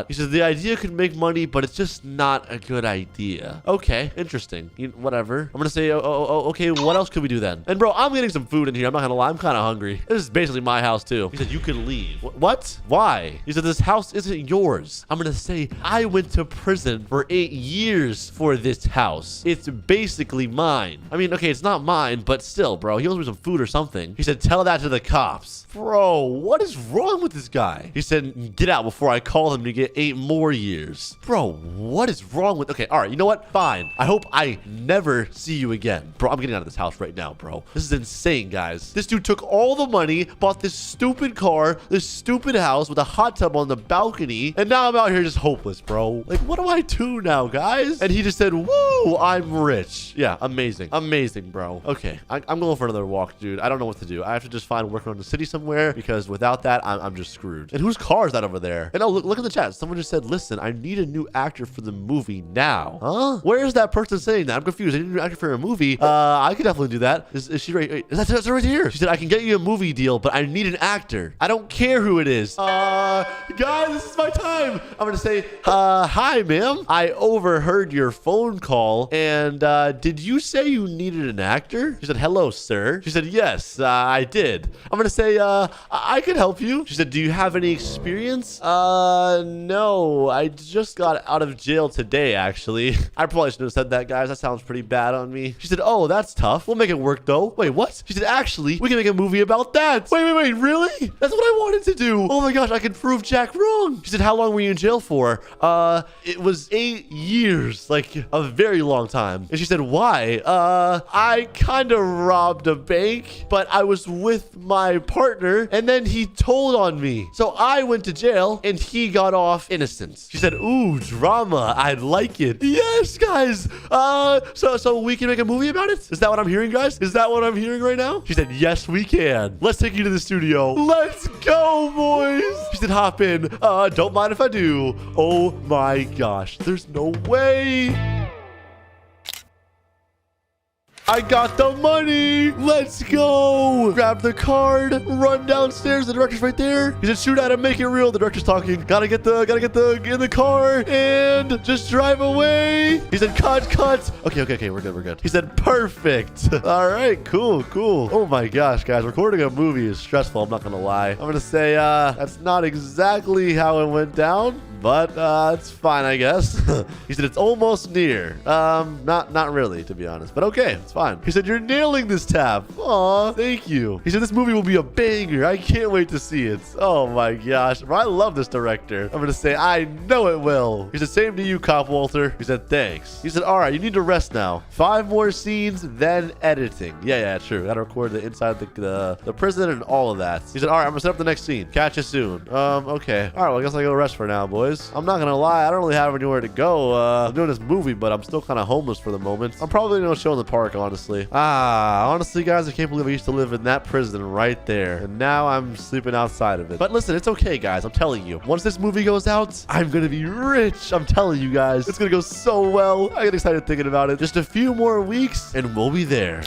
He said, the idea could make money, but it's just not a good idea. Okay, interesting. Whatever. I'm gonna say, okay, what else could we do then? And bro, I'm getting some food in here. I'm not gonna lie. I'm kind of hungry. This is basically my house too. He said, you could leave. What? Why? He said, this house isn't yours. I'm gonna say, I went to prison for 8 years for this house. It's basically mine. I mean, okay, it's not mine, but still, bro, he owes me some food or something. He said, tell that to the cops. Bro, what is wrong with this guy? He said, get out before I call him to get 8 more years. Bro, what is wrong with... Okay, all right, you know what? Fine. I hope I never see you again. Bro, I'm getting out of this house right now, bro. This is insane, guys. This dude took all the money, bought this stupid car, this stupid house with a hot tub on the balcony, and now I'm out here just hopeless, bro. Like, what do I do now, guys? And he just said, woo, I'm rich. Yeah, amazing. Amazing, bro. Okay, I'm going for another walk, dude. I don't know what to do. I have to just find work around the city somewhere, because without that, I'm just screwed. And whose car is that over there? And oh, look in the chat. Someone just said, listen, I need a new actor for the movie now. Huh? Where is that person saying that? I'm confused. I need a new actor for a movie. I could definitely do that. Is she right? Wait, that's right here. She said, I can get you a movie deal, but I need an actor. I don't care who it is. Guys, this is my time. I'm gonna say, hi, ma'am. I overheard your phone call, and did you say you needed an actor? She said, hello, sir. She said, yes, I did. I'm gonna say, I could help you. She said, do you have any experience? No, I just got out of jail today, actually. I probably shouldn't have said that, guys. That sounds pretty bad on me. She said, oh, that's tough. We'll make it work, though. Wait, what? She said, actually, we can make a movie about that. Wait, really? That's what I wanted to do. Oh my gosh, I can prove Jack wrong. She said, how long were you in jail for? It was 8 years, like a very long time. And she said, why? I kind of robbed a bank, but I was with my partner, and then he told on me. So I went to jail, and he got off innocent. She said, ooh, drama. I like it. Yes, guys. So we can make a movie about it? Is that what I'm hearing, guys? Is that what I'm hearing right now? She said, yes, we can. Let's take you to the studio. Let's go, boys. She said, hop in. Don't mind if I do. Oh my gosh. There's no way. I got the money. Let's go. Grab the card. Run downstairs. The director's right there. He said, shoot at him. Make it real. The director's talking. Gotta get in the car and just drive away. He said, cut. Okay. We're good. He said, perfect. All right. Cool. Oh my gosh, guys. Recording a movie is stressful. I'm not gonna lie. I'm gonna say, that's not exactly how it went down, but it's fine, I guess. He said it's almost near. Not really, to be honest, but okay, it's fine. He said you're nailing this, Tap. Aw, thank you. He said this movie will be a banger. I can't wait to see it. Oh my gosh, bro, I love this director. I'm gonna say I know it will. He said same to you, Cop Walter. He said thanks. He said all right, you need to rest now. 5 more scenes, then editing. Yeah, true. Gotta record the inside the prison and all of that. He said all right, I'm gonna set up the next scene. Catch you soon. Okay. All right, well, I guess I go rest for now, boys. I'm not gonna lie, I don't really have anywhere to go. I'm doing this movie, but I'm still kind of homeless for the moment. I'm probably gonna show in the park, honestly. Honestly, guys, I can't believe I used to live in that prison right there, and now I'm sleeping outside of it. But listen, it's okay, guys. I'm telling you, once this movie goes out, I'm gonna be rich. I'm telling you guys, it's gonna go so well. I get excited thinking about it. Just a few more weeks, and we'll be there.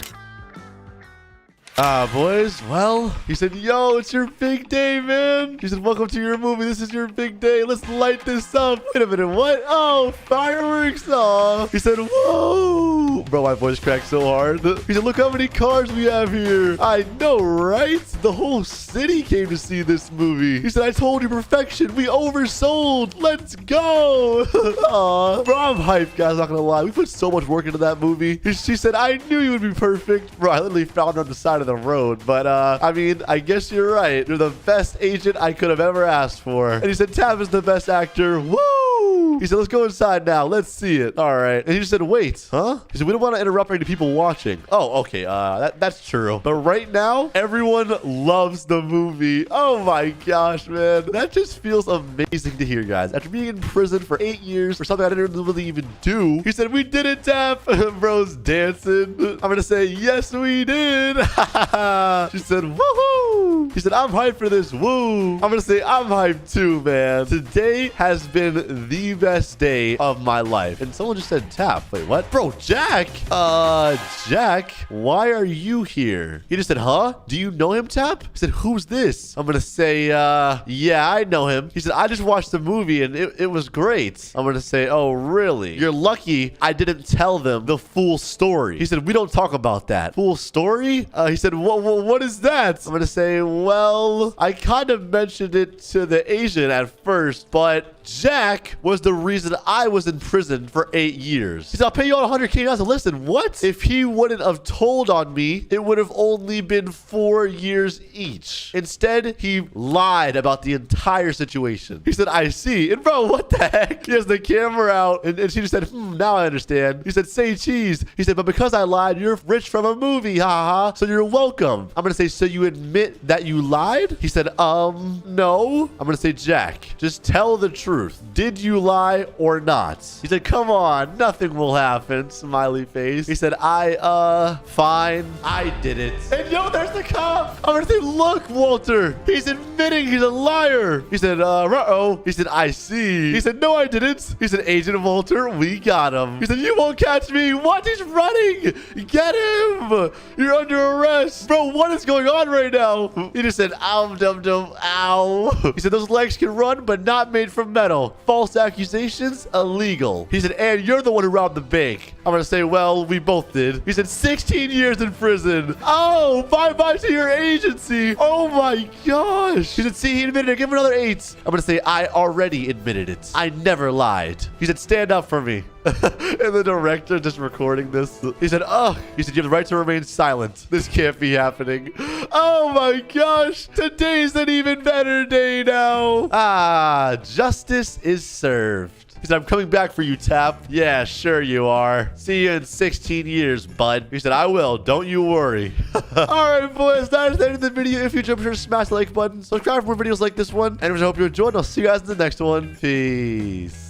Boys, well, he said, yo, it's your big day, man. He said, welcome to your movie. This is your big day. Let's light this up. Wait a minute, what? Oh, fireworks. Oh, he said, whoa. Bro, my voice cracked so hard. He said, look how many cars we have here. I know, right? The whole city came to see this movie. He said, I told you, perfection. We oversold. Let's go. Aw, bro, I'm hyped, guys. Not gonna lie. We put so much work into that movie. She said, I knew you would be perfect. Bro, I literally found her on the side of the road, but I mean, I guess you're right. You're the best agent I could have ever asked for. And he said Tab is the best actor. Woo! He said, let's go inside now. Let's see it. All right. And he just said, wait, huh? He said, we don't want to interrupt any people watching. Oh, okay. That's true. But right now, everyone loves the movie. Oh my gosh, man. That just feels amazing to hear, guys. After being in prison for 8 years for something I didn't really even do, he said, we did it, Tap. Bro's dancing. I'm going to say, yes, we did. She said, woohoo. He said, I'm hyped for this. Woo. I'm going to say, I'm hyped too, man. Today has been the best day of my life. And someone just said Tap. Wait, what? Bro, Jack? Jack, why are you here? He just said, huh? Do you know him, Tap? He said, who's this? I'm going to say, yeah, I know him. He said, I just watched the movie and it was great. I'm going to say, oh, really? You're lucky I didn't tell them the full story. He said, we don't talk about that. Full story? He said, what is that? I'm going to say, well, I kind of mentioned it to the Asian at first, but Jack was the reason I was in prison for 8 years. He said, I'll pay you all $100K. Listen, what? If he wouldn't have told on me, it would have only been 4 years each. Instead, he lied about the entire situation. He said, I see. And bro, what the heck? He has the camera out, and she just said, now I understand. He said, say cheese. He said, but because I lied, you're rich from a movie, haha. So you're welcome. I'm going to say, so you admit that you lied? He said, no. I'm going to say, Jack, just tell the truth. Did you lie or not? He said, come on, nothing will happen. Smiley face. He said, fine. I did it. And yo, there's the cop. I'm gonna say, look, Walter. He's admitting he's a liar. He said, uh-oh. He said, I see. He said, no, I didn't. He said, Agent Walter, we got him. He said, you won't catch me. What? He's running. Get him. You're under arrest. Bro, what is going on right now? He just said, ow, dum, dum, ow. He said, those legs can run, but not made from metal. False accusations, illegal. He said, and you're the one who robbed the bank. I'm going to say, well, we both did. He said, 16 years in prison. Oh, bye-bye to your agency. Oh my gosh. He said, see, he admitted it. Give him another 8. I'm going to say, I already admitted it. I never lied. He said, stand up for me. And the director just recording this. He said, oh, he said, you have the right to remain silent. This can't be happening. Oh my gosh. Today's an even better day now. Justice is served. He said, I'm coming back for you, Tap. Yeah, sure you are. See you in 16 years, bud. He said, I will. Don't you worry. All right, boys. That is the end of the video. If you enjoyed, be sure to smash the like button. Subscribe for more videos like this one. And I hope you enjoyed. I'll see you guys in the next one. Peace.